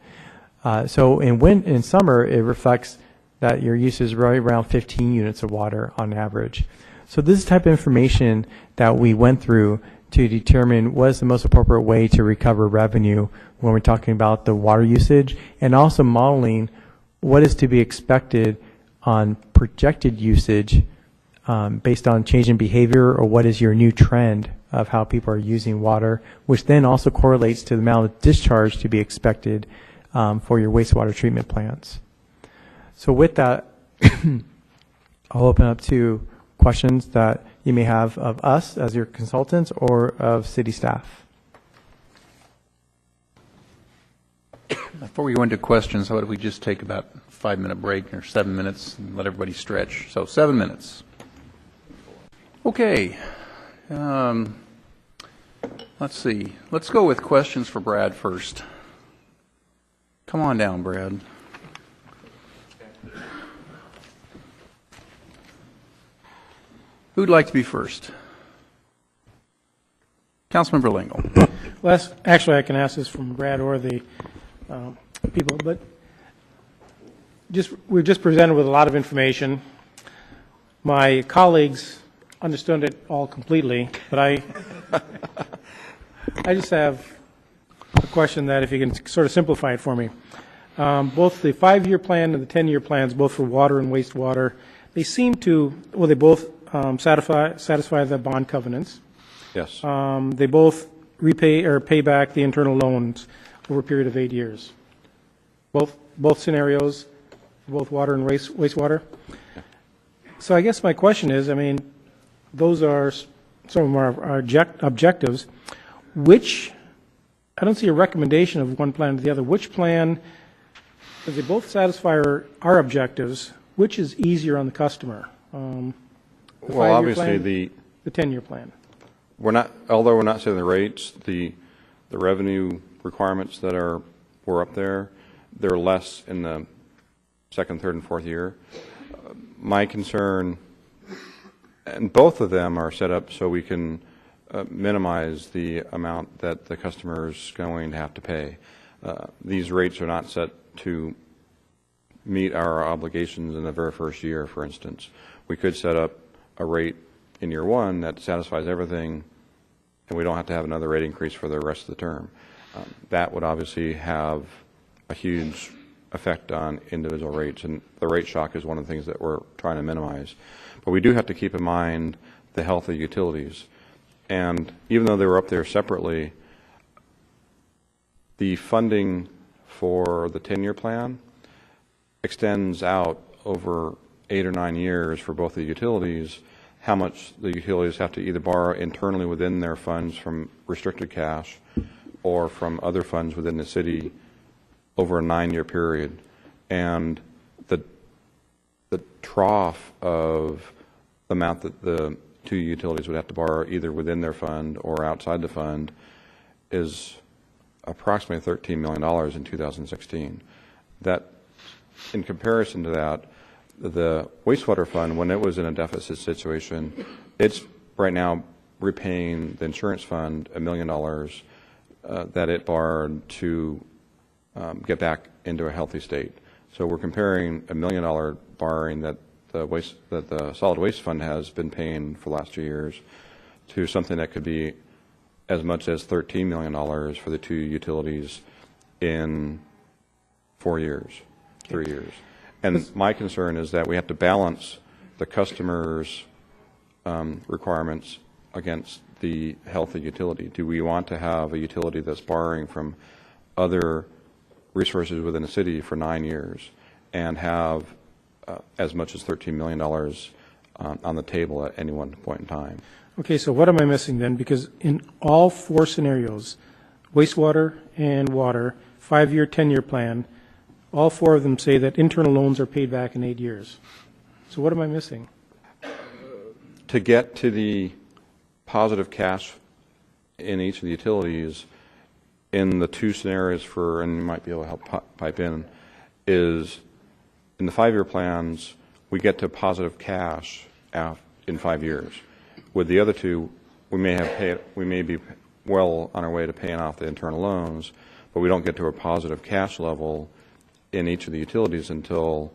So in summer, it reflects that your use is right around 15 units of water on average. So this is the type of information that we went through to determine what is the most appropriate way to recover revenue when we're talking about the water usage, and also modeling what is to be expected on projected usage based on change in behavior, or what is your new trend of how people are using water, which then also correlates to the amount of discharge to be expected for your wastewater treatment plants. So with that, I'll open up to questions that you may have of us as your consultants or of city staff. Before we go into questions, how about if we just take about a 5-minute break or 7 minutes and let everybody stretch? So 7 minutes. Okay. Let's see. Let's go with questions for Brad first. Come on down, Brad. Who'd like to be first? Councilmember Lingle. Well, actually, I can ask this from Brad or the people, but we're just presented with a lot of information. My colleagues understood it all completely, but I just have a question that if you can sort of simplify it for me. Both the 5-year plan and the 10-year plans, both for water and wastewater, they seem to, well, they both satisfy the bond covenants. Yes. They both repay or pay back the internal loans over a period of 8 years. Both scenarios, both water and wastewater. Yeah. So I guess my question is, I mean, those are some of our objectives. Which, I don't see a recommendation of one plan to the other. Which plan, because they both satisfy our objectives, which is easier on the customer? Well, obviously the 10-year plan. Although we're not setting the rates, the revenue requirements that were up there, they're less in the second, third, and fourth year. My concern, and both of them are set up so we can minimize the amount that the customer is going to have to pay. These rates are not set to meet our obligations in the very first year, for instance. We could set up a rate in year one that satisfies everything, and we don't have to have another rate increase for the rest of the term. That would obviously have a huge effect on individual rates, and the rate shock is one of the things that we're trying to minimize. But we do have to keep in mind the health of utilities. And even though they were up there separately, the funding for the 10-year plan extends out over 8 or 9 years for both the utilities, how much the utilities have to either borrow internally within their funds from restricted cash or from other funds within the city over a 9-year period. And the trough of the amount that the two utilities would have to borrow either within their fund or outside the fund is approximately $13 million in 2016. That, in comparison to that, the wastewater fund, when it was in a deficit situation, it's right now repaying the insurance fund $1 million that it borrowed to get back into a healthy state. So we're comparing $1 million borrowing that the solid waste fund has been paying for the last 2 years to something that could be as much as $13 million for the two utilities in 4 years, 3 years. And my concern is that we have to balance the customer's requirements against the health of utility. Do we want to have a utility that's borrowing from other resources within the city for 9 years and have as much as $13 million on the table at any one point in time? Okay, so what am I missing then? Because in all 4 scenarios, wastewater and water, 5-year, 10-year plan, all 4 of them say that internal loans are paid back in 8 years. So what am I missing? To get to the positive cash in each of the utilities, in the 2 scenarios for, and you might be able to help pipe in, is in the 5-year plans, we get to positive cash in 5 years. With the other 2, we may be well on our way to paying off the internal loans, but we don't get to a positive cash level in each of the utilities until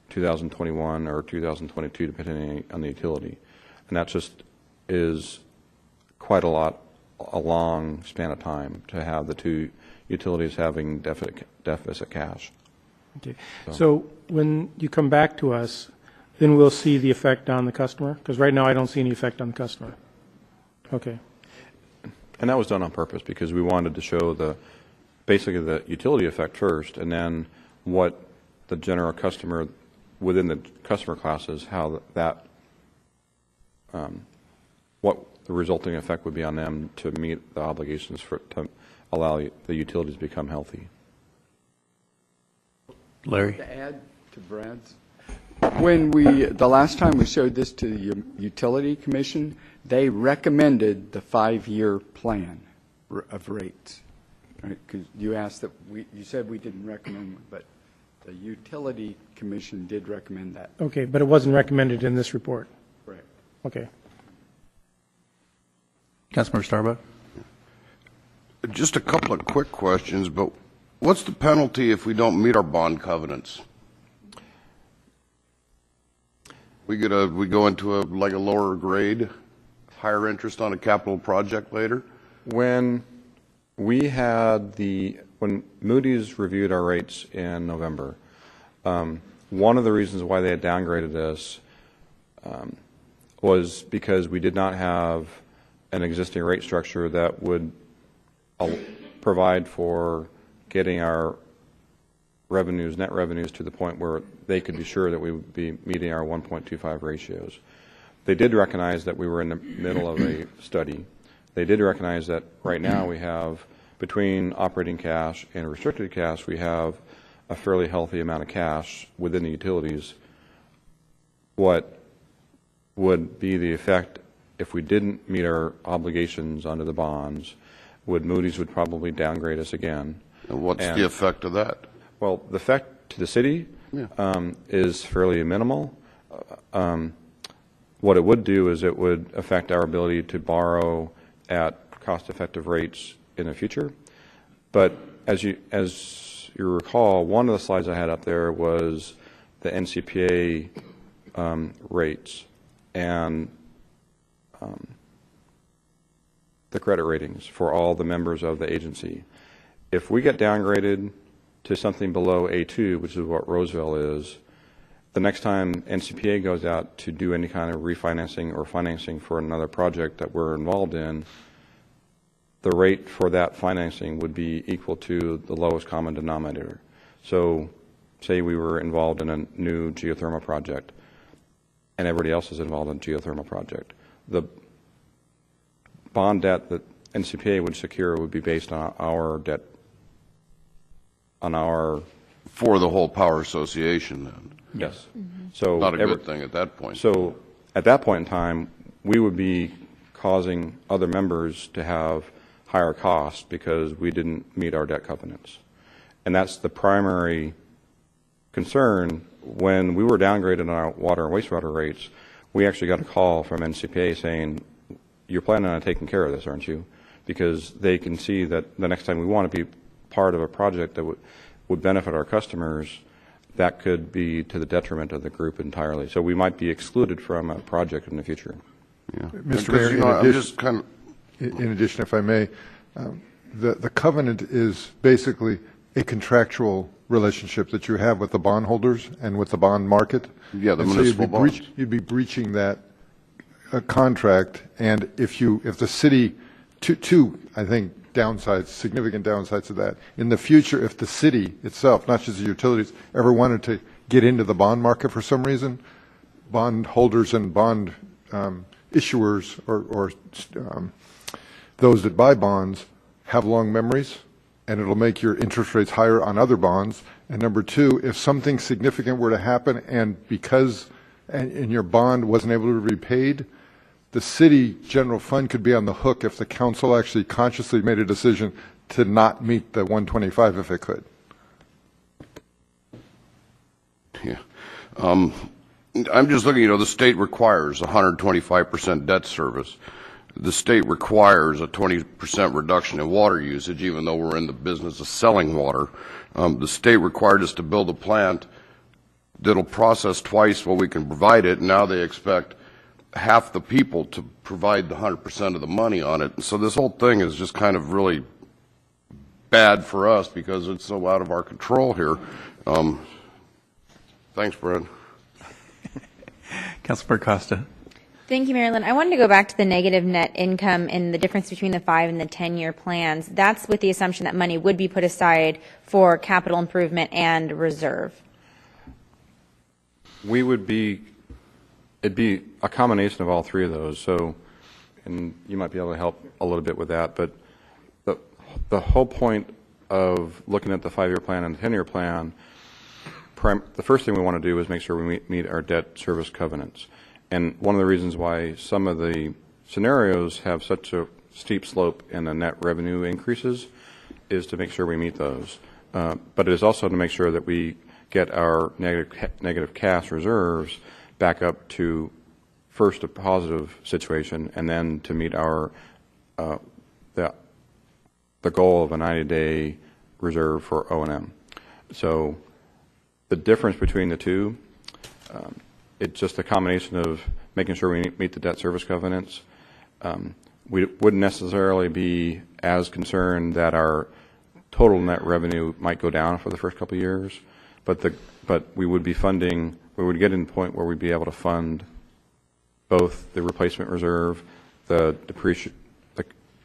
2021 or 2022, depending on the utility. And that just is quite a long span of time to have the 2 utilities having deficit cash. Okay. So when you come back to us, then we'll see the effect on the customer? Because right now I don't see any effect on the customer. Okay. And that was done on purpose because we wanted to show basically the utility effect first, and then what the general customer within the customer classes, how that what the resulting effect would be on them to meet the obligations to allow the utilities to become healthy. Larry? To add to Brad's, the last time we showed this to the Utility Commission, they recommended the 5-year plan of rates. Right? Because you asked that you said we didn't recommend one, but the Utility Commission did recommend that. Okay, but it wasn't recommended in this report? Correct. Okay. Councilmember Starbuck? Just a couple of quick questions, but what's the penalty if we don't meet our bond covenants? We go into a lower grade, higher interest on a capital project later? When Moody's reviewed our rates in November, one of the reasons why they had downgraded us was because we did not have an existing rate structure that would provide for getting our net revenues to the point where they could be sure that we would be meeting our 1.25 ratios. They did recognize that we were in the middle of a study. They did recognize that right now we have, between operating cash and restricted cash, we have a fairly healthy amount of cash within the utilities. What would be the effect if we didn't meet our obligations under the bonds? Moody's would probably downgrade us again. And what's the effect of that? Well, the effect to the city is fairly minimal. What it would do is it would affect our ability to borrow at cost-effective rates in the future. But as you recall, one of the slides I had up there was the NCPA rates and the credit ratings for all the members of the agency. If we get downgraded to something below A2, which is what Roseville is, the next time NCPA goes out to do any kind of refinancing or financing for another project that we're involved in, the rate for that financing would be equal to the lowest common denominator. So say we were involved in a new geothermal project and everybody else is involved in a geothermal project. The bond debt that NCPA would secure would be based on our debt, on our... For the whole power association then? Yes. So not a good thing at that point. So at that point in time, we would be causing other members to have higher costs because we didn't meet our debt covenants. And that's the primary concern. When we were downgraded on our water and wastewater rates, we actually got a call from NCPA saying, you're planning on taking care of this, aren't you? Because they can see that the next time we want to be part of a project that would benefit our customers, that could be to the detriment of the group entirely. So we might be excluded from a project in the future. Yeah. Mr. Mayor, in addition, if I may, the covenant is basically a contractual relationship that you have with the bondholders and with the bond market. Yeah, the municipal bonds. You'd be breaching that contract, and if the city, two, I think, downsides, significant downsides to that. In the future, if the city itself, not just the utilities, ever wanted to get into the bond market for some reason, bond holders and bond issuers or those that buy bonds have long memories, and it'll make your interest rates higher on other bonds. And number two, if something significant were to happen and your bond wasn't able to be repaid, the city general fund could be on the hook if the council actually consciously made a decision to not meet the 125 if it could. Yeah. I'm just looking, the state requires 125% debt service. The state requires a 20% reduction in water usage, even though we're in the business of selling water. The state required us to build a plant that'll process twice what we can provide it. Now they expect half the people to provide the 100% of the money on it. So this whole thing is just kind of really bad for us because it's so out of our control here. Thanks, Brad. Councilor Costa. Thank you, Marilyn. I wanted to go back to the negative net income and the difference between the 5 and the 10-year plans. That's with the assumption that money would be put aside for capital improvement and reserve. It'd be a combination of all three of those. So, and you might be able to help a little bit with that, but the whole point of looking at the 5-year plan and the 10-year plan, the first thing we want to do is make sure we meet our debt service covenants. And one of the reasons why some of the scenarios have such a steep slope in the net revenue increases is to make sure we meet those. But it is also to make sure that we get our negative cash reserves back up to first a positive situation and then to meet our the goal of a 90-day reserve for O&M. So the difference between the two, it's just a combination of making sure we meet the debt service covenants. We wouldn't necessarily be as concerned that our total net revenue might go down for the first couple of years, but we would be funding. We would get in the point where we'd be able to fund both the replacement reserve, the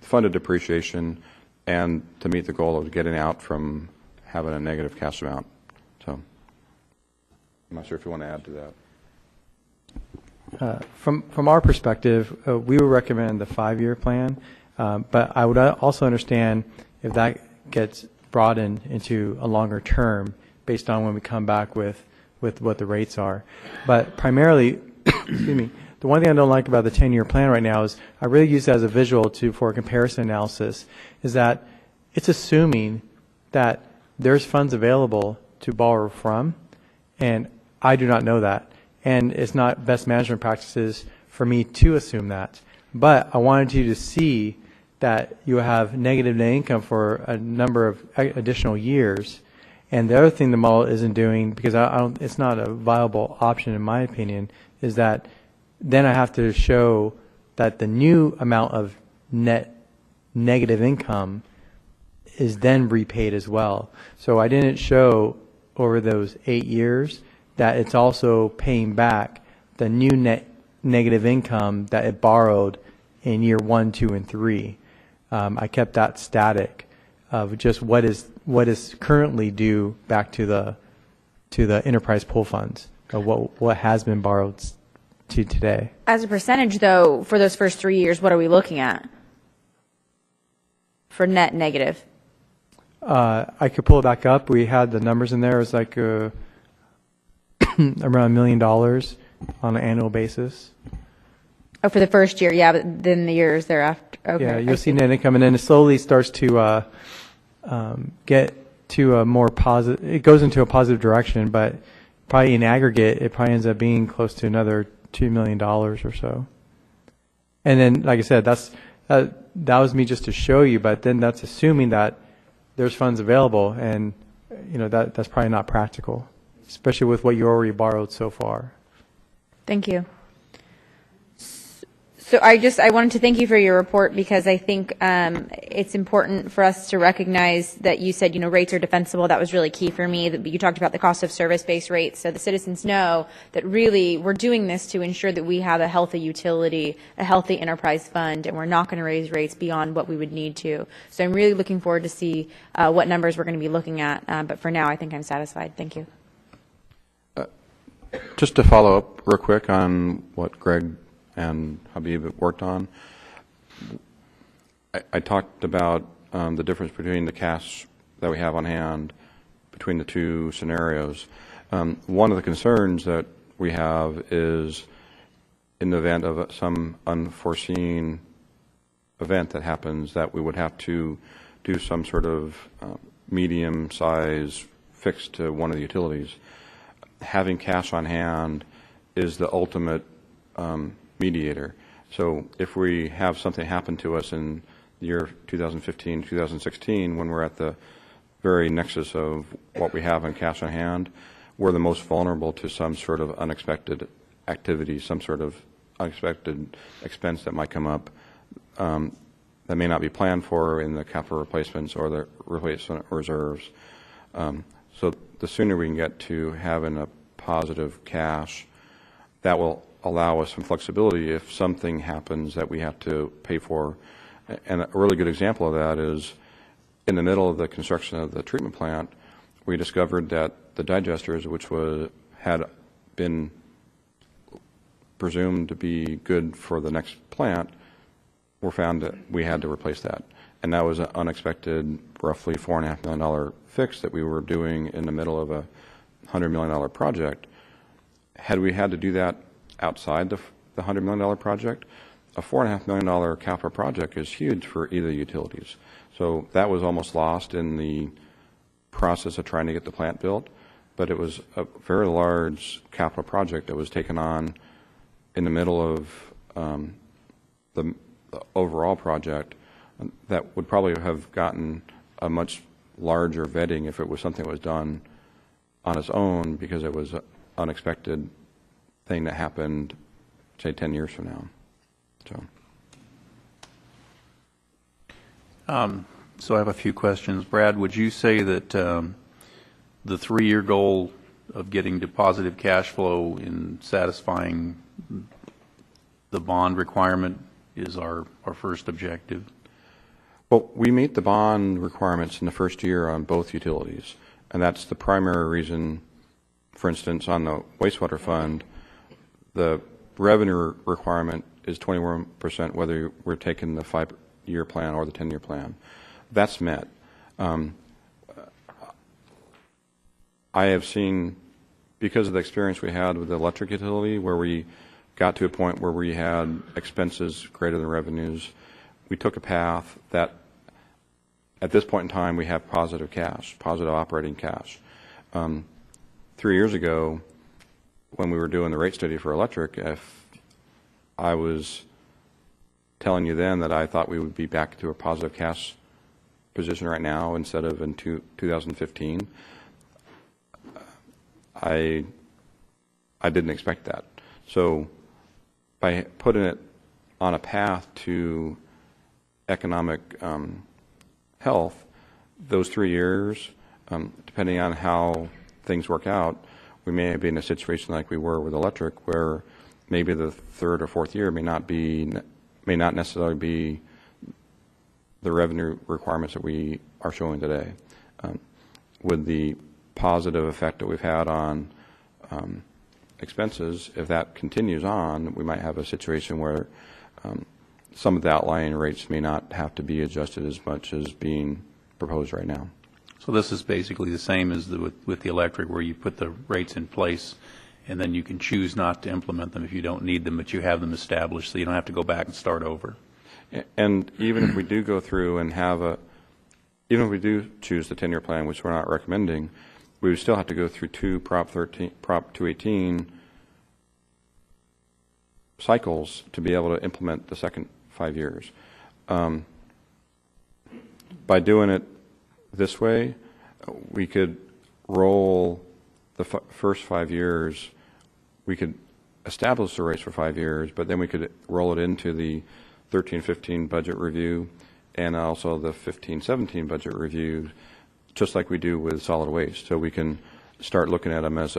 funded depreciation, and to meet the goal of getting out from having a negative cash amount. So I'm not sure if you want to add to that. From our perspective, we would recommend the 5-year plan, but I would also understand if that gets broadened into a longer term based on when we come back with what the rates are. But primarily, excuse me, the one thing I don't like about the 10-year plan right now is I really use it as a visual for a comparison analysis, is that it's assuming that there's funds available to borrow from, and I do not know that. And it's not best management practices for me to assume that. But I wanted you to see that you have negative net income for a number of additional years, And the other thing the model isn't doing, because I don't, it's not a viable option in my opinion, is that then I have to show that the new amount of net negative income is then repaid as well. So I didn't show over those 8 years that it's also paying back the new net negative income that it borrowed in year 1, 2, and 3. I kept that static of just what is currently due back to the enterprise pool funds of what has been borrowed to today. As a percentage, though, for those first 3 years, what are we looking at for net negative? I could pull it back up. We had the numbers in there. It was like around $1 million on an annual basis. Oh, for the first year, yeah, but then the years thereafter. Okay, yeah, you'll see net income, and then it slowly starts to get to a more positive. It goes into a positive direction, but probably in aggregate, it probably ends up being close to another $2 million or so. And then, like I said, that was me just to show you, but then that's assuming that there's funds available, and that's probably not practical, especially with what you already borrowed so far. Thank you. So I wanted to thank you for your report, because I think it's important for us to recognize that you said, rates are defensible. That was really key for me. You talked about the cost of service-based rates, so the citizens know that really we're doing this to ensure that we have a healthy utility, a healthy enterprise fund, and we're not going to raise rates beyond what we would need to. So I'm really looking forward to see what numbers we're going to be looking at. But for now, I think I'm satisfied. Thank you. Just to follow up real quick on what Greg and Habib worked on, I talked about the difference between the cash that we have on hand between the two scenarios. One of the concerns that we have is in the event of some unforeseen event that happens, that we would have to do some sort of medium size fix to one of the utilities. Having cash on hand is the ultimate mediator. So if we have something happen to us in the year 2015, 2016, when we're at the very nexus of what we have in cash on hand, we're the most vulnerable to some sort of unexpected activity, some sort of unexpected expense that might come up that may not be planned for in the capital replacements or the replacement reserves. So the sooner we can get to having a positive cash, that will allow us some flexibility if something happens that we have to pay for. And a really good example of that is in the middle of the construction of the treatment plant, we discovered that the digesters, which had been presumed to be good for the next plant, were found that we had to replace that. And that was an unexpected, roughly $4.5 million fix that we were doing in the middle of a $100 million project. Had we had to do that outside the $100 million project, a $4.5 million capital project is huge for either utilities. So that was almost lost in the process of trying to get the plant built, but it was a very large capital project that was taken on in the middle of the overall project that would probably have gotten a much larger vetting if it was something that was done on its own, because it was an unexpected thing that happened, say, 10 years from now. So I have a few questions. Brad, would you say that the 3-year goal of getting to positive cash flow in satisfying the bond requirement is our first objective? Well, we meet the bond requirements in the first year on both utilities, and that's the primary reason. For instance, on the wastewater fund, the revenue requirement is 21%, whether we're taking the 5-year plan or the 10-year plan. That's met. I have seen, because of the experience we had with the electric utility, where we got to a point where we had expenses greater than revenues, we took a path that at this point in time we have positive cash, positive operating cash. 3 years ago, when we were doing the rate study for electric, if I was telling you then that I thought we would be back to a positive cash position right now instead of in 2015, I didn't expect that. So by putting it on a path to economic health, those 3 years, depending on how things work out, we may be in a situation like we were with electric, where maybe the third or fourth year may not necessarily be the revenue requirements that we are showing today. With the positive effect that we've had on expenses, if that continues on, we might have a situation where some of the outlying rates may not have to be adjusted as much as being proposed right now. So this is basically the same as with the electric, where you put the rates in place and then you can choose not to implement them if you don't need them, but you have them established so you don't have to go back and start over. And even if we do go through and even if we do choose the 10-year plan, which we're not recommending, we would still have to go through two Prop 218 cycles to be able to implement the second 5 years. By doing it this way, we could roll the first 5 years. We could establish the rates for 5 years, but then we could roll it into the 13-15 budget review and also the 15-17 budget review, just like we do with solid waste. So we can start looking at them as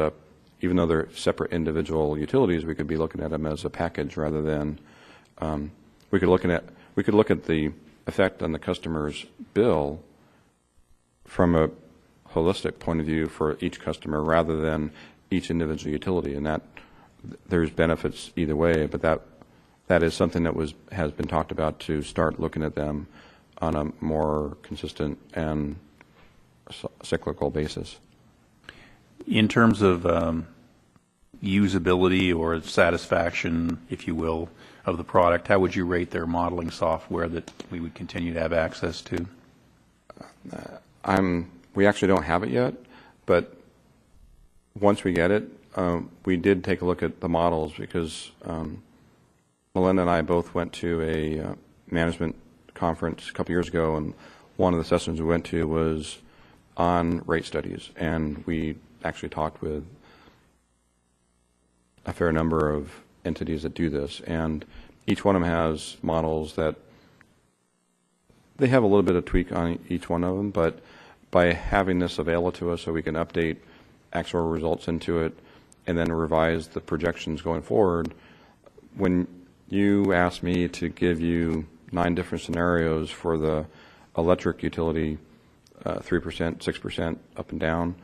even though they're separate individual utilities, we could be looking at them as a package rather than we could look at the effect on the customer's bill from a holistic point of view for each customer rather than each individual utility, and that there's benefits either way, but that is something that has been talked about, to start looking at them on a more consistent and cyclical basis. In terms of usability or satisfaction, if you will, of the product, how would you rate their modeling software that we would continue to have access to? We actually don't have it yet, but once we get it, we did take a look at the models because Melinda and I both went to a management conference a couple years ago, and one of the sessions we went to was on rate studies, and we actually talked with a fair number of entities that do this, and each one of them has models that they have a little bit of tweak on each one of them, but by having this available to us so we can update actual results into it and then revise the projections going forward, when you asked me to give you 9 different scenarios for the electric utility, 3%, 6%, up and down,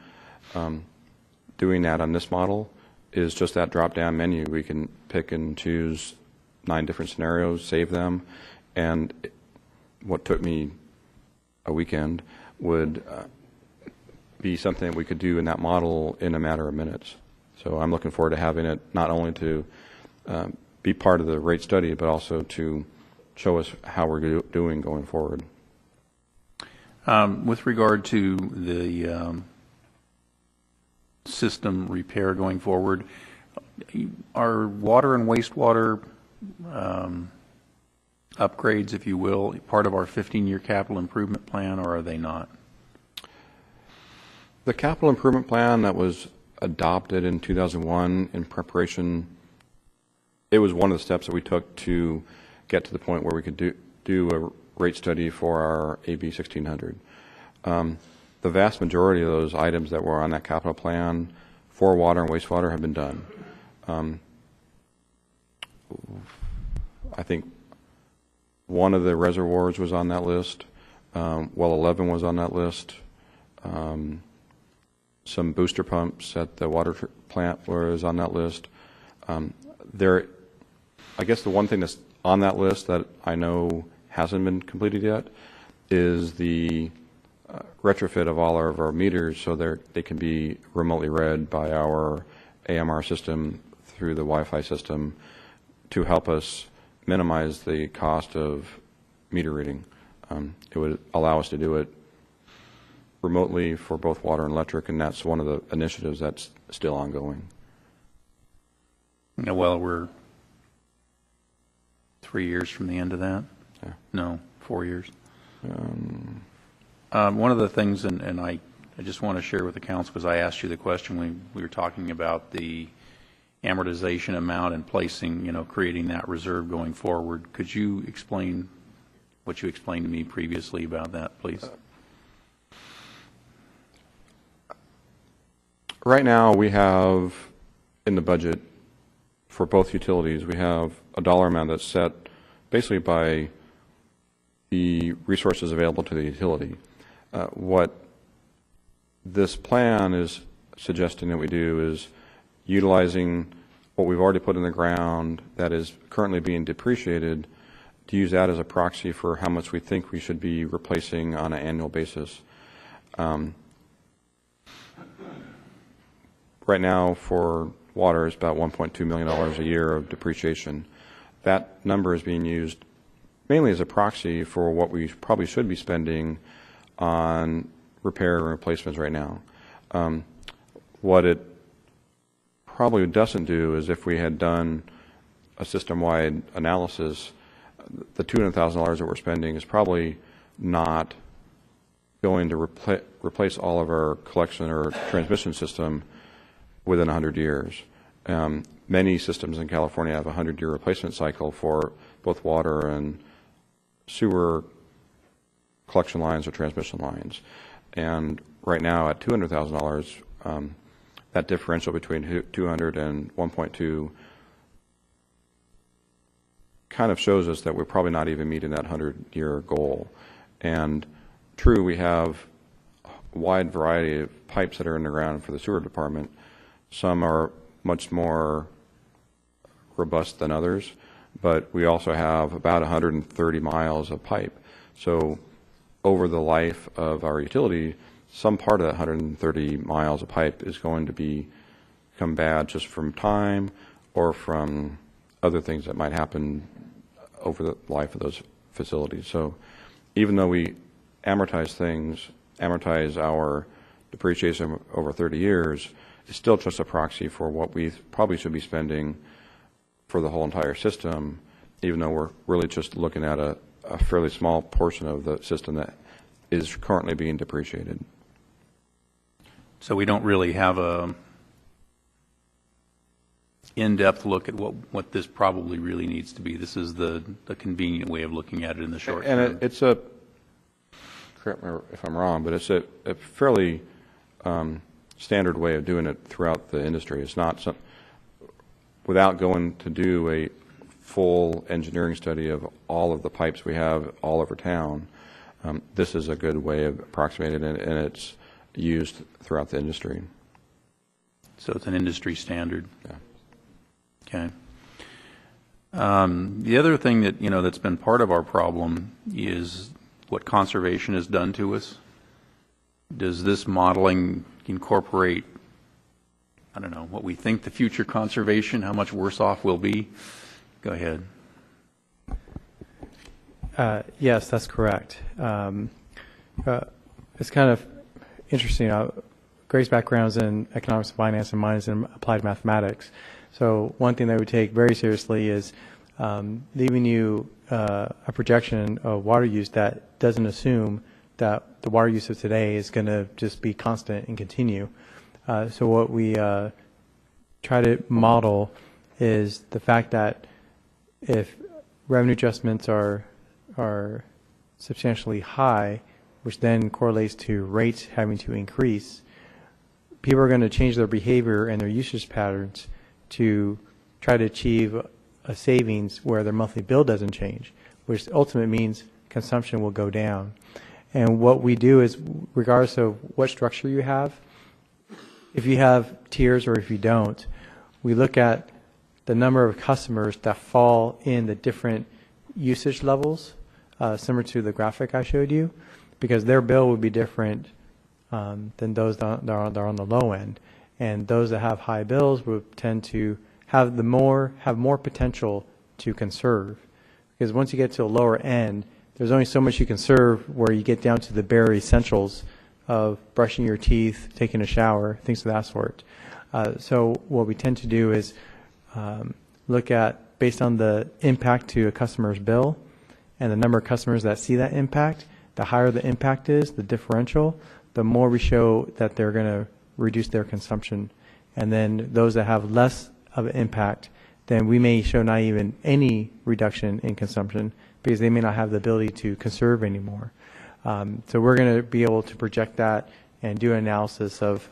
doing that on this model is just that drop-down menu. We can pick and choose 9 different scenarios, save them, and what took me a weekend would be something we could do in that model in a matter of minutes. So I'm looking forward to having it not only to be part of the rate study, but also to show us how we're doing going forward. With regard to the system repair going forward, are water and wastewater upgrades, if you will, part of our 15-year capital improvement plan, or are they not? The capital improvement plan that was adopted in 2001 in preparation, it was one of the steps that we took to get to the point where we could do a rate study for our AB 1600. The vast majority of those items that were on that capital plan for water and wastewater have been done. I think one of the reservoirs was on that list. Well 11 was on that list. Some booster pumps at the water plant was on that list. I guess the one thing that's on that list that I know hasn't been completed yet is the retrofit of all of our meters so they can be remotely read by our AMR system through the Wi-Fi system to help us minimize the cost of meter reading. It would allow us to do it remotely for both water and electric, and that's one of the initiatives that's still ongoing. Well, we're 3 years from the end of that? Yeah. No, 4 years. One of the things, and I I just want to share with the council, because I asked you the question when we were talking about the amortization amount and placing, creating that reserve going forward. Could you explain what you explained to me previously about that, please? Right now, we have in the budget for both utilities, we have a dollar amount that's set basically by the resources available to the utility. What this plan is suggesting that we do is utilizing what we've already put in the ground that is currently being depreciated to use that as a proxy for how much we think we should be replacing on an annual basis. Right now for water is about $1.2 million a year of depreciation. That number is being used mainly as a proxy for what we probably should be spending on repair and replacements right now. What it probably doesn't do is if we had done a system-wide analysis, the $200,000 that we're spending is probably not going to replace all of our collection or transmission system within 100 years. Many systems in California have a 100-year replacement cycle for both water and sewer collection lines or transmission lines. And right now at $200,000, that differential between 200 and 1.2 kind of shows us that we're probably not even meeting that 100-year goal. And true, we have a wide variety of pipes that are in the ground for the sewer department. Some are much more robust than others, but we also have about 130 miles of pipe. So over the life of our utility, some part of that 130 miles of pipe is going to become bad just from time or from other things that might happen over the life of those facilities. So even though we amortize our depreciation over 30 years, it's still just a proxy for what we probably should be spending for the whole entire system, even though we're really just looking at a fairly small portion of the system that is currently being depreciated. So we don't really have a in-depth look at what this probably really needs to be. This is the convenient way of looking at it in the short term. And it's a, correct me if I'm wrong, but it's a fairly standard way of doing it throughout the industry. It's not without going to do a full engineering study of all of the pipes we have all over town. This is a good way of approximating it, and it's used throughout the industry. So it's an industry standard. Yeah. Okay. The other thing that that's been part of our problem is what conservation has done to us. Does this modeling incorporate, I don't know, what we think the future conservation, how much worse off we'll be? Go ahead. Yes, that's correct. It's kind of interesting. Grace's background is in economics and finance, and mine is in applied mathematics. So one thing that we take very seriously is leaving you a projection of water use that doesn't assume that the water use of today is going to just be constant and continue. So what we try to model is the fact that if revenue adjustments are substantially high, which then correlates to rates having to increase, people are going to change their behavior and their usage patterns to try to achieve a savings where their monthly bill doesn't change, which ultimately means consumption will go down. And what we do is, regardless of what structure you have, if you have tiers or if you don't, we look at the number of customers that fall in the different usage levels, similar to the graphic I showed you, because their bill would be different than those that are on the low end. And those that have high bills would tend to have more potential to conserve. Because once you get to a lower end, there's only so much you can serve where you get down to the bare essentials of brushing your teeth, taking a shower, things of that sort. So what we tend to do is look at, based on the impact to a customer's bill and the number of customers that see that impact, the higher the impact is, the differential, the more we show that they're going to reduce their consumption. And then those that have less of an impact, then we may show not even any reduction in consumption because they may not have the ability to conserve anymore. So we're going to be able to project that and do an analysis of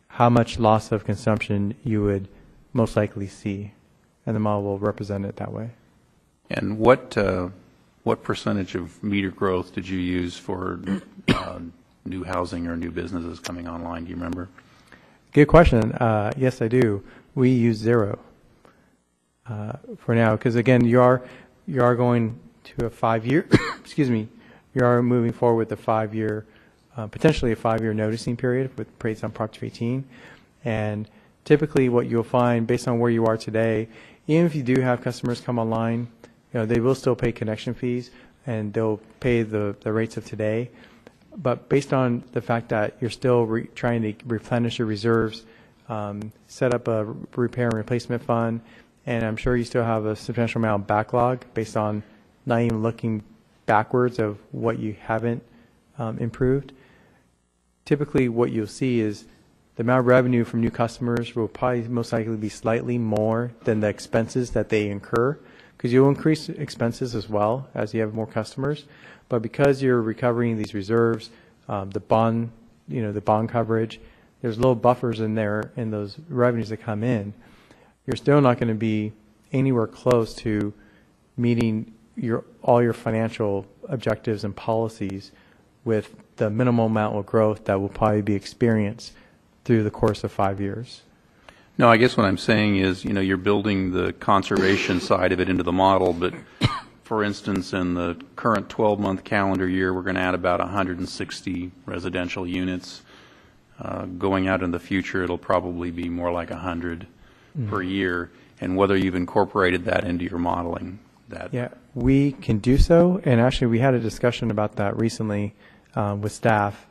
how much loss of consumption you would most likely see, and the model will represent it that way. And what percentage of meter growth did you use for new housing or new businesses coming online? Do you remember? Good question. Yes, I do. We use 0 for now, because again, you are going to a 5-year. Excuse me. You are moving forward with a 5-year, potentially a 5-year noticing period with based on Prop 218, and typically what you'll find based on where you are today, even if you do have customers come online, they will still pay connection fees and they'll pay the rates of today. But based on the fact that you're still trying to replenish your reserves, set up a repair and replacement fund, and I'm sure you still have a substantial amount of backlog based on not even looking backwards of what you haven't improved. Typically what you'll see is the amount of revenue from new customers will probably most likely be slightly more than the expenses that they incur, because you'll increase expenses as well as you have more customers. But because you're recovering these reserves, the bond coverage, there's little buffers in there in those revenues that come in. You're still not going to be anywhere close to meeting all your financial objectives and policies with the minimal amount of growth that will probably be experienced through the course of 5 years. No, I guess what I'm saying is, you're building the conservation side of it into the model, but for instance, in the current 12-month calendar year, we're going to add about 160 residential units. Going out in the future, it'll probably be more like 100 per year, and whether you've incorporated that into your modeling. Yeah, we can do so, and actually we had a discussion about that recently with staff,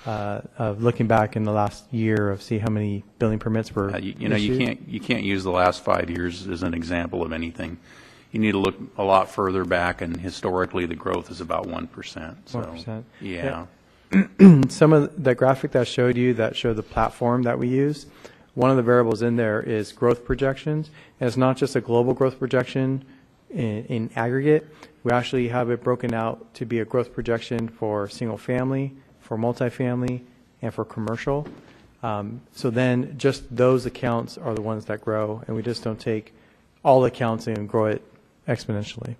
of looking back in the last year of see how many building permits were issued. You can't use the last 5 years as an example of anything. You need to look a lot further back, and historically the growth is about 1%. So, 1%. Yeah. Some of the graphic that showed you that showed the platform that we use, one of the variables in there is growth projections. And it's not just a global growth projection in aggregate. We actually have it broken out to be a growth projection for single family, for multifamily, and for commercial. So then just those accounts are the ones that grow, and we just don't take all accounts and grow it exponentially.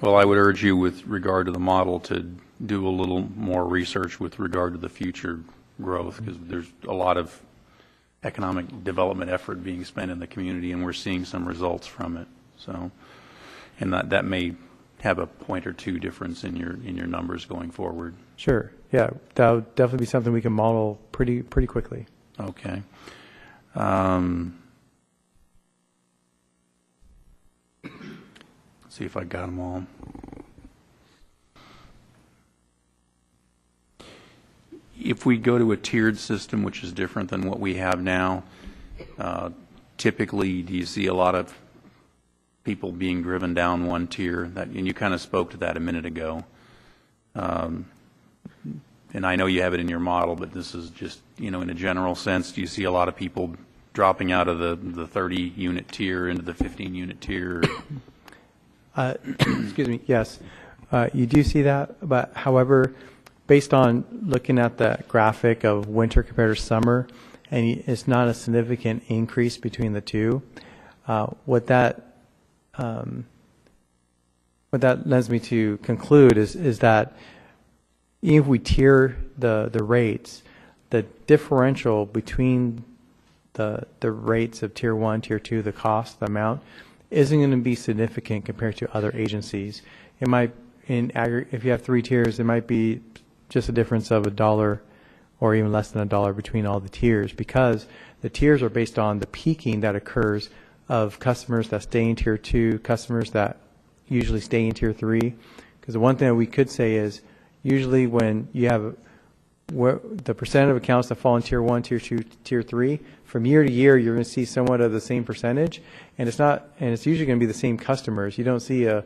Well, I would urge you with regard to the model to do a little more research with regard to the future growth, because there's a lot of economic development effort being spent in the community, and we're seeing some results from it. So, and that may have a point or two difference in your numbers going forward. Sure. Yeah, that would definitely be something we can model pretty quickly. Okay. See if I got them all. If we go to a tiered system, which is different than what we have now, typically do you see a lot of people being driven down one tier? And you kind of spoke to that a minute ago. And I know you have it in your model, but this is just, in a general sense, do you see a lot of people dropping out of the 30-unit tier into the 15-unit tier? Excuse me, yes. You do see that, but however, based on looking at the graphic of winter compared to summer, and it's not a significant increase between the two, what that lends me to conclude is that even if we tier the rates, the differential between the rates of tier 1, tier 2, the cost, the amount, isn't going to be significant compared to other agencies. It might, if you have 3 tiers, it might be just a difference of $1 or even less than $1 between all the tiers, because the tiers are based on the peaking that occurs of customers that stay in tier 2, customers that usually stay in tier 3. Because the one thing that we could say is usually when you have the percent of accounts that fall in tier 1, tier 2, tier 3, from year to year you're going to see somewhat of the same percentage, and it's usually going to be the same customers. You don't see a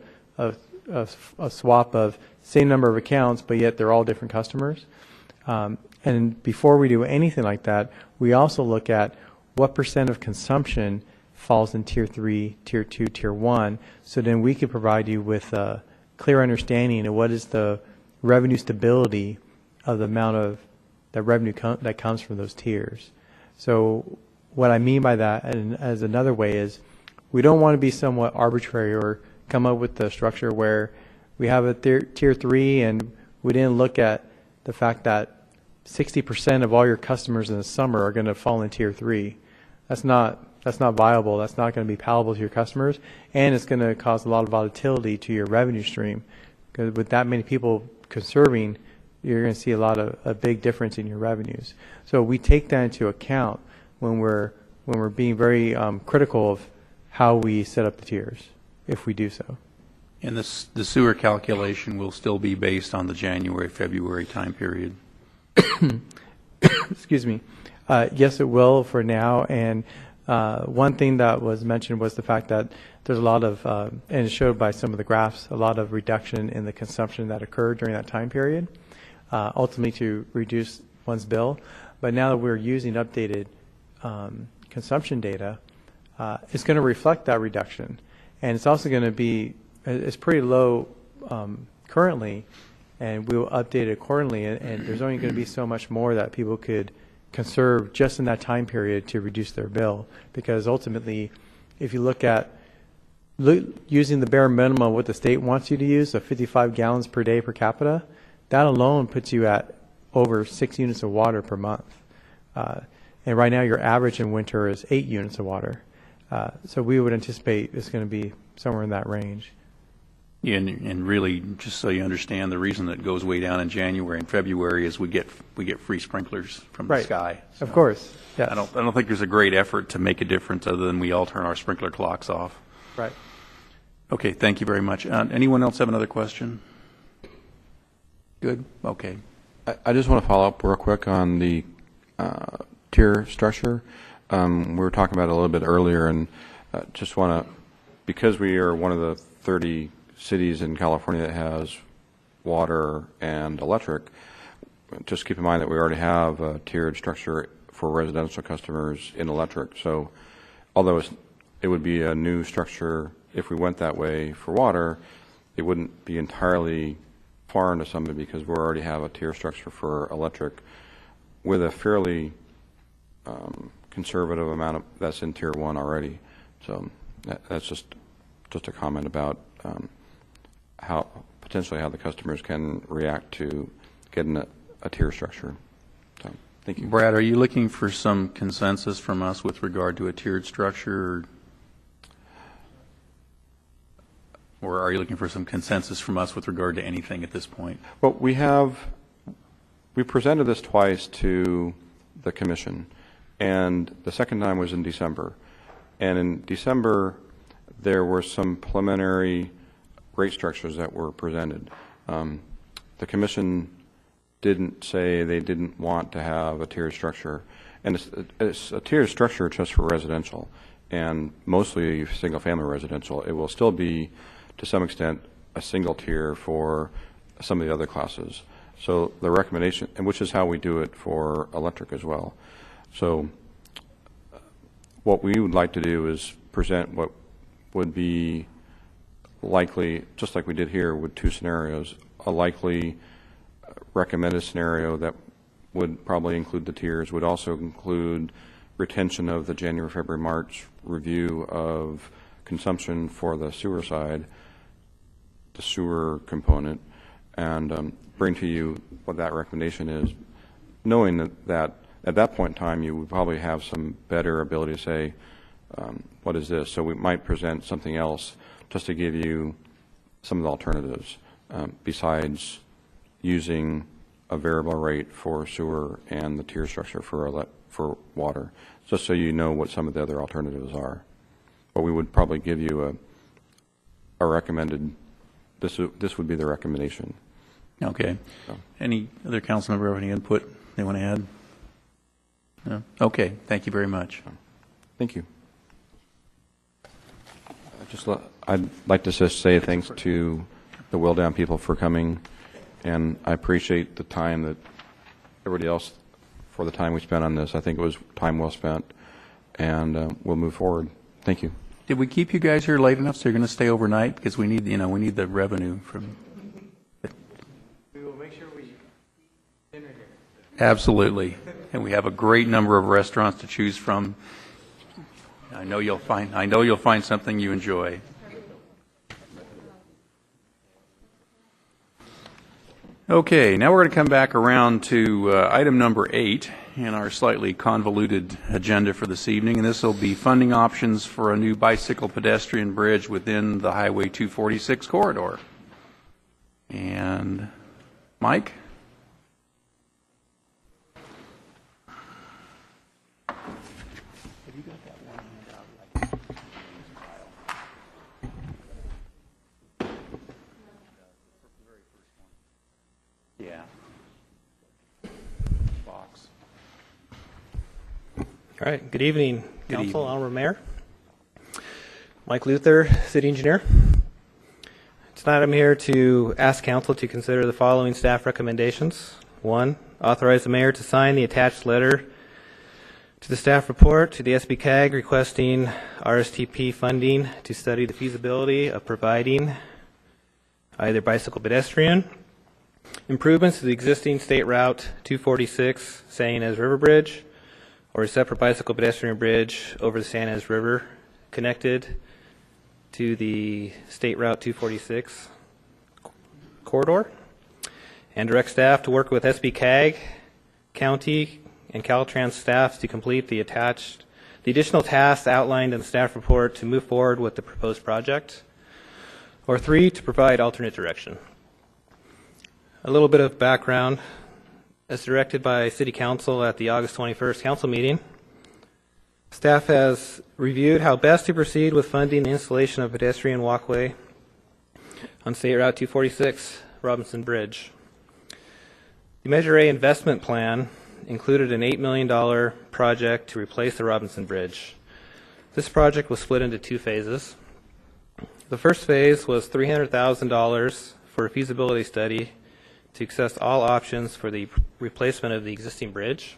swap of same number of accounts, but yet they're all different customers. And before we do anything like that, we also look at what percent of consumption falls in Tier 3, Tier 2, Tier 1, so then we can provide you with a clear understanding of what is the revenue stability of the amount of the revenue that comes from those tiers. So what I mean by that, and as another way, is we don't want to be somewhat arbitrary or come up with the structure where we have a Tier 3 and we didn't look at the fact that 60% of all your customers in the summer are going to fall in Tier 3. That's not viable. That's not going to be palatable to your customers, and it's going to cause a lot of volatility to your revenue stream. Because with that many people conserving, you're going to see a big difference in your revenues. So we take that into account when we're being very critical of how we set up the tiers, if we do so. And the sewer calculation will still be based on the January, February time period. Excuse me. Yes, it will for now. And one thing that was mentioned was the fact that there's a lot of, and it's showed by some of the graphs, a lot of reduction in the consumption that occurred during that time period, ultimately to reduce one's bill. But now that we're using updated consumption data, it's going to reflect that reduction. And it's also going to be, it's pretty low currently, and we will update it accordingly. And there's only going to be so much more that people could conserve just in that time period to reduce their bill. Because ultimately, if you look at using the bare minimum of what the state wants you to use, so 55 gallons per day per capita, that alone puts you at over 6 units of water per month. And right now, your average in winter is 8 units of water. So we would anticipate it's going to be somewhere in that range. Yeah, and really, just so you understand, the reason that it goes way down in January and February is we get free sprinklers from the sky. So of course, yes. I don't think there's a great effort to make a difference other than we all turn our sprinkler clocks off. Right. Okay, thank you very much. Anyone else have another question? Good. Okay. I just want to follow up real quick on the tier structure. We were talking about it a little bit earlier, and just want to, because we are one of the 30 cities in California that has water and electric, just keep in mind that we already have a tiered structure for residential customers in electric. So although it would be a new structure if we went that way for water, it wouldn't be entirely foreign to somebody because we already have a tier structure for electric with a fairly conservative amount that's in Tier 1 already. So that's just a comment about how the customers can react to getting a tier structure. So, thank you. Brad, are you looking for some consensus from us with regard to a tiered structure, or are you looking for some consensus from us with regard to anything at this point? Well, we presented this twice to the commission, and the second time was in December. And in December, there were some preliminary rate structures that were presented. The commission didn't say they didn't want to have a tiered structure. And it's a tiered structure just for residential, and mostly single-family residential. It will still be, to some extent, a single tier for some of the other classes. So the recommendation, and which is how we do it for electric as well. So what we would like to do is present what would be likely, just like we did here with two scenarios, a likely recommended scenario that would probably include the tiers, would also include retention of the January, February, March review of consumption for the sewer side, the sewer component, and bring to you what that recommendation is, knowing that at that point in time you would probably have some better ability to say, what is this? So we might present something else just to give you some of the alternatives besides using a variable rate for sewer and the tier structure for water, just so you know what some of the other alternatives are. But we would probably give you a recommended, this would be the recommendation. Okay. So. Any other council member have any input they want to add? No? Okay. Thank you very much. Thank you. I'd like to just say thanks to the Wildown people for coming, and I appreciate the time that everybody else for the time we spent on this. I think it was time well spent, and we'll move forward. Thank you. Did we keep you guys here late enough so you're going to stay overnight? Because we need, we need the revenue from. We will make sure we dinner here. Absolutely. And we have a great number of restaurants to choose from. I know you'll find something you enjoy. Okay, now we're going to come back around to item number 8 in our slightly convoluted agenda for this evening, and this will be funding options for a new bicycle pedestrian bridge within the Highway 246 corridor. And Mike? Yeah. Box. All right. Good evening, Council, Honorable Mayor. Mike Luther, City Engineer. Tonight I'm here to ask Council to consider the following staff recommendations. 1, authorize the Mayor to sign the attached letter to the staff report to the SBCAG requesting RSTP funding to study the feasibility of providing either bicycle pedestrian improvements to the existing State Route 246 San Ynez River Bridge, or a separate bicycle pedestrian bridge over the San Ynez River connected to the State Route 246 corridor, and direct staff to work with SBCAG, County, and Caltrans staffs to complete the additional tasks outlined in the staff report to move forward with the proposed project, or 3, to provide alternate direction. A little bit of background. As directed by City Council at the August 21st Council meeting, staff has reviewed how best to proceed with funding the installation of pedestrian walkway on State Route 246 Robinson Bridge. The Measure A investment plan included an $8 million project to replace the Robinson Bridge. This project was split into 2 phases. The first phase was $300,000 for a feasibility study to assess all options for the replacement of the existing bridge.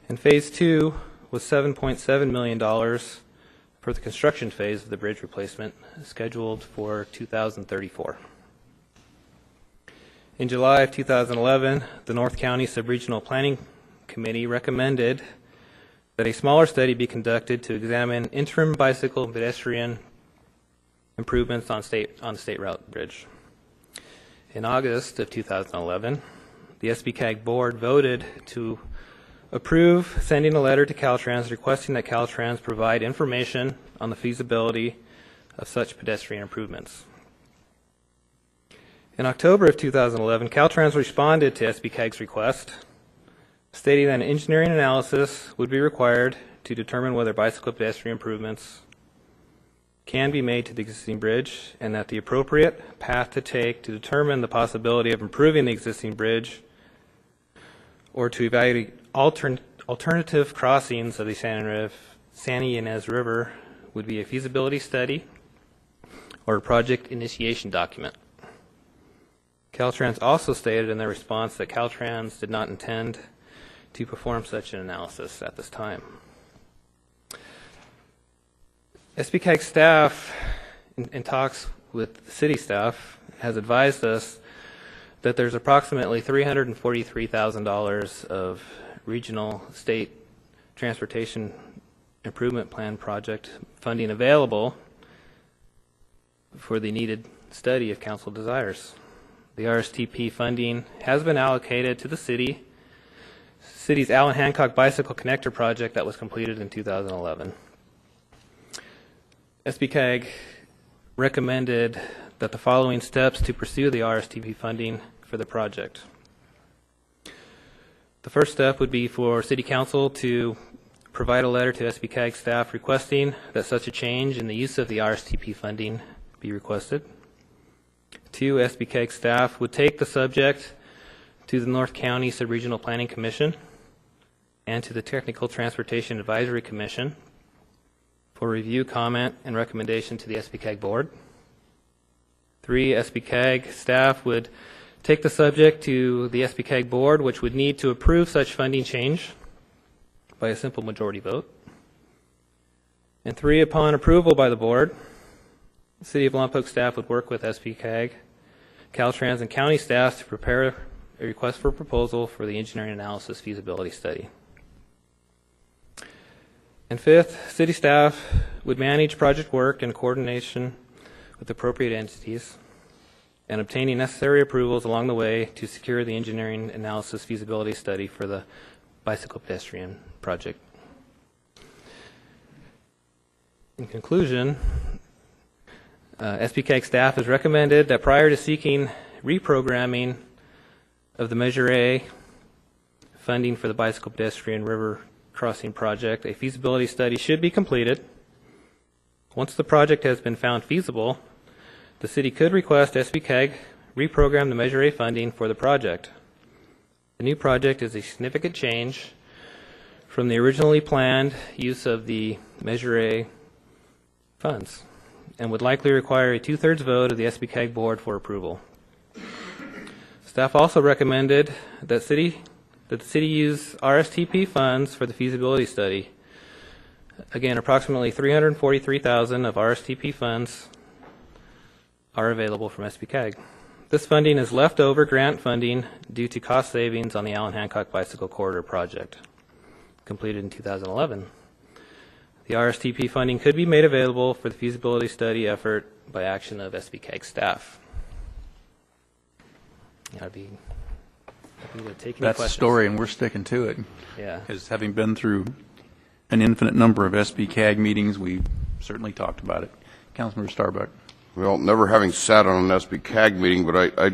And phase 2 was $7.7 million for the construction phase of the bridge replacement, scheduled for 2034. In July of 2011, the North County Subregional Planning Committee recommended that a smaller study be conducted to examine interim bicycle and pedestrian improvements on the State Route Bridge. In August of 2011, the SBCAG board voted to approve sending a letter to Caltrans requesting that Caltrans provide information on the feasibility of such pedestrian improvements. In October of 2011, Caltrans responded to SBCAG's request, stating that an engineering analysis would be required to determine whether bicycle pedestrian improvements can be made to the existing bridge, and that the appropriate path to take to determine the possibility of improving the existing bridge or to evaluate alternative crossings of the San Ynez River would be a feasibility study or a project initiation document. Caltrans also stated in their response that Caltrans did not intend to perform such an analysis at this time. SBCAG staff, in talks with city staff, has advised us that there's approximately $343,000 of regional state transportation improvement plan project funding available for the needed study if council desires. The RSTP funding has been allocated to the city's Allen Hancock Bicycle Connector project that was completed in 2011. SBCAG recommended that the following steps to pursue the RSTP funding for the project. The first step would be for City Council to provide a letter to SBCAG staff requesting that such a change in the use of the RSTP funding be requested. 2, SBCAG staff would take the subject to the North County Subregional Planning Commission and to the Technical Transportation Advisory Commission for review, comment, and recommendation to the SBCAG board. 3, SBCAG staff would take the subject to the SBCAG board, which would need to approve such funding change by a simple majority vote. And 3, upon approval by the board, the City of Lompoc staff would work with SBCAG, Caltrans, and county staff to prepare a request for proposal for the engineering analysis feasibility study. And 5th, city staff would manage project work in coordination with appropriate entities and obtaining necessary approvals along the way to secure the engineering analysis feasibility study for the bicycle pedestrian project. In conclusion, SBCAG staff has recommended that prior to seeking reprogramming of the Measure A funding for the bicycle pedestrian river crossing project, a feasibility study should be completed. Once the project has been found feasible, the city could request SBCAG reprogram the Measure A funding for the project. The new project is a significant change from the originally planned use of the Measure A funds and would likely require a 2/3 vote of the SBCAG board for approval. Staff also recommended that the city use RSTP funds for the feasibility study. Again, approximately $343,000 of RSTP funds are available from SBCAG. This funding is leftover grant funding due to cost savings on the Allen Hancock Bicycle Corridor project, completed in 2011. The RSTP funding could be made available for the feasibility study effort by action of SBCAG staff. I'd be happy to take any That's questions. the story, and we're sticking to it. Yeah. Because having been through an infinite number of SBCAG meetings, we certainly talked about it. Councilmember Starbuck. Well, never having sat on an SBCAG meeting, but I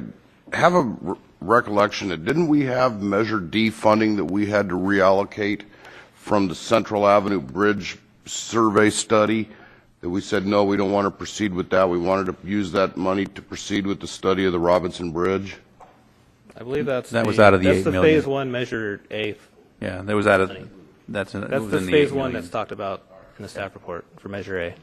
have a recollection that didn't we have Measure D funding that we had to reallocate from the Central Avenue Bridge survey study, that we said, no, we don't want to proceed with that. We wanted to use that money to proceed with the study of the Robinson Bridge? I believe that was out of the that's $8 the million. Phase 1 Measure A. Yeah, that was out of, That's it was the in the Phase 8 1 million. that's talked about in the staff report for Measure A.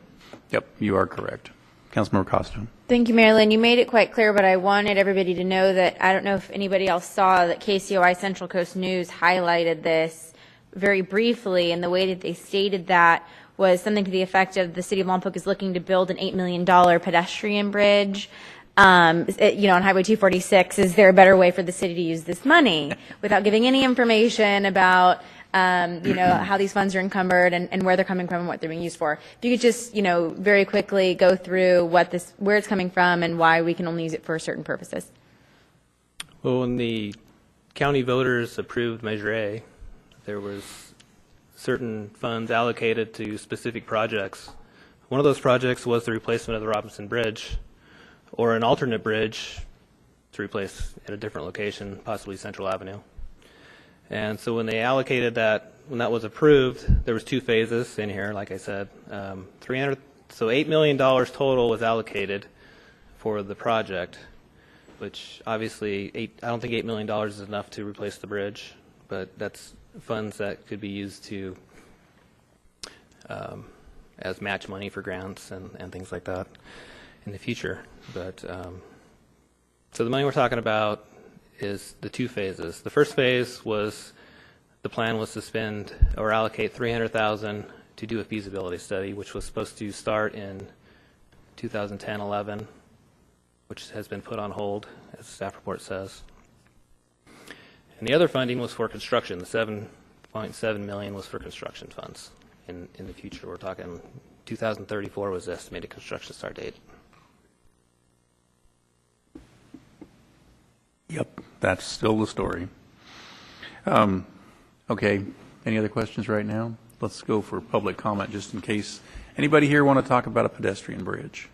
Yep, you are correct. Councilmember Costa. Thank you, Marilyn. You made it quite clear, but I wanted everybody to know that I don't know if anybody else saw that KCOI Central Coast News highlighted this very briefly, and the way that they stated that was something to the effect of the city of Lompoc is looking to build an $8 million pedestrian bridge. On Highway 246. Is there a better way for the city to use this money without giving any information about, how these funds are encumbered and where they're coming from and what they're being used for? If you could just, very quickly go through where it's coming from and why we can only use it for certain purposes. Well, when the county voters approved Measure A, there was certain funds allocated to specific projects. One of those projects was the replacement of the Robinson Bridge, or an alternate bridge to replace at a different location, possibly Central Avenue. And so when they allocated that, when that was approved, there was 2 phases in here, like I said. $8 million total was allocated for the project, which obviously, I don't think $8 million is enough to replace the bridge, but that's funds that could be used to as match money for grants and things like that in the future. But so the money we're talking about is the 2 phases. The first phase was, the plan was to spend or allocate $300,000 to do a feasibility study, which was supposed to start in 2010-11, which has been put on hold, as the staff report says. And the other funding was for construction. The $7.7 million was for construction funds. In the future, we're talking 2034 was the estimated construction start date. Yep, that's still the story. Okay, any other questions right now? Let's go for public comment just in case. Anybody here want to talk about a pedestrian bridge?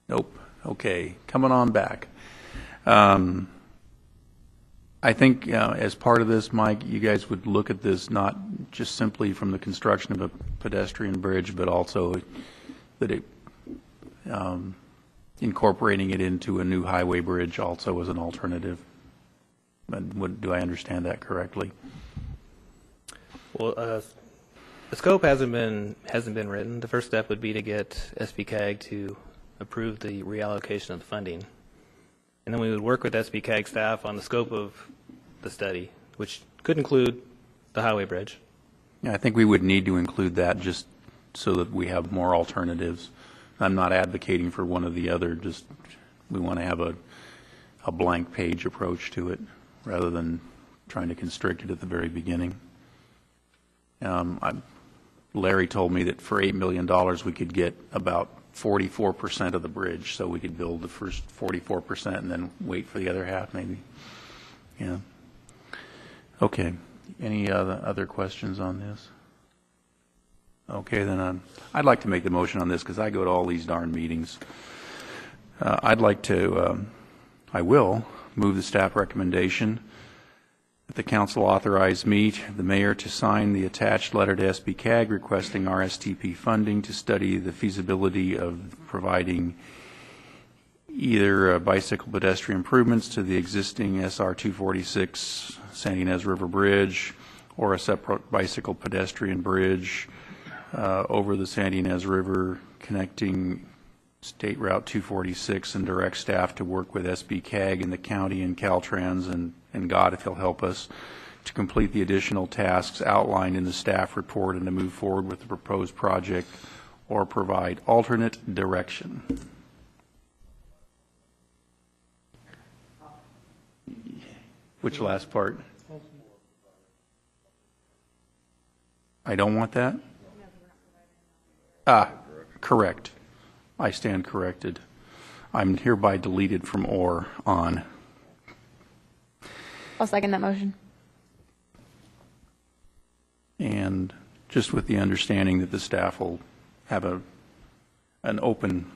Nope. Okay, coming on back. I think as part of this, Mike, you guys would look at this not just simply from the construction of a pedestrian bridge, but also that it incorporating it into a new highway bridge also as an alternative. Do I understand that correctly? Well, the scope hasn't been written. The first step would be to get SBCAG to approve the reallocation of the funding. And then we would work with SBCAG staff on the scope of the study, which could include the highway bridge. Yeah, I think we would need to include that just so that we have more alternatives. I'm not advocating for one or the other, just we want to have a blank page approach to it rather than trying to constrict it at the very beginning. Larry told me that for $8 million we could get about 44% of the bridge, so we could build the first 44% and then wait for the other half maybe. Yeah. Okay. Any other questions on this? Okay, then I'd like to make the motion on this because I go to all these darn meetings. I'd like to, I will move the staff recommendation that the council authorize me, the mayor, to sign the attached letter to SBCAG requesting RSTP funding to study the feasibility of providing either bicycle pedestrian improvements to the existing SR 246 Santa Ynez River Bridge or a separate bicycle pedestrian bridge over the Santa Ynez River connecting State Route 246, and direct staff to work with SBCAG and the county and Caltrans and God, if he'll help us, to complete the additional tasks outlined in the staff report and to move forward with the proposed project or provide alternate direction. Which last part? I don't want that? Correct. I stand corrected. I'm hereby deleted from or on. I'll second that motion. And just with the understanding that the staff will have an open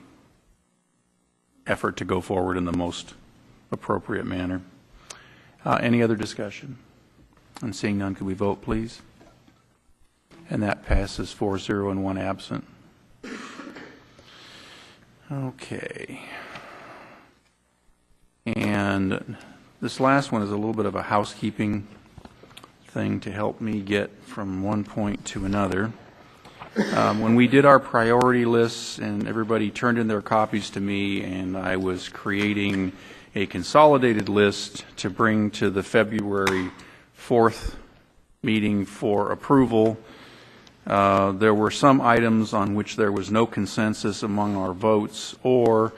effort to go forward in the most appropriate manner. Any other discussion? And seeing none, could we vote, please? And that passes 4-0 and 1 absent. Okay. And this last one is a little bit of a housekeeping thing to help me get from one point to another. When we did our priority lists and everybody turned in their copies to me and I was creating a consolidated list to bring to the February 4th meeting for approval, there were some items on which there was no consensus among our votes, or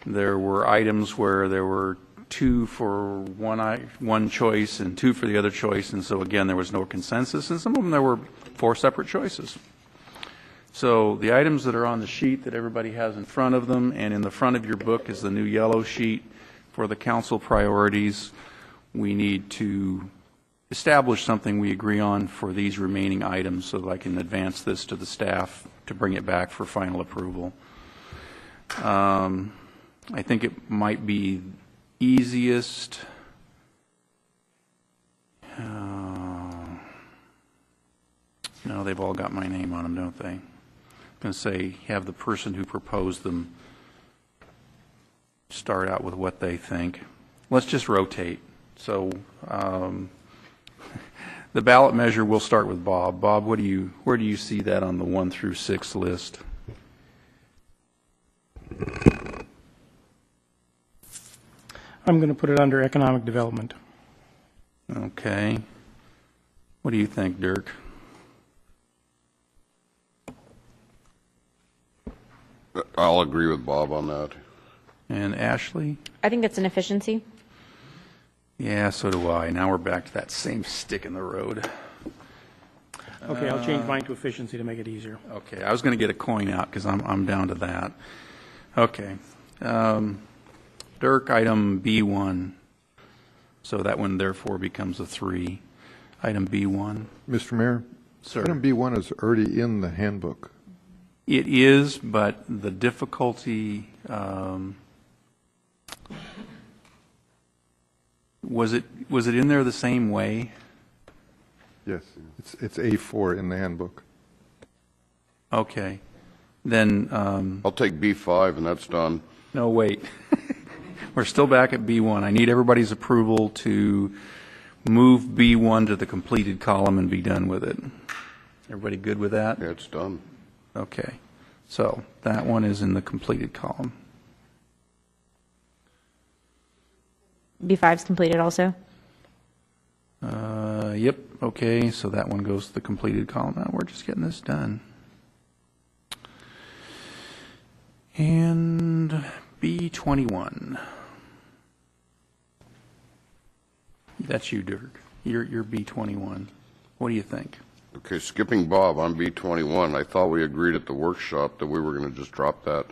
there were items where there were 2 for one choice and 2 for the other choice, and so again there was no consensus, and some of them there were 4 separate choices. So the items that are on the sheet that everybody has in front of them, and in the front of your book is the new yellow sheet for the council priorities. We need to establish something we agree on for these remaining items so that I can advance this to the staff to bring it back for final approval. I think it might be easiest no, they've all got my name on them, don't they? I'm going to say have the person who proposed them start out with what they think. Let's just rotate. So the ballot measure, we'll start with Bob. Bob, where do you see that on the 1 through 6 list? I'm going to put it under economic development. Okay. What do you think, Dirk? I'll agree with Bob on that. And Ashley? I think it's an efficiency. Yeah, so do I. Now we're back to that same stick in the road. Okay, I'll change mine to efficiency to make it easier. Okay, I was going to get a coin out because I'm down to that. Okay. Dirk, item B1. So that one therefore becomes a 3. Item B1. Mr. Mayor? Sir. Item B1 is already in the handbook. It is, but the difficulty, was it in there the same way? Yes, it's A4 in the handbook. Okay, then I'll take B5 and that's done. No, wait. We're still back at B1. I need everybody's approval to move B1 to the completed column and be done with it. Everybody good with that? Yeah, it's done. Okay, so that one is in the completed column. B5 is completed also? Yep, okay, so that one goes to the completed column. Now we're just getting this done. And B21. That's you, Dirk. You're B21. What do you think? Okay, skipping Bob on B21, I thought we agreed at the workshop that we were going to just drop that.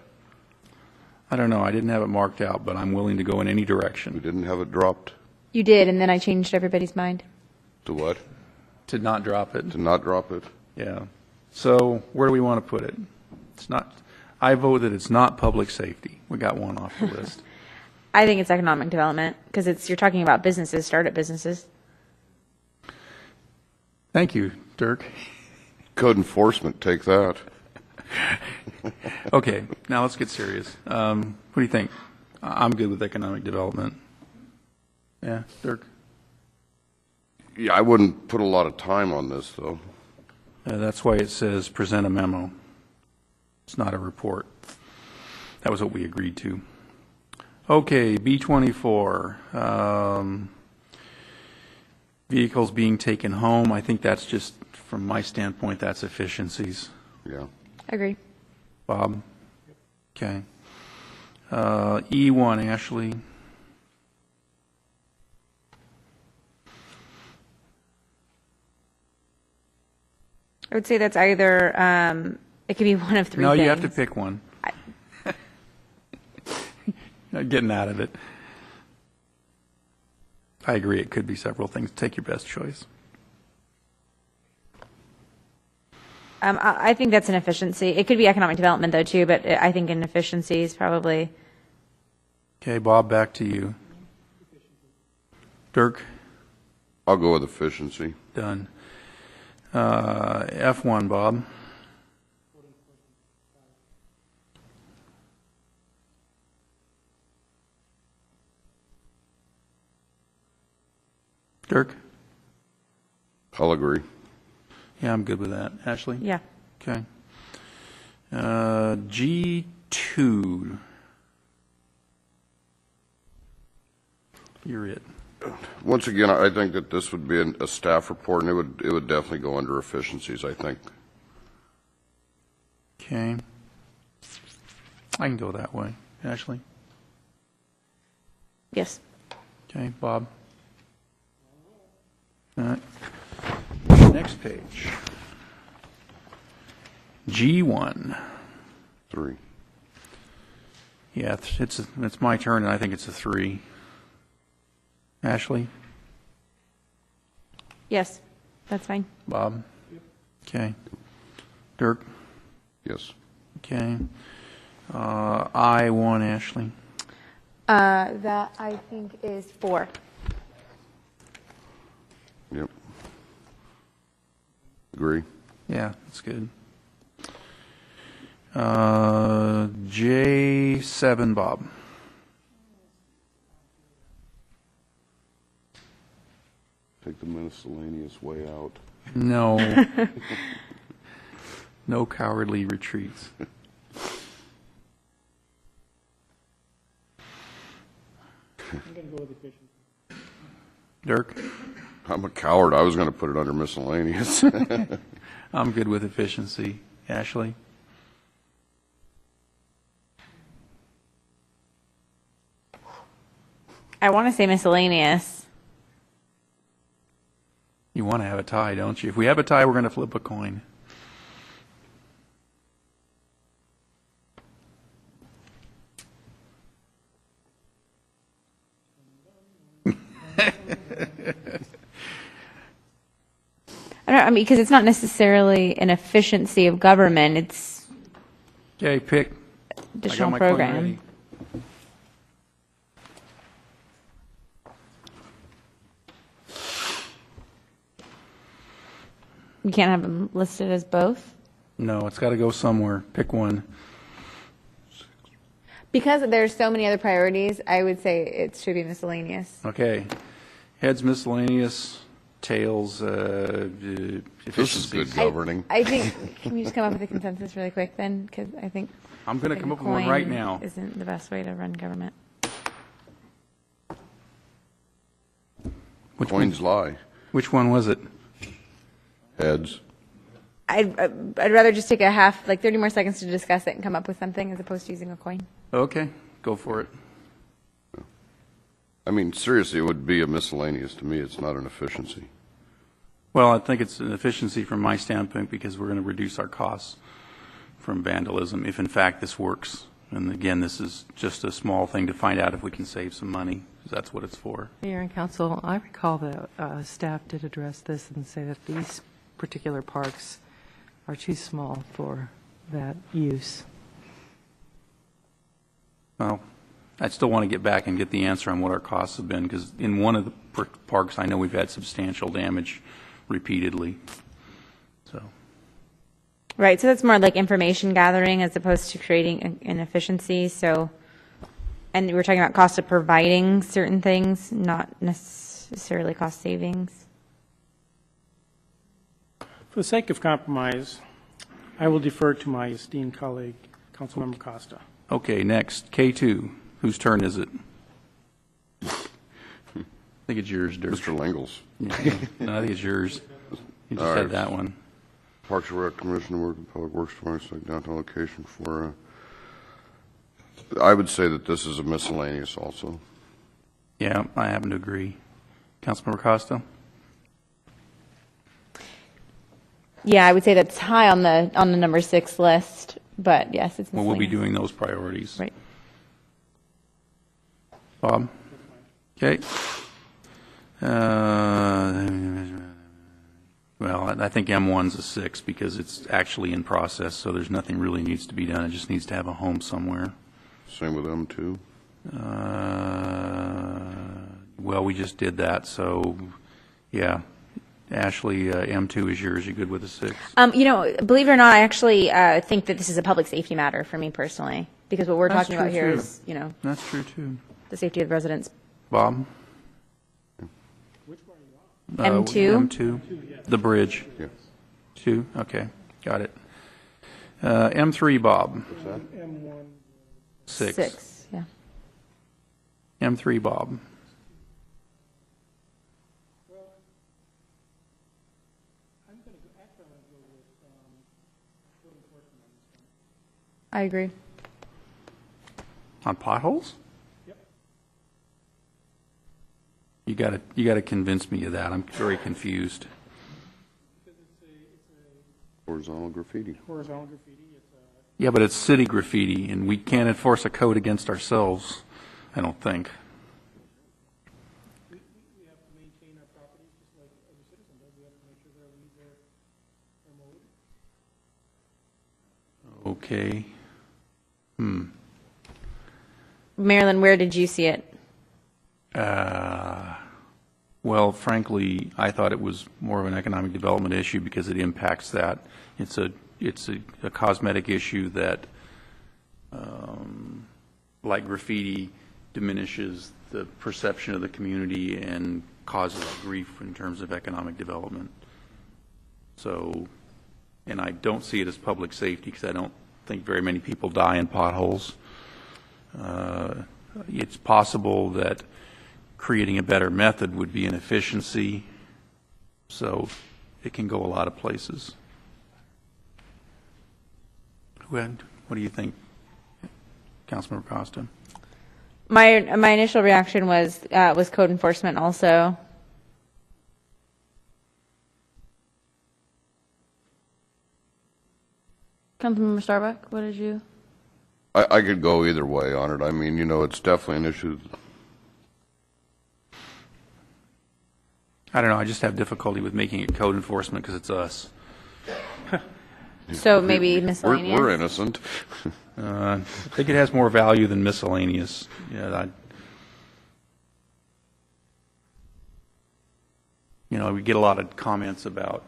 I don't know. I didn't have it marked out, but I'm willing to go in any direction. We didn't have it dropped? You did, and then I changed everybody's mind. To what? To not drop it. To not drop it? Yeah. So where do we want to put it? It's not. I vote that it's not public safety. We got one off the list. I think it's economic development because you're talking about businesses, startup businesses. Thank you, Dirk. Code enforcement, take that. Okay, now let's get serious. What do you think? I'm good with economic development. Yeah, Dirk? Yeah, I wouldn't put a lot of time on this, though. That's why it says present a memo. It's not a report. That was what we agreed to. Okay, B24. Vehicles being taken home. I think that's just, from my standpoint, that's efficiencies. Yeah. Agree. Bob? Okay. E1, Ashley. I would say that's either, it could be one of three No, things. you have to pick one. Not getting out of it. I agree, it could be several things. Take your best choice. I think that's an efficiency. It could be economic development, though, too, but I think an efficiency is probably. Okay, Bob, back to you. Dirk? I'll go with efficiency. Done. F1, Bob. Dirk? I'll agree. Yeah, I'm good with that. Ashley? Yeah. Okay. G2. You're it. Once again, I think that this would be a staff report, and it would definitely go under efficiencies, I think. Okay. I can go that way. Ashley? Yes. Okay, Bob? All right. Next page. G1. 3. Yeah, it's my turn, and I think it's a 3. Ashley? Yes, that's fine. Bob? Okay. Dirk? Yes. Okay. I1, Ashley? That I think is 4. Yep. Agree. Yeah, that's good. J7, Bob. Take the miscellaneous way out. No. No cowardly retreats. I'm going to go with efficiency. Dirk? I'm a coward. I was going to put it under miscellaneous. I'm good with efficiency. Ashley? I want to say miscellaneous. You want to have a tie, don't you? If we have a tie, we're going to flip a coin. I mean, because it's not necessarily an efficiency of government, it's Okay, pick. additional I got my coin program. ready. You can't have them listed as both? No, it's got to go somewhere. Pick one. Because there's so many other priorities, I would say it should be miscellaneous. Okay. Heads miscellaneous, tails This is good efficiencies. governing. I think, can we just come up with a consensus really quick then? Because I think. I'm going to come up with one right now. Isn't the best way to run government. Coins lie. Which one was it? Heads. I'd rather just take a half, like 30 more seconds to discuss it and come up with something as opposed to using a coin. Okay, go for it. I mean, seriously, it would be a miscellaneous to me. It's not an efficiency. Well, I think it's an efficiency from my standpoint because we're going to reduce our costs from vandalism if in fact this works. And again, this is just a small thing to find out if we can save some money. That's what it's for. Mayor and Council, I recall that staff did address this and say that these particular parks are too small for that use. Well, I still want to get back and get the answer on what our costs have been, because in one of the parks, I know we've had substantial damage repeatedly. So. Right, so that's more like information gathering as opposed to creating an efficiency. So, and we're talking about cost of providing certain things, not necessarily cost savings. For the sake of compromise, I will defer to my esteemed colleague, Councilmember Costa. Okay, next, K2. Whose turn is it? I think it's yours, Dirk. Mr. Lingle's. Yeah, no, I think it's yours. You just had that one. Parks and Rec Commission work with Public Works for downtown location for, I would say that this is a miscellaneous also. Yeah, I happen to agree. Councilmember Costa? Yeah, I would say that's high on the number 6 list, but yes, it's Well, we'll be miscellaneous. doing those priorities. Right. Bob? Okay. Well, I think M1's a 6 because it's actually in process, so there's nothing really needs to be done. It just needs to have a home somewhere. Same with M2. Well, we just did that, so yeah. Ashley, M2 is yours. You good with a 6? Believe it or not, I actually think that this is a public safety matter for me personally, because what we're That's talking about true, here too. is, That's true, too. the safety of the residents. Bob? M2? M2, the bridge. Yeah. 2, okay, got it. M3, Bob. What's that? M1. 6, yeah. M3, Bob. I agree. On potholes? Yep. You got to convince me of that. I'm very confused. Horizontal graffiti. Horizontal graffiti. Yeah, but it's city graffiti, and we can't enforce a code against ourselves, I don't think. We have to maintain our properties just like every citizen does. We have to make sure their leaves are mowed. Okay. Marilyn, where did you see it? Well, frankly, I thought it was more of an economic development issue because it impacts that. It's a cosmetic issue that, like graffiti, diminishes the perception of the community and causes grief in terms of economic development. So, and I don't see it as public safety because I don't think very many people die in potholes. It's possible that creating a better method would be an efficiency, so it can go a lot of places. What do you think, Councilmember Costa? My initial reaction was code enforcement also. Councilmember Starbuck, what did you? I could go either way on it. I mean, it's definitely an issue. I don't know. I just have difficulty with making it code enforcement because it's us. So maybe miscellaneous? We're innocent. I think it has more value than miscellaneous. Yeah, we get a lot of comments about,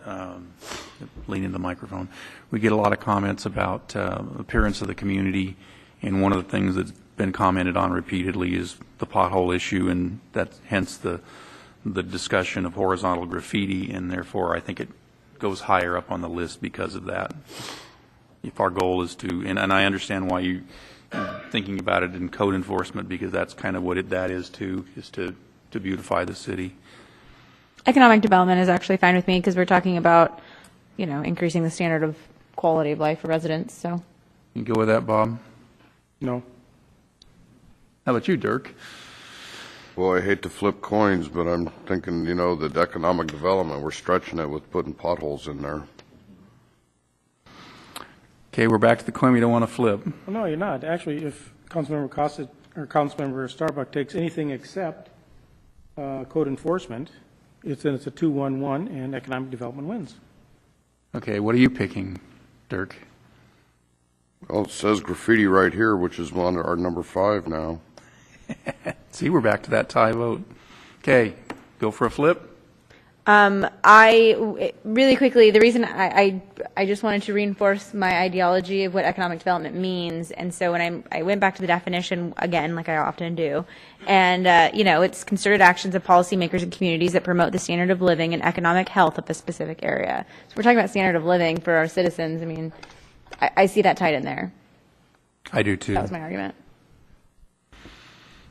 lean into the microphone, we get a lot of comments about appearance of the community, and one of the things that's been commented on repeatedly is the pothole issue, and that's hence the discussion of horizontal graffiti, and therefore I think it goes higher up on the list because of that. If our goal is to, and I understand why you're thinking about it in code enforcement, because that's kind of what that is too, is to beautify the city. Economic development is actually fine with me because we're talking about, increasing the standard of quality of life for residents, so. You go with that, Bob? No. How about you, Dirk? Well, I hate to flip coins, but I'm thinking, that economic development, we're stretching it with putting potholes in there. Okay, we're back to the coin we don't want to flip. Well, no, you're not. Actually, if Councilmember Costa or Councilmember Starbuck takes anything except code enforcement, then it's a 2-1-1 and economic development wins. Okay, what are you picking, Dirk? Well, it says graffiti right here, which is on our number 5 now. See, we're back to that tie vote. Okay, go for a flip. Really quickly, the reason I just wanted to reinforce my ideology of what economic development means, and so when I went back to the definition again, like I often do, and it's concerted actions of policymakers and communities that promote the standard of living and economic health of a specific area. So we're talking about standard of living for our citizens. I mean, I see that tied in there. I do too. That was my argument.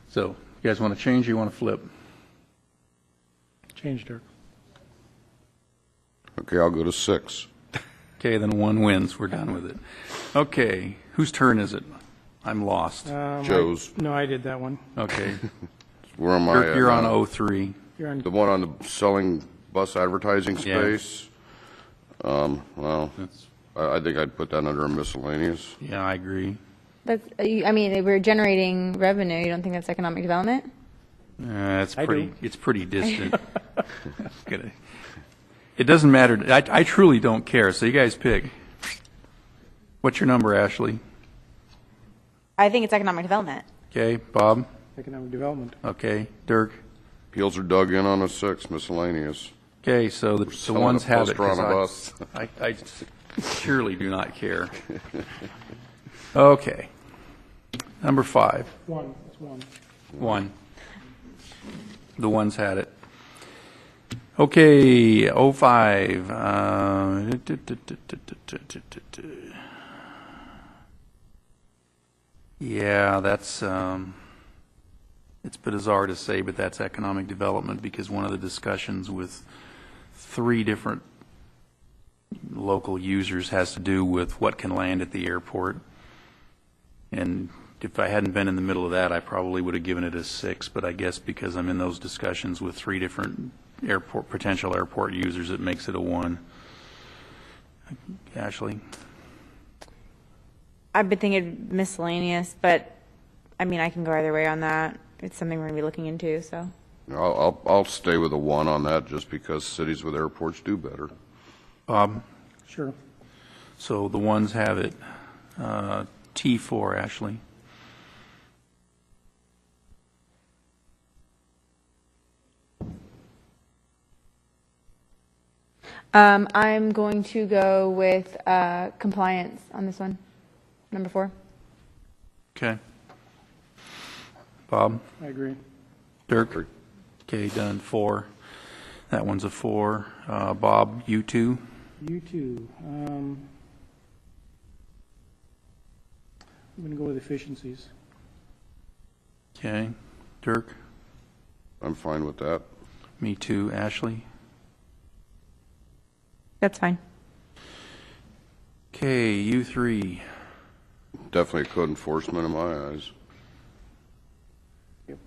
So, you guys want to change or you want to flip? Change, Dirk. Okay, I'll go to 6. Okay, then 1 wins. We're done with it. Okay, whose turn is it? I'm lost. Joe's. I did that one. Okay. Where am I? You're on 03. You're on the one on the selling bus advertising space. Yeah. Well, I think I'd put that under a miscellaneous. Yeah, I agree. We're generating revenue. You don't think that's economic development? It's pretty distant. It doesn't matter. I truly don't care. So you guys pick. What's your number, Ashley? I think it's economic development. Okay, Bob? Economic development. Okay, Dirk? Heels are dug in on a 6, miscellaneous. Okay, so the ones have it. On a bus. I surely do not care. Okay. Number 5. 1. It's 1. 1. The ones had it. Okay, 05. Yeah, that's, it's bizarre to say, but that's economic development because one of the discussions with 3 different local users has to do with what can land at the airport. And if I hadn't been in the middle of that, I probably would have given it a 6, but I guess because I'm in those discussions with 3 different potential airport users, it makes it a 1. Ashley? I've been thinking miscellaneous, but I can go either way on that. It's something we're going to be looking into, so. I'll stay with a 1 on that just because cities with airports do better. Bob? Sure. So the ones have it. T4, Ashley. I'm going to go with compliance on this one, number 4. Okay. Bob? I agree. Dirk? Okay, done. 4. That one's a 4. Bob, you 2? You 2. I'm going to go with efficiencies. Okay. Dirk? I'm fine with that. Me too. Ashley? That's fine. Okay, you 3. Definitely code enforcement in my eyes. Yep.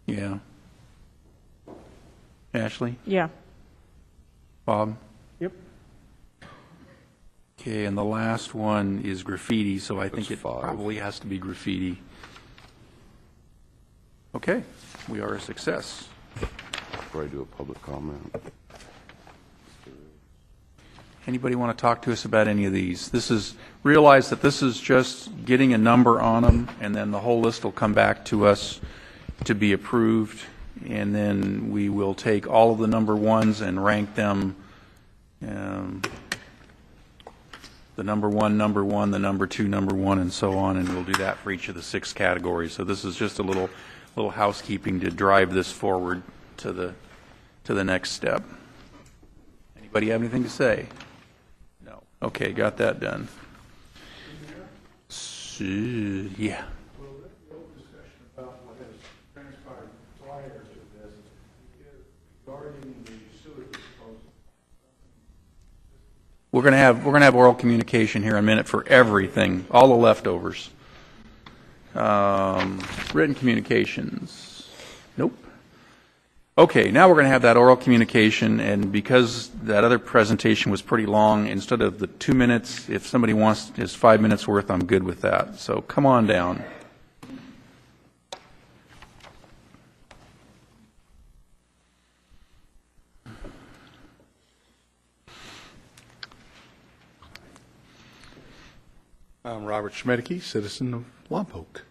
Yeah. Ashley? Yeah. Bob? Yep. Okay, and the last one is graffiti, so I think That's it 5. probably has to be graffiti. Okay, we are a success. Before I do a public comment. Anybody want to talk to us about any of these? Realize that this is just getting a number on them, and then the whole list will come back to us to be approved, and then we will take all of the number 1s and rank them. The number 1, the number 2, number 1, and so on, and we'll do that for each of the 6 categories. So this is just a little housekeeping to drive this forward to the next step. Anybody have anything to say? No. Okay, got that done. So, yeah. Well, the discussion about what has transpired prior to this We're going to have oral communication here in a minute for everything, all the leftovers. Written communications. Nope. Okay, now we're going to have that oral communication, and because that other presentation was pretty long, instead of the 2 minutes, if somebody wants his 5 minutes worth, I'm good with that. So come on down. I'm Robert Schmedeke, citizen of Lompoc.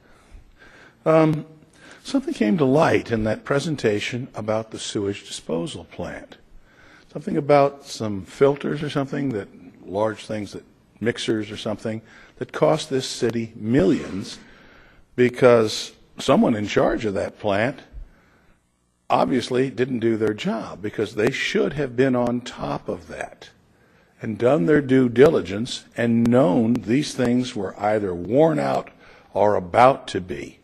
Something came to light in that presentation about the sewage disposal plant. Something about some filters or something, that large things, that mixers or something, that cost this city millions because someone in charge of that plant obviously didn't do their job, because they should have been on top of that and done their due diligence and known these things were either worn out or about to be.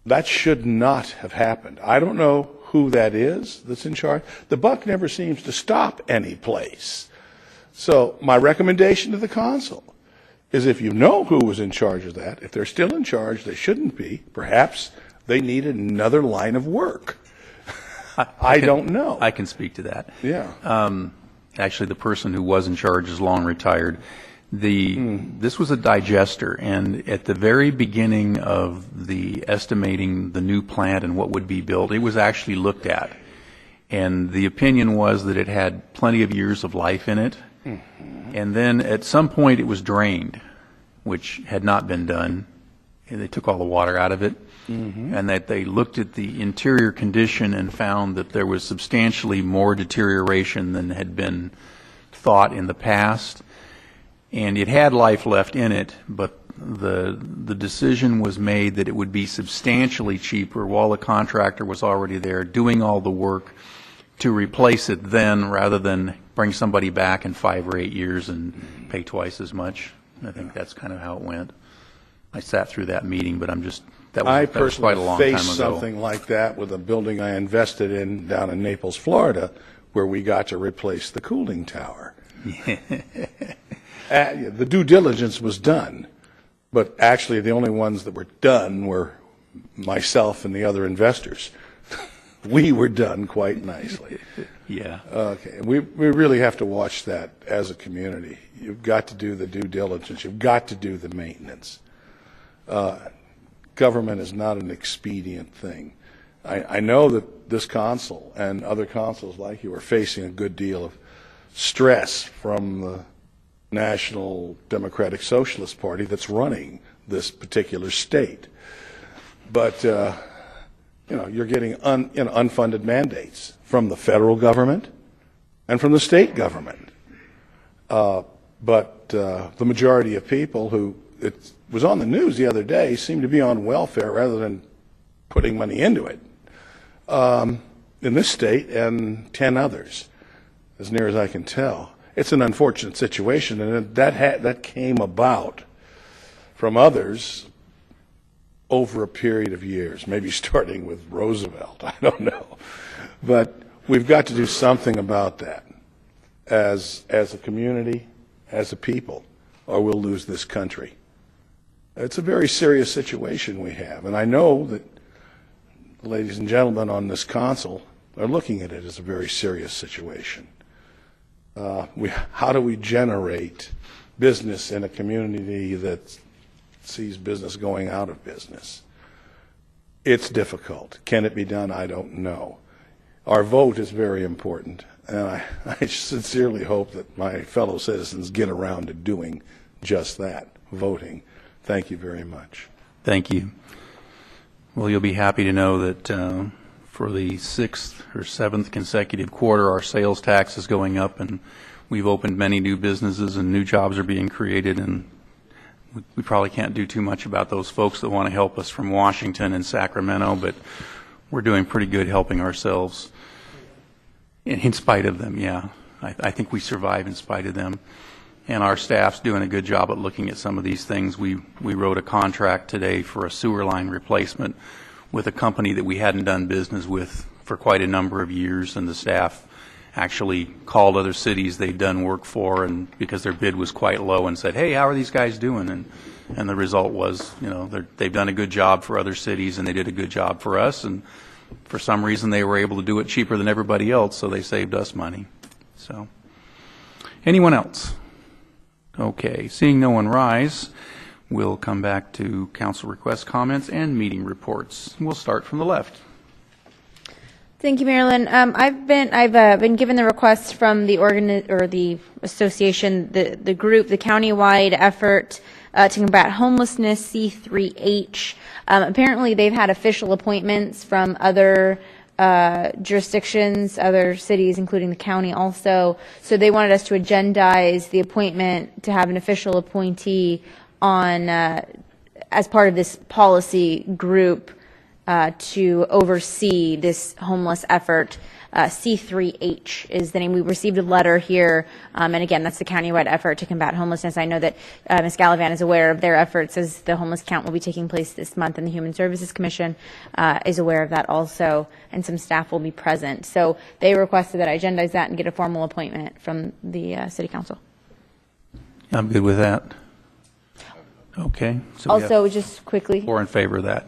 That should not have happened. I don't know who that is that's in charge. The buck never seems to stop any place. So my recommendation to the council is, if you know who was in charge of that, if they're still in charge, they shouldn't be. Perhaps they need another line of work. I don't know. I can speak to that. Yeah. Actually, the person who was in charge is long retired. This was a digester, and at the very beginning of the estimating the new plant and what would be built, it was actually looked at. And the opinion was that it had plenty of years of life in it. And then at some point it was drained, which had not been done. And they took all the water out of it. And that they looked at the interior condition and found that there was substantially more deterioration than had been thought in the past. And it had life left in it, but the decision was made that it would be substantially cheaper while the contractor was already there doing all the work to replace it then, rather than bring somebody back in 5 or 8 years and pay twice as much. I think that's kind of how it went. I sat through that meeting, but that was quite a long time ago. I personally faced something like that with a building I invested in down in Naples, Florida, where we got to replace the cooling tower. The due diligence was done, but actually the only ones that were done were myself and the other investors. We were done quite nicely. Yeah. Okay. We really have to watch that as a community. You've got to do the due diligence. You've got to do the maintenance. Government is not an expedient thing. I know that this council and other councils like you are facing a good deal of stress from the National Democratic Socialist Party that's running this particular state. But, you're getting unfunded mandates from the federal government and from the state government. But the majority of people who, it was on the news the other day, seem to be on welfare rather than putting money into it in this state and 10 others, as near as I can tell. It's an unfortunate situation, and that came about from others over a period of years, maybe starting with Roosevelt, I don't know. But we've got to do something about that as a community, as a people, or we'll lose this country. It's a very serious situation we have, and I know that the ladies and gentlemen on this council are looking at it as a very serious situation. How do we generate business in a community that sees business going out of business? It's difficult. Can it be done? I don't know. Our vote is very important, and I sincerely hope that my fellow citizens get around to doing just that, voting. Thank you very much. Thank you. Well, you'll be happy to know that for the 6th or 7th consecutive quarter, our sales tax is going up, and we've opened many new businesses and new jobs are being created, and we probably can't do too much about those folks that want to help us from Washington and Sacramento, but we're doing pretty good helping ourselves in spite of them, yeah. I think we survive in spite of them. And our staff's doing a good job at looking at some of these things. We wrote a contract today for a sewer line replacement with a company that we hadn't done business with for quite a number of years, and the staff actually called other cities they'd done work for, and because their bid was quite low, and said, hey, how are these guys doing? And the result was, they've done a good job for other cities, and they did a good job for us, and for some reason they were able to do it cheaper than everybody else, so they saved us money. So, anyone else? Okay, seeing no one rise, we'll come back to council requests, comments, and meeting reports. We'll start from the left. Thank you, Marilyn. I've been given the request from the association, the group, the countywide effort to combat homelessness, C3H. Apparently, they've had official appointments from other jurisdictions, other cities, including the county also. So they wanted us to agendize the appointment to have an official appointee on as part of this policy group to oversee this homeless effort. C3H is the name. We received a letter here, and again, that's the countywide effort to combat homelessness. I know that Ms. Gallivan is aware of their efforts, as the homeless count will be taking place this month, and the Human Services Commission is aware of that also, and some staff will be present. So they requested that I agendize that and get a formal appointment from the City Council. I'm good with that. Okay. So also, just quickly, we're in favor of that.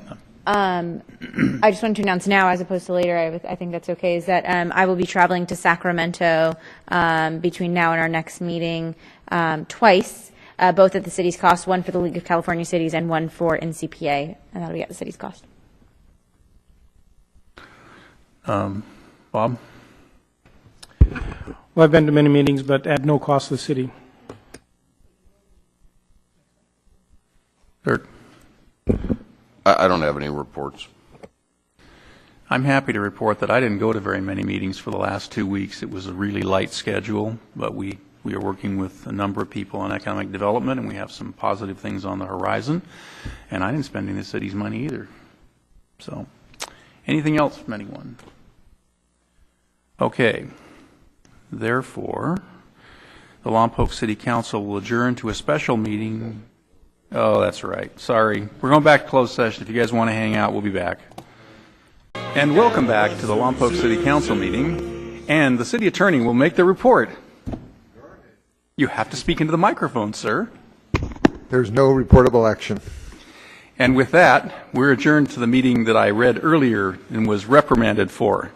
I just wanted to announce now, as opposed to later, I think that's okay, is that I will be traveling to Sacramento between now and our next meeting twice, both at the city's cost, one for the League of California Cities and one for NCPA, and that'll be at the city's cost. Bob? Well, I've been to many meetings, but at no cost to the city. Dirk? I don't have any reports. I'm happy to report that I didn't go to very many meetings for the last 2 weeks. It was a really light schedule, but we are working with a number of people on economic development, and we have some positive things on the horizon. And I didn't spend any of the city's money either. So, anything else from anyone? Okay. Therefore, the Lompoc City Council will adjourn to a special meeting. Oh, that's right. Sorry. We're going back to closed session. If you guys want to hang out, we'll be back. And welcome back to the Lompoc City Council meeting. And the city attorney will make the report. You have to speak into the microphone, sir. There's no reportable action. And with that, we're adjourned to the meeting that I read earlier and was reprimanded for.